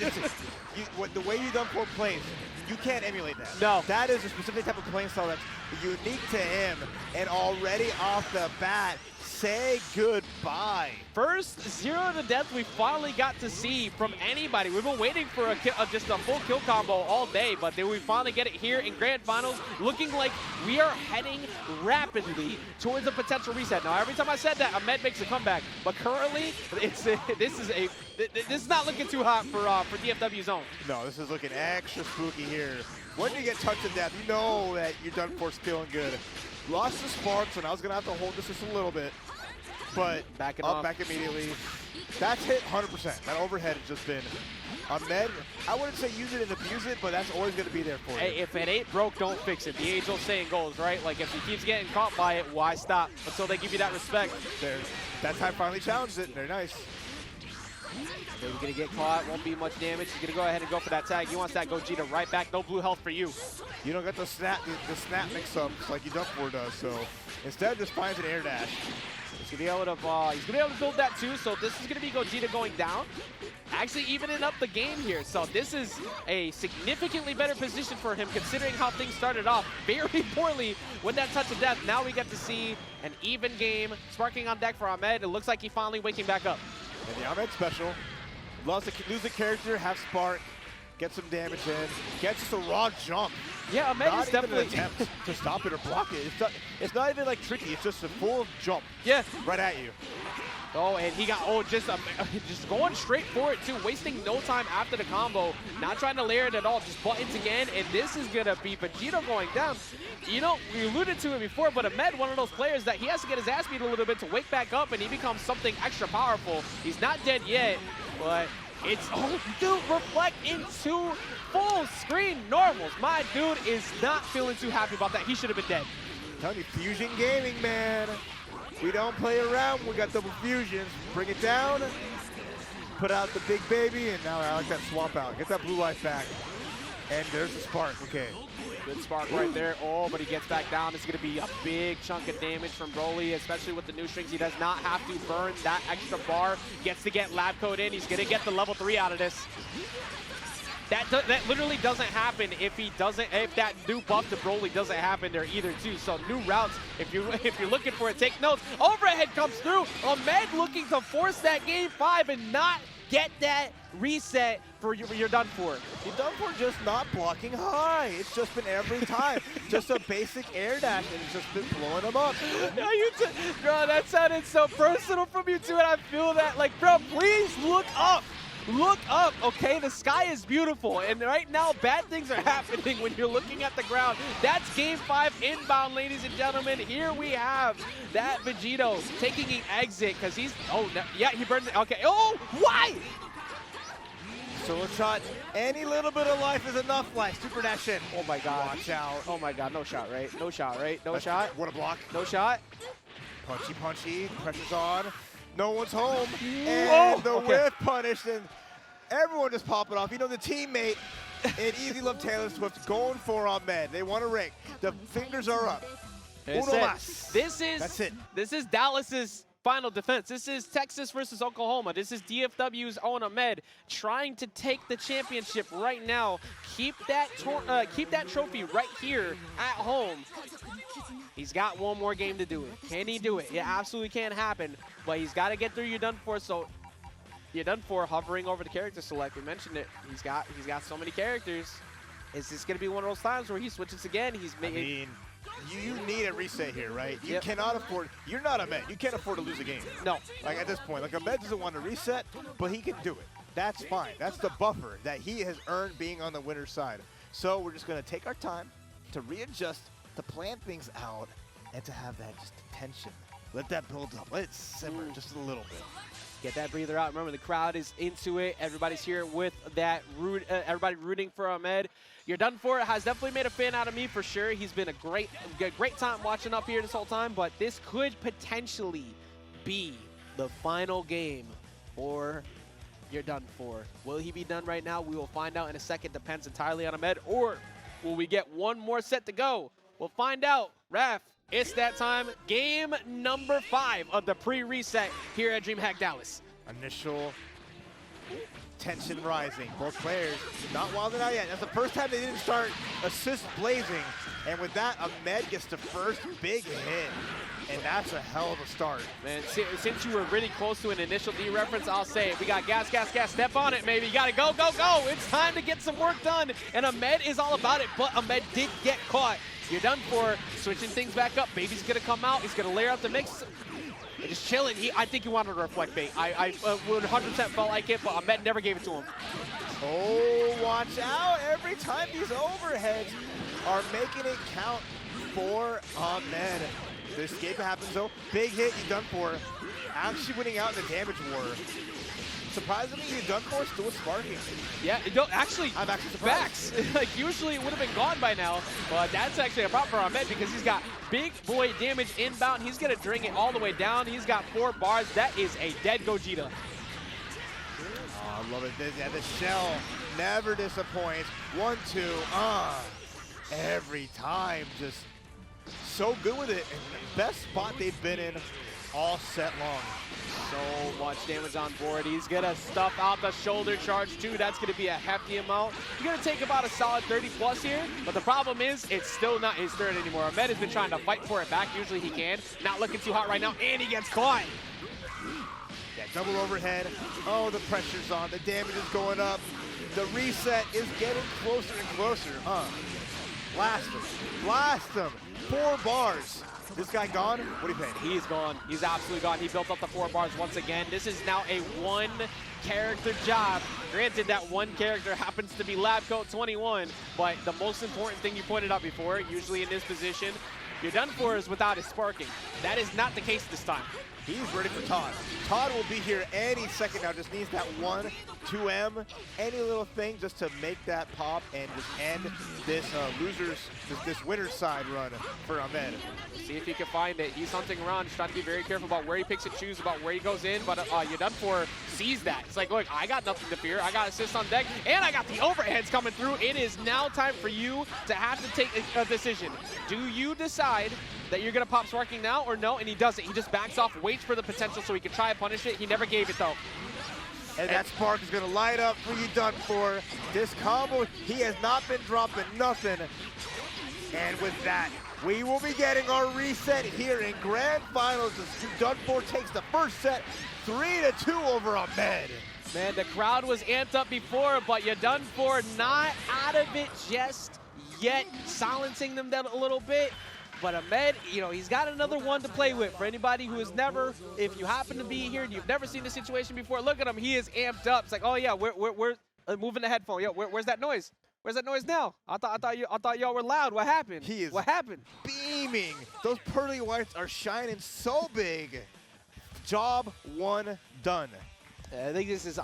the way you done for plays, you can't emulate that. No. That is a specific type of playing style that's unique to him, and already off the bat, say goodbye. First 0 to death we finally got to see from anybody. We've been waiting for just a full kill combo all day, but then we finally get it here in Grand Finals, looking like we are heading rapidly towards a potential reset. Now, every time I said that, Ahmed makes a comeback, but currently, this is not looking too hot for DFW zone. No, this is looking extra spooky here. When you get touched to death, you know that you're done for feeling good. Lost the spark, so now I was gonna have to hold this just a little bit. But back immediately. That's hit 100%. That overhead has just been Ahmed. I wouldn't say use it and abuse it, but that's always going to be there for you. Hey, if it ain't broke, don't fix it. The age-old saying goes, right? Like, if he keeps getting caught by it, why stop until they give you that respect? That time finally challenged it. They're nice. They're going to get caught. Won't be much damage. He's going to go ahead and go for that tag. He wants that Gogeta right back. No blue health for you. You don't get the snap mix-up like your Dump4 does, so instead just finds an air dash. He's gonna be able to build that too. So this is gonna be Gogeta going down, actually evening up the game here. So this is a significantly better position for him, considering how things started off very poorly with that touch of death. Now we get to see an even game, sparking on deck for Ahmed. It looks like he finally waking back up. And the Ahmed special, lose the character, have spark, get some damage in, gets just a raw jump. Yeah, Ahmed is definitely an attempt to stop it or block it. It's not even like tricky. It's just a full jump. Yeah, right at you. Oh, and he got just going straight for it too, wasting no time after the combo, not trying to layer it at all, just buttons again, and this is gonna be Vegito going down. You know, we alluded to it before, but Ahmed, one of those players that he has to get his ass beat a little bit to wake back up, and he becomes something extra powerful. He's not dead yet, but it's, oh, dude, reflect into full screen normals. My dude is not feeling too happy about that. He should have been dead. I'm telling you, Fusion Gaming, man. We don't play around. We got double fusions. Bring it down, put out the big baby, and now I like that swap out. Get that blue life back. And there's the spark. Okay. Good spark right there. Oh, but he gets back down. It's going to be a big chunk of damage from Broly, especially with the new strings. He does not have to burn that extra bar. Gets to get lab code in. He's going to get the level 3 out of this. That literally doesn't happen if that new buff to Broly doesn't happen there either too. So new routes, if you're looking for it, take notes. Overhead comes through. Ahmed looking to force that game 5 and not get that reset for you're done for. You're done for just not blocking high. It's just been every time. Just a basic air dash, and it's just been blowing them up. No, bro, that sounded so personal from you too, and I feel that. Like, bro, please look up. Look up, okay? The sky is beautiful, and right now, bad things are happening when you're looking at the ground. That's Game 5 inbound, ladies and gentlemen. Here we have that Vegito taking an exit, because he's, oh, no, yeah, he burned it. Okay, oh, why? Solo shot, any little bit of life is enough life. Super dash in. Oh my God. Watch out. Oh my God, no shot, right? No shot, right? No shot. What a block. No shot. Punchy, punchy, pressure's on. No one's home, and the whiff punished, and everyone just popping off. You know, the teammate in Easy Love Taylor Swift going for Ahmed. They want to rake. The fingers are up. That's it. This is Dallas's final defense. This is Texas versus Oklahoma. This is DFW's own Ahmed trying to take the championship right now. Keep that trophy right here at home. He's got one more game to do it. Can he do it? It absolutely can't happen, but he's got to get through You're Done For. So You're Done For hovering over the character select. We mentioned it. He's got so many characters. Is this going to be one of those times where he switches again? I mean, you need a reset here, right? You cannot afford, you're not Ahmed. You can't afford to lose a game. No. Like at this point, like Ahmed doesn't want to reset, but he can do it. That's fine. That's the buffer that he has earned being on the winner's side. So we're just going to take our time to readjust, to plan things out, and to have that just tension. Let that build up. Let it simmer just a little bit. Get that breather out. Remember, the crowd is into it. Everybody's here with that everybody rooting for Ahmed. You're done for it. Has definitely made a fan out of me for sure. He's been a great time watching up here this whole time, but this could potentially be the final game for You're Done For. Will he be done right now? We will find out in a second. Depends entirely on Ahmed. Or will we get one more set to go? We'll find out. Raf, it's that time. Game number 5 of the pre-reset here at DreamHack Dallas. Initial tension rising. Both players not wilding out yet. That's the first time they didn't start assist blazing. And with that, Ahmed gets the first big hit. And that's a hell of a start. Man, since you were really close to an initial D reference, I'll say it. We got gas, gas, gas. Step on it, maybe. You got to go, go, go. It's time to get some work done. And Ahmed is all about it, but Ahmed did get caught. You're done for. Switching things back up. Baby's going to come out. He's going to layer out the mix. Just chilling. I think he wanted to reflect bait. I 100% felt like it, but Ahmed never gave it to him. Oh, watch out. Every time these overheads are making it count for Ahmed. The escape happens though. Big hit, You're Done For. Actually winning out in the damage war. Surprisingly, You're Done For still sparking. Yeah, actually, I'm actually surprised. Facts. Like, usually it would have been gone by now, but that's actually a problem for Ahmed because he's got big boy damage inbound. He's going to bring it all the way down. He's got 4 bars. That is a dead Gogeta. Oh, I love it. Yeah, the shell never disappoints. 1, 2, every time. Just so good with it. And best spot they've been in all set long. So much damage on board. He's going to stuff out the shoulder charge too. That's going to be a hefty amount. You're going to take about a solid 30 plus here, but the problem is it's still not his third anymore. Ahmed has been trying to fight for it back. Usually he can. Not looking too hot right now, and he gets caught. Yeah, double overhead. Oh, the pressure's on. The damage is going up. The reset is getting closer and closer. Blast him. Blast him. 4 bars. This guy gone? What do you think? He's gone. He's absolutely gone. He built up the 4 bars once again. This is now a 1 character job. Granted, that 1 character happens to be Lab Coat 21, but the most important thing you pointed out before, usually in this position, You're Done For is without his sparking. That is not the case this time. He's ready for Todd. Todd will be here any second now. Just needs that 1, 2M, any little thing just to make that pop and just end this this winner's side run for Ahmed. See if he can find it. He's hunting around. He's trying to be very careful about where he picks and chooses, about where he goes in. But You're Done For sees that. It's like, look, I got nothing to fear. I got assists on deck, and I got the overheads coming through. It is now time for you to have to take a decision. Do you decide that you're going to pop sparking now or no? And he doesn't. He just backs off, waits for the potential so he can try and punish it. He never gave it, though. And that spark is going to light up for You're Done For. This combo, he has not been dropping nothing. And with that, we will be getting our reset here in Grand Finals as You're Done For takes the first set 3-2 over Ahmed. Man, the crowd was amped up before, but You're Done For not out of it just yet, silencing them down a little bit. But Ahmed, you know, he's got another one to play with. For anybody who has never, if you happen to be here and you've never seen the situation before, look at him. He is amped up. It's like, oh yeah, we're moving the headphone. Yo, where's that noise? Where's that noise now? I thought y'all were loud. What happened? What happened? Beaming. Those pearly whites are shining so big. Job 1 done. I think this is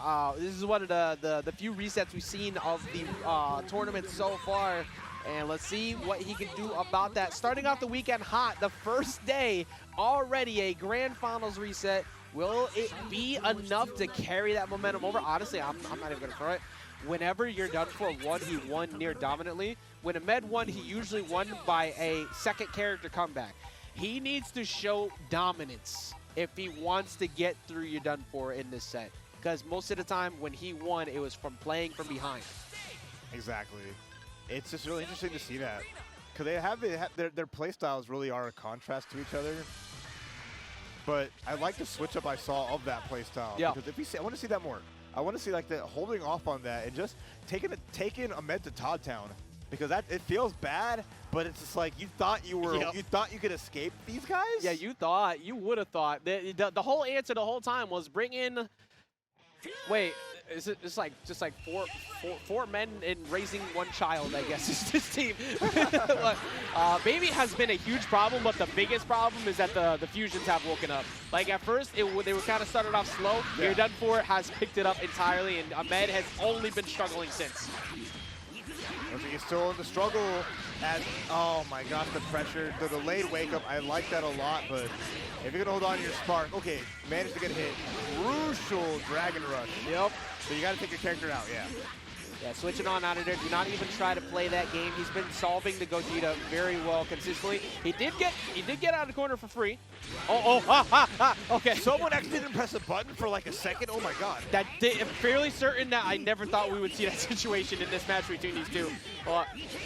one of the few resets we've seen of the tournament so far. And let's see what he can do about that. Starting off the weekend hot, the first day, already a Grand Finals reset. Will it be enough to carry that momentum over? Honestly, I'm not even going to throw it. Whenever You're Done For won, he won near dominantly. When Ahmed won, he usually won by a second character comeback. He needs to show dominance if he wants to get through You're Done For in this set. Because most of the time when he won, it was from playing from behind. Exactly. It's just really interesting to see that, because their play styles really are a contrast to each other. But I like the switch up I saw of that play style. Yeah. Because if I want to see that more. I want to see like the holding off on that and just taking Ahmed to Todd Town, because it feels bad, but it's just like you thought you could escape these guys. Yeah, you would have thought. The whole answer the whole time was bring in. Wait. It's like just like four men and raising one child, I guess, is this team. Baby has been a huge problem, but the biggest problem is that the fusions have woken up. Like at first, they were kind of started off slow. You're Done For has picked it up entirely, and Ahmed has only been struggling since. He's still in the struggle as, oh my gosh, the pressure, the delayed wake up, I like that a lot, but if you're gonna hold on to your spark, okay, managed to get hit, crucial Dragon Rush. Yep. So you gotta take your character out, yeah. Yeah, switching on out of there. Do not even try to play that game. He's been solving the Gogeta very well consistently. He did get out of the corner for free. Okay. Someone actually didn't press a button for like a second. Oh my god. I'm fairly certain that I never thought we would see that situation in this match between these two.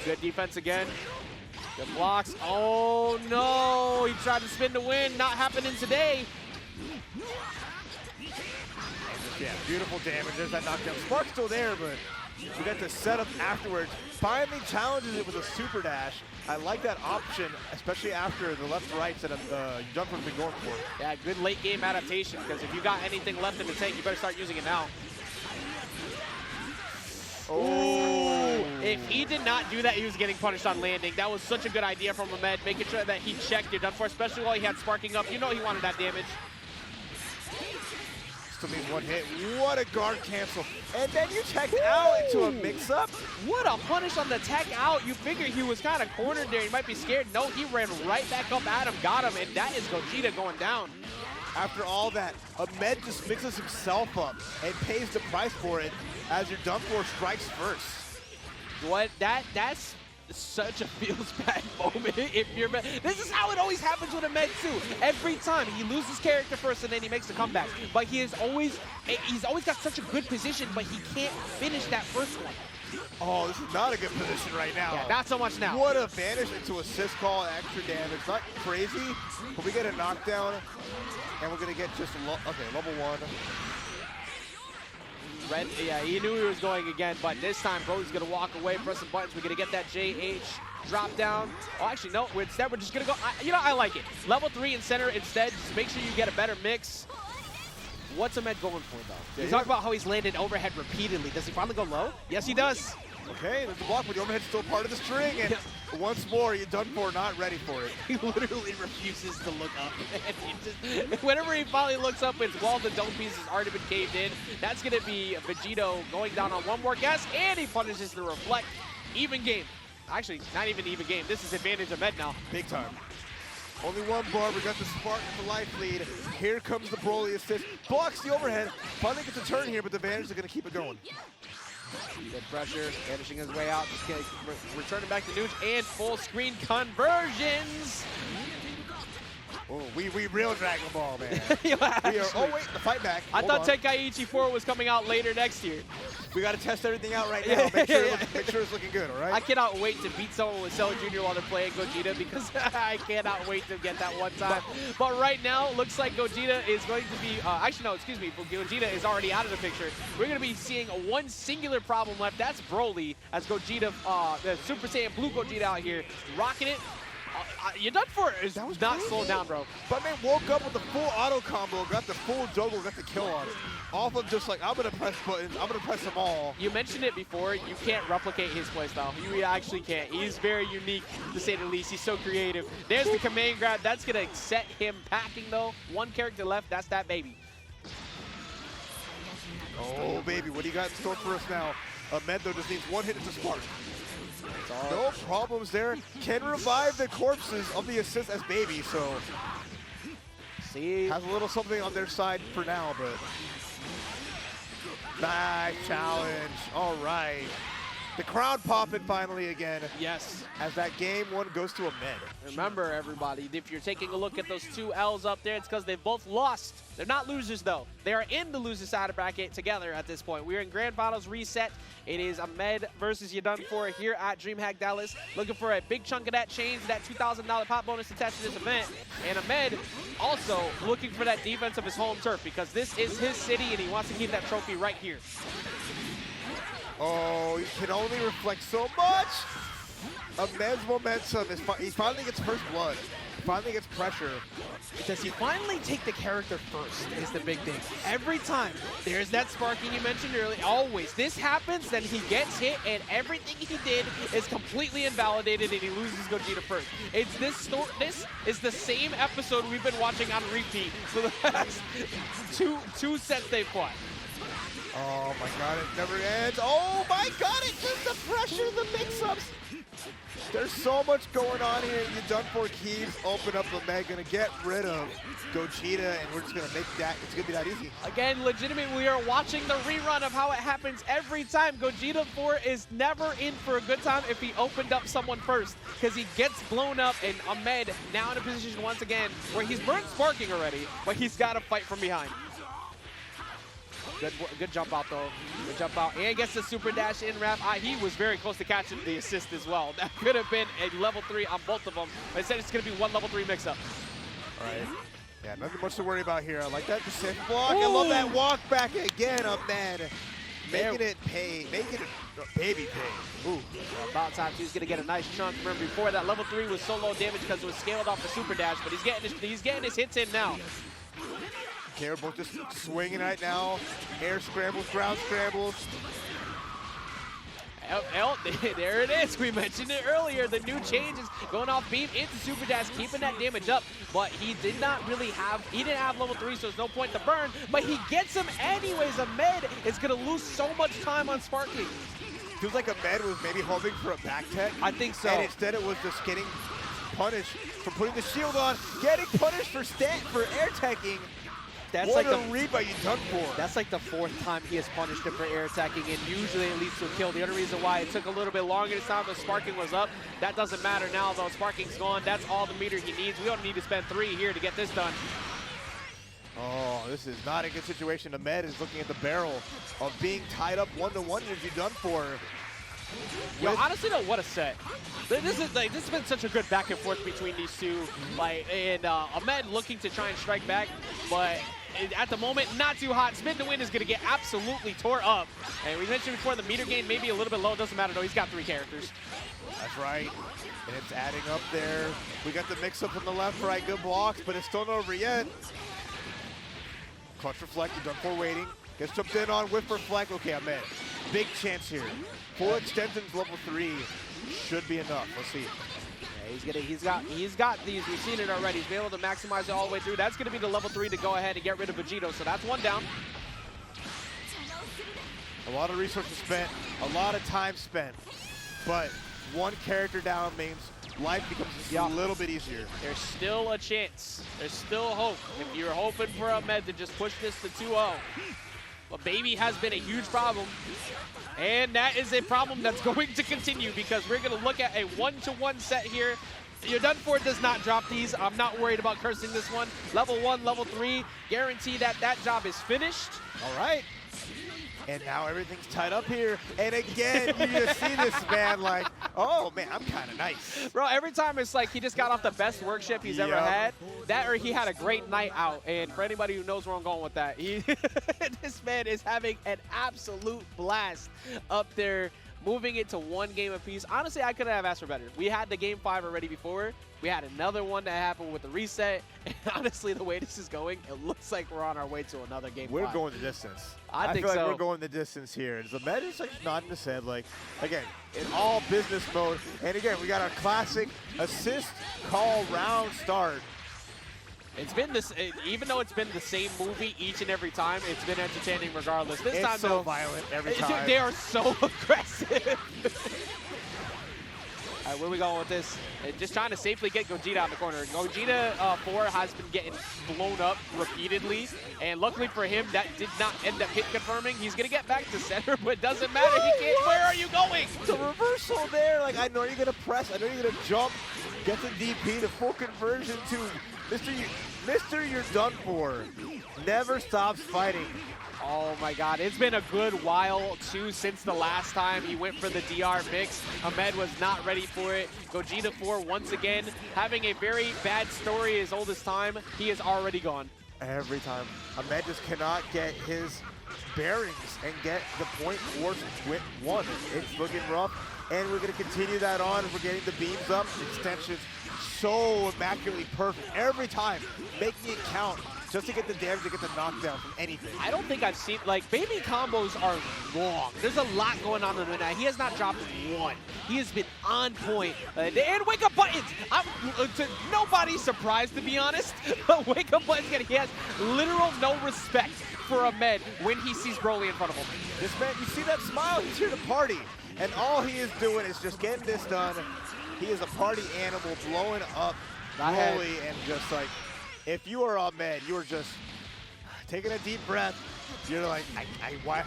Good defense again. Good blocks. Oh no! He tried to spin to win. Not happening today. Yeah, beautiful damage. There's that knockdown. Spark's still there, but we got the setup afterwards. Finally challenges it with a super dash. I like that option, especially after the left-rights that Jumper's been going for. Yeah, good late game adaptation, because if you got anything left in the tank, you better start using it now. Oh! If he did not do that, he was getting punished on landing. That was such a good idea from Ahmed, making sure that he checked You're Done For, especially while he had sparking up. You know he wanted that damage. Still needs one hit. What a guard cancel. And then you checked out into a mix-up. What a punish on the tech out. You figure he was kind of cornered there. He might be scared. No, he ran right back up at him, got him, and that is Gogeta going down. After all that, Ahmed just mixes himself up and pays the price for it as You're Done For strikes first. What? That's such a feels bad moment if you're Ahmed. This is how it always happens with Ahmed too. Every time he loses character first and then he makes the comeback. But he's always got such a good position, but he can't finish that first one. Oh, this is not a good position right now. Yeah, not so much now. What a vanish into assist call, extra damage. Not crazy, but we get a knockdown, and we're gonna get just level 1. Red, yeah, he knew he was going again, but this time Broly's gonna walk away, press some buttons. We're gonna get that JH drop down. Oh, actually, no, instead we're just gonna go, I like it. Level 3 in center instead, just make sure you get a better mix. What's Ahmed going for, though? Yeah. Talk about how he's landed overhead repeatedly. Does he finally go low? Yes, he does. Okay, there's the block, but the overhead's still part of the string, and once more, You're Done For, not ready for it. He literally refuses to look up. Whenever he finally looks up, it's wall the dome piece has already been caved in. That's going to be Vegito going down on one more guess, and he punishes the reflect. Even game. Actually, not even even game. This is advantage of Ahmed now. Big time. Only one bar, we got the spark for life lead. Here comes the Broly assist. Blocks the overhead. Finally gets a turn here, but the Vanish are going to keep it going. Good pressure, finishing his way out, just getting, returning back to Nuge, and full screen conversions. Oh, we real Dragon Ball, man. Oh wait, the fight back. I thought Tenkaichi 4 was coming out later next year. We got to test everything out right now. Make sure it's looking good, all right? I cannot wait to beat someone with Cell Jr. while they're playing Gogeta because I cannot wait to get that one time. But right now, looks like Gogeta is going to be, actually no, excuse me, Gogeta is already out of the picture. We're going to be seeing one singular problem left. That's Broly as Gogeta, the Super Saiyan Blue Gogeta out here, rocking it. You're Done For is not slowed down, bro. But man woke up with the full auto combo, got the full juggle, got the kill on it. Off of just like, I'm going to press buttons, I'm going to press them all. You mentioned it before, you can't replicate his playstyle. You actually can't. He's very unique, to say the least. He's so creative. There's the command grab. That's going to set him packing, though. One character left. That's that baby. Oh, baby. What do you got in store for us now? Ahmed, though, just needs one hit into spark. No problems there. Can revive the corpses of the assist as baby, so has a little something on their side for now, but nice challenge. All right. The crowd popping finally again. Yes. As that game 1 goes to Ahmed. Remember, everybody, if you're taking a look at those 2 L's up there, it's because they both lost. They're not losers, though. They are in the loser side of bracket together at this point. We're in Grand Finals reset. It is Ahmed versus You're Done For here at DreamHack Dallas. Looking for a big chunk of that change, that $2,000 pop bonus attached to this event. And Ahmed also looking for that defense of his home turf because this is his city and he wants to keep that trophy right here. Oh, you can only reflect so much. Ahmed's momentum is he finally gets first blood. Finally gets pressure. Does he finally take the character first is the big thing. Every time there's that sparking you mentioned earlier, always. This happens, then he gets hit, and everything he did is completely invalidated, and he loses Gogeta first. It's this is the same episode we've been watching on repeat for the past two sets they fought. Oh my god, it never ends. Oh my god, it's just the pressure, the mix-ups. There's so much going on here. You done for keeps, open up Ahmed, gonna get rid of Gogeta, and we're just gonna make that, it's gonna be that easy. Again, legitimately, we are watching the rerun of how it happens every time. Gogeta 4 is never in for a good time if he opened up someone first, because he gets blown up, and Ahmed now in a position once again where he's burnt sparking already, but he's gotta fight from behind. Good jump out, though. Good jump out. And gets the super dash in wrap. He was very close to catching the assist as well. That could have been a level 3 on both of them. But instead, it's going to be one level 3 mix-up. All right. Yeah, nothing much to worry about here. I like that safe block. Ooh. I love that walk back again, Ahmed. Making it pay. Making it baby pay. Ooh. Well, about time he's going to get a nice chunk. Remember, before that, level 3 was so low damage because it was scaled off the super dash. But he's getting his hits in now. Okay, we're both just swinging right now. Air scrambles, ground scrambles. There it is. We mentioned it earlier. The new change is going off beam into super dash, keeping that damage up. But he did not really have, he didn't have level 3, so there's no point to burn. But he gets him anyways. Ahmed is going to lose so much time on sparking. Feels like Ahmed was maybe hoping for a back tech. I think so. And instead it was just getting punished for putting the shield on, getting punished for air teching. That's what like a read by you done for. That's like the 4th time he has punished him for air attacking, and usually it leads to a kill. The other reason why it took a little bit longer this time, the sparking was up. That doesn't matter now, though. Sparking's gone. That's all the meter he needs. We don't need to spend 3 here to get this done. Oh, this is not a good situation. Ahmed is looking at the barrel of being tied up 1-to-1 as you done for. Yo, honestly, though, what a set. This has been such a good back and forth between these two. And Ahmed looking to try and strike back, but at the moment, not too hot. Spin to win is going to get absolutely tore up. And we mentioned before the meter gain may be a little bit low. Doesn't matter, though. He's got 3 characters. That's right. And it's adding up there. We got the mix-up on the left, right. Good blocks, but it's still not over yet. Clutch reflect. You're done for waiting. Gets jumped in on whiff reflect. Okay, Ahmed. Big chance here. Full extensions level 3 should be enough. Let's see. Yeah, he's got these. We've seen it already. He's been able to maximize it all the way through. That's going to be the level 3 to go ahead and get rid of Vegito. So that's 1 down. A lot of resources spent, a lot of time spent, but 1 character down means life becomes just a little bit easier. There's still a chance. There's still hope. If you're hoping for Ahmed to just push this to 2-0. But Baby has been a huge problem. And that is a problem that's going to continue because we're going to look at a 1-to-1 set here. You're done for does not drop these. I'm not worried about cursing this one. Level 1, level 3, guarantee that that job is finished. All right. And now everything's tied up here. And again, you just see this man like, oh man, I'm kind of nice. Bro, every time it's like he just got off the best workshop he's ever had. That or he had a great night out. And for anybody who knows where I'm going with that, this man is having an absolute blast up there, moving it to 1 game apiece. Honestly, I couldn't have asked for better. We had the game 5 already before. We had another one that happened with the reset. And honestly, the way this is going, it looks like we're on our way to another game 5. We're going the distance. I think feel like so. we're going the distance here. Ahmed is like nodding his head, like, again, in all business mode. And again, we got our classic assist call round start. It's been this, even though it's been the same movie each and every time, it's been entertaining regardless. This it's time, so though, violent every time. They are so aggressive. All right, where are we going with this? Just trying to safely get Gogeta out in the corner. Gogeta 4 has been getting blown up repeatedly, and luckily for him, that did not end up hit confirming. He's going to get back to center, but it doesn't matter. He can't. Where are you going? The reversal there. Like, I know you're going to press. I know you're going to jump. Get the DP, the full conversion to Mr. You're done for. Never stops fighting. Oh my God, it's been a good while too since the last time he went for the DR mix. Ahmed was not ready for it. Gogeta 4 once again having a very bad story his oldest time. He is already gone. Every time. Ahmed just cannot get his bearings and get the point force with 1. It's looking rough. and we're going to continue that on. We're getting the beams up, extensions so immaculately perfect every time, making it count just to get the damage, to get the knockdown from anything. I don't think I've seen, like, baby combos are long. There's a lot going on in the night. He has not dropped one. He has been on point. And wake up buttons! Nobody's surprised, to be honest. But wake up buttons, he has literal no respect for Ahmed when he sees Broly in front of him. This man, you see that smile? He's here to party. And all he is doing is just getting this done. He is a party animal, blowing up Broly, and just like, if you are Ahmed, you are just taking a deep breath. You're like,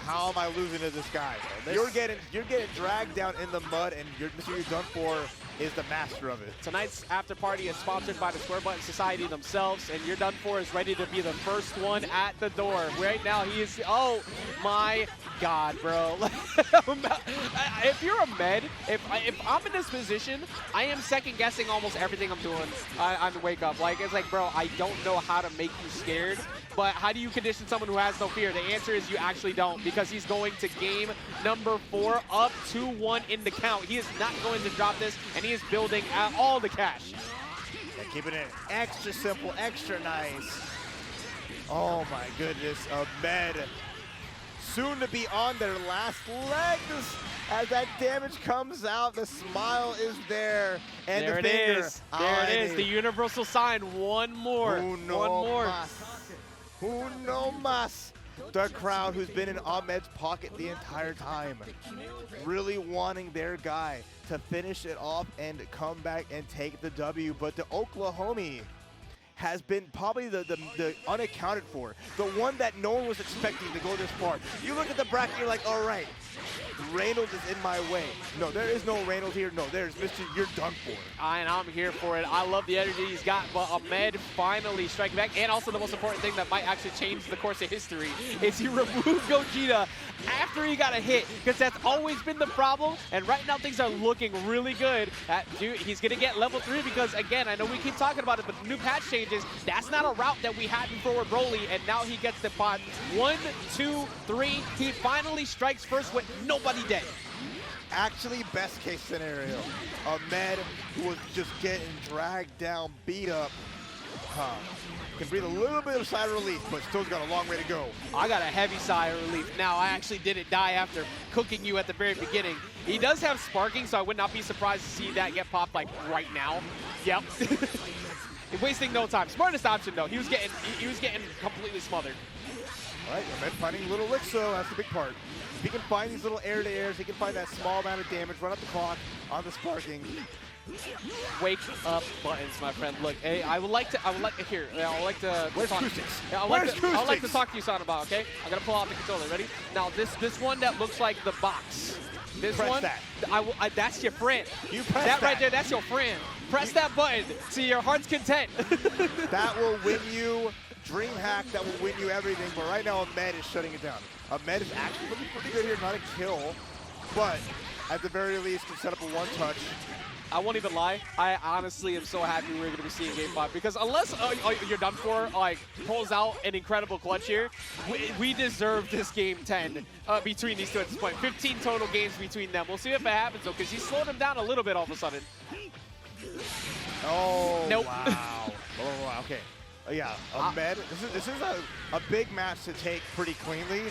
how am I losing to this guy? You're getting dragged down in the mud, and Mr. You're done for is the master of it. Tonight's after party is sponsored by the Square Button Society themselves, and You're Done For is ready to be the first one at the door. Right now, he is, oh my God, bro. If you're a med, if I'm in this position, I am second guessing almost everything I'm doing on the wake up. Like, it's like, bro, I don't know how to make you scared, but how do you condition someone who has no fear? The answer is you actually don't, because he's going to game number 4 up 2-1 in the count. He is not going to drop this, and he is building all the cash. And keeping it extra simple, extra nice. Oh my goodness, Ahmed soon to be on their last legs. As that damage comes out, the smile is there. And there the finger. There it is, the universal sign. One more. Uno mas. The crowd who's been in Ahmed's pocket the entire time, really wanting their guy to finish it off and come back and take the W. But the Oklahoma has been probably the unaccounted for, the one that no one was expecting to go this far. You look at the bracket, you're like, all right, Reynolds is in my way. No, there is no Reynolds here. No, there's Mr. You're Done For. And I'm here for it. I love the energy he's got, but Ahmed finally striking back. And also the most important thing that might actually change the course of history is he removed Gogeta after he got a hit, because that's always been the problem. And right now things are looking really good. He's going to get level 3 because, again, I know we keep talking about it, but the new patch changes, that's not a route that we had before with Broly, and now he gets the pot. 1, 2, 3. He finally strikes first with nobody dead. Actually, best case scenario, Ahmed, who was just getting dragged down, beat up, can breathe a little bit of sigh of relief, but still's got a long way to go. I got a heavy sigh of relief. Now, I actually didn't die after cooking you at the very beginning. He does have sparking, so I would not be surprised to see that get popped like right now. Yep. Wasting no time. Smartest option though. He was getting completely smothered. All right, Ahmed finding a little elixir, that's the big part. If he can find these little air-to-airs, he can find that small amount of damage, run up the clock on the sparking. Wake up buttons, my friend. Look, hey, I would like to talk. Where's Kustix? Yeah, I would like to talk to you, son, about, okay? I'm gonna pull out the controller. Ready? Now, this one that looks like the box. This press one, that. that's your friend. You press that right there. That's your friend. Press that button to your heart's content. That will win you DreamHack. That will win you everything. But right now, Ahmed is shutting it down. Ahmed is actually looking pretty good here. Not a kill, but at the very least, can set up a one-touch. I won't even lie. I honestly am so happy we're going to be seeing Game 5, because unless You're Done For like pulls out an incredible clutch here, we deserve this Game 10 between these two at this point. 15 total games between them. We'll see if it happens though, because he slowed him down a little bit all of a sudden. Oh, nope. Wow. Oh, wow. Okay. Yeah, Ahmed, this is a big match to take pretty cleanly.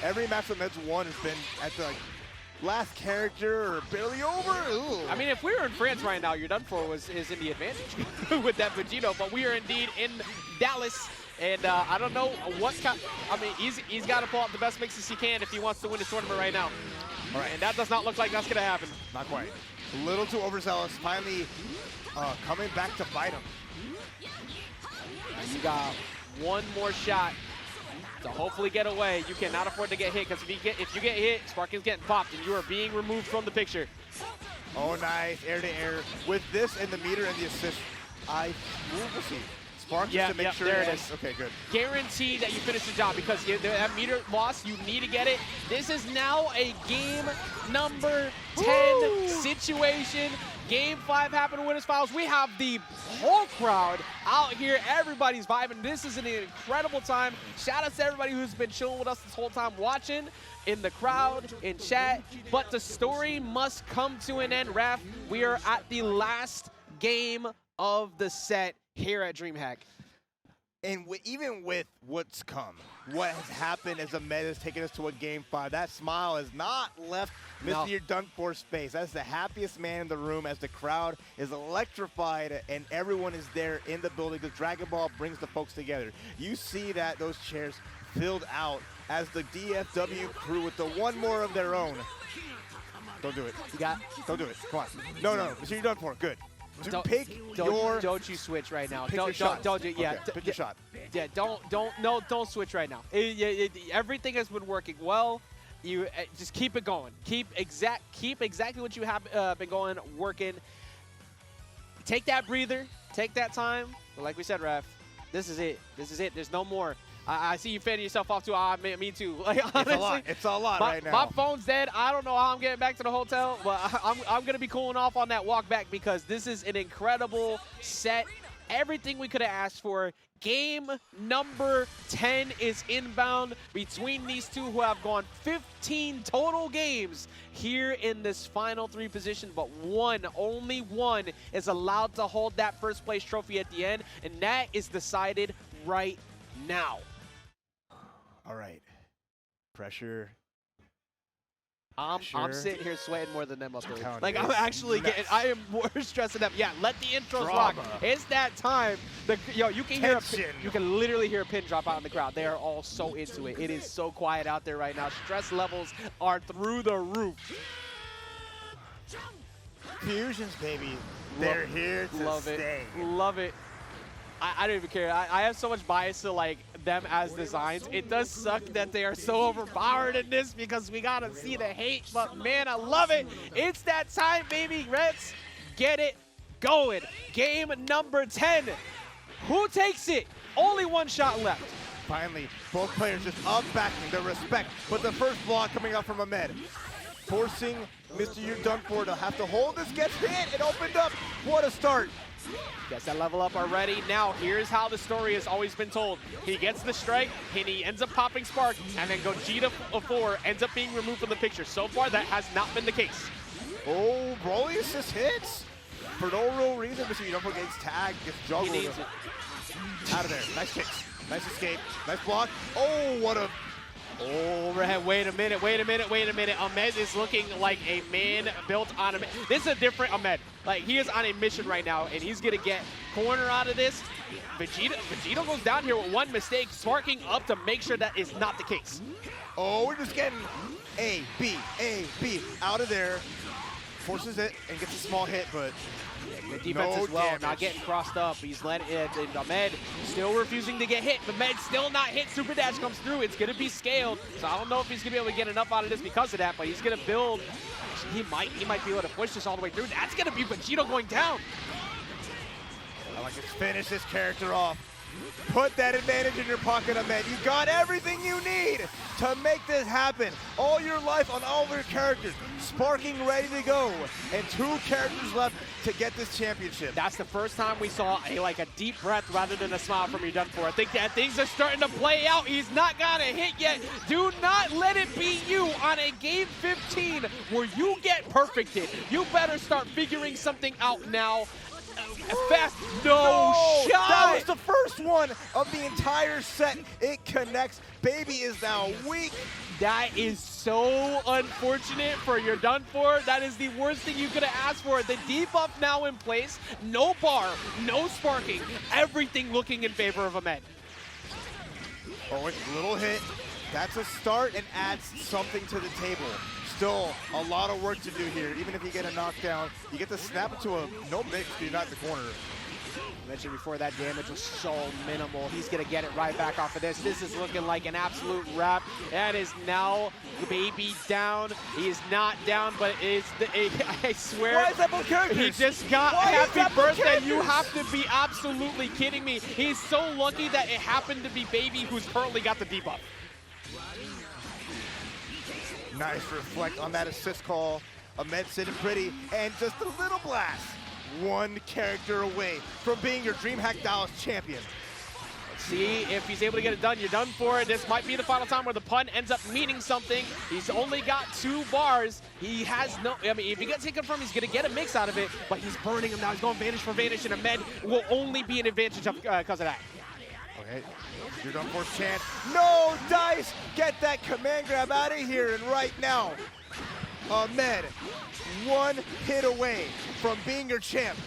Every match that Ahmed's won has been at the last character or barely over. Ooh. I mean, if we were in France right now, You're Done For is in the advantage with that Vegito, but we are indeed in Dallas, and I don't know what kind. I mean, he's got to pull out the best mixes he can if he wants to win this tournament right now. All right, and that does not look like that's going to happen. Not quite. A little too overzealous. Finally, coming back to bite him. And you got one more shot to hopefully get away. You cannot afford to get hit, because if you get hit, Sparking's getting popped and you are being removed from the picture. Oh, nice. Air to air. With this and the meter and the assist, we'll see. Sparking to make sure there it is. Okay, good. Guarantee that you finish the job, because that meter loss, you need to get it. This is now a game number 10 situation. Game 5 happened in Winners Finals. We have the whole crowd out here. Everybody's vibing. This is an incredible time. Shout out to everybody who's been chilling with us this whole time, watching in the crowd, in chat. But the story must come to an end, Raph. We are at the last game of the set here at DreamHack. And even with what's come, what has happened as Ahmed has taken us to a Game 5, that smile has not left Mr. You're Done For's face. That's the happiest man in the room as the crowd is electrified and everyone is there in the building because Dragonball brings the folks together. You see that those chairs filled out as the DFW crew with the one more of their own. Don't do it. Don't do it. Come on. No, Mr. You're Done For. Good. Don't you switch right now. Don't Pick your shot. Yeah, don't switch right now. Everything has been working well. You just keep it going. Keep exactly what you have been going, working. Take that breather. Take that time. But like we said, Ref, this is it. This is it. There's no more. I see you fanning yourself off too. Me too. Like, honestly, it's a lot right now. My phone's dead. I don't know how I'm getting back to the hotel, but I'm going to be cooling off on that walk back because this is an incredible set. Everything we could have asked for. Game number 10 is inbound between these two who have gone 15 total games here in this final 3 position, but only one is allowed to hold that first place trophy at the end, and that is decided right now. All right. Pressure. I'm sitting here sweating more than them up there. Count Like, I'm actually getting, I am more stressed than them. Yeah, let the intros rock. It's that time. You can hear you can literally hear a pin drop out in the crowd. They are all so into it. It is so quiet out there right now. Stress levels are through the roof. Fusions, baby. They're here to stay. Love it. I don't even care. I have so much bias to like them as designs. It does suck that they are so overpowered in this because we gotta see the hate, but man, I love it. It's that time, baby. Reds, get it going. Game number 10. Who takes it? Only one shot left. Finally, both players just up backing their respect, but the first block coming out from Ahmed, forcing Mr. You're Done For to have to hold this, gets hit, it opened up. What a start. Gets that level up already. Now, here's how the story has always been told. He gets the strike, and he ends up popping Spark, and then Gogeta 4 ends up being removed from the picture. So far, that has not been the case. Oh, Broly assist hits. For no real reason, Mr. You're Done For gets tagged, gets juggled. He needs it. Out of there. Nice kicks. Nice escape. Nice block. Oh, what a... Overhead, wait a minute. Ahmed is looking like a man built on a... This is a different Ahmed. Like, he is on a mission right now, and he's going to get corner out of this. Vegeta goes down here with one mistake, sparking up to make sure that is not the case. Oh, we're just getting A, B, out of there. Forces it and gets a small hit, but... Good defense as well, damage. Not getting crossed up. He's letting it, and Ahmed still refusing to get hit. Ahmed still not hit. Super Dash comes through. It's going to be scaled. So I don't know if he's going to be able to get enough out of this because of that, but he's going to build. Actually, he might be able to push this all the way through. That's going to be Vegeta going down. I like to finish this character off. Put that advantage in your pocket, Ahmed. You got everything you need to make this happen. All your life on all of your characters. Sparking ready to go. And 2 characters left to get this championship. That's the first time we saw a deep breath rather than a smile from You're Done For. I think that things are starting to play out. He's not got a hit yet. Do not let it be you on a game 15 where you get perfected. You better start figuring something out now. Fast, no shot! That was the first one of the entire set. It connects. Baby is now weak. That is so unfortunate for You're Done For. That is the worst thing you could have asked for. The debuff now in place. No bar, no sparking. Everything looking in favor of Ahmed. Oh, it's a little hit. That's a start and adds something to the table. Still a lot of work to do here. Even if you get a knockdown, you get to snap it to a no mix, you're not in the corner. I mentioned before that damage was so minimal. He's going to get it right back off of this. This is looking like an absolute wrap. That is now Baby down. He is not down, but I swear. Why is that both characters? He just got happy birthday. You have to be absolutely kidding me. He's so lucky that it happened to be Baby who's currently got the debuff. Nice reflect on that assist call. Ahmed sitting pretty, and just a little blast. One character away from being your DreamHack Dallas champion. See if he's able to get it done. You're done for. This might be the final time where the pun ends up meaning something. He's only got 2 bars. He has no, I mean, if he gets taken from, he's going to get a mix out of it, but he's burning him now. He's going Vanish for Vanish, and Ahmed will only be an advantage because of that. Okay, you're done for chance. No, Dice! Get that command grab out of here, and right now, Ahmed, 1 hit away from being your champ.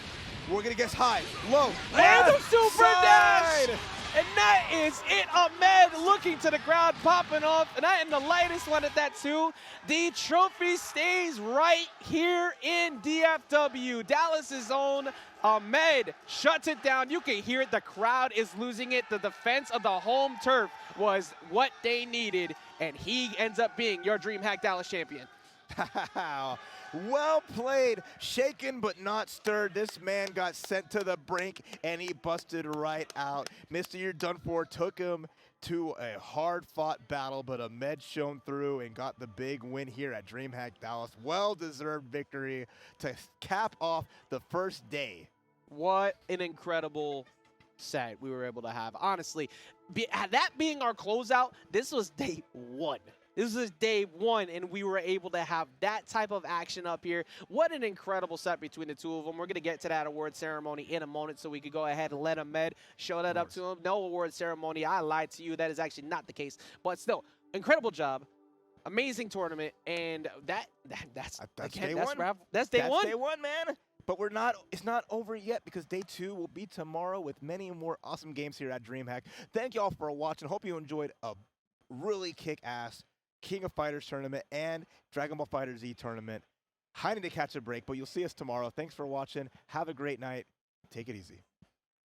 We're going to guess high, low, and the super side. dash! And that is it. Ahmed looking to the ground, popping off, and that in the lightest one at that too. The trophy stays right here in DFW. Dallas's own Ahmed shuts it down. You can hear it. The crowd is losing it. The defense of the home turf was what they needed, and he ends up being your DreamHack Dallas champion. Well played, shaken but not stirred. This man got sent to the brink and he busted right out. Mr. You're Done For took him to a hard-fought battle, but Ahmed shone through and got the big win here at DreamHack Dallas. Well-deserved victory to cap off the first day. What an incredible set we were able to have. Honestly, that being our closeout, this was day 1. This is day 1, and we were able to have that type of action up here. What an incredible set between the 2 of them. We're going to get to that award ceremony in a moment, so we could go ahead and let Ahmed show that up to him. No award ceremony. I lied to you. That is actually not the case. But still, incredible job. Amazing tournament, and that's day 1. That's day 1. That's day 1, man. But it's not over yet, because day 2 will be tomorrow with many more awesome games here at DreamHack. Thank you all for watching. Hope you enjoyed a really kick-ass King of Fighters tournament and Dragon Ball FighterZ tournament. Hiding to catch a break, but you'll see us tomorrow. Thanks for watching. Have a great night. Take it easy.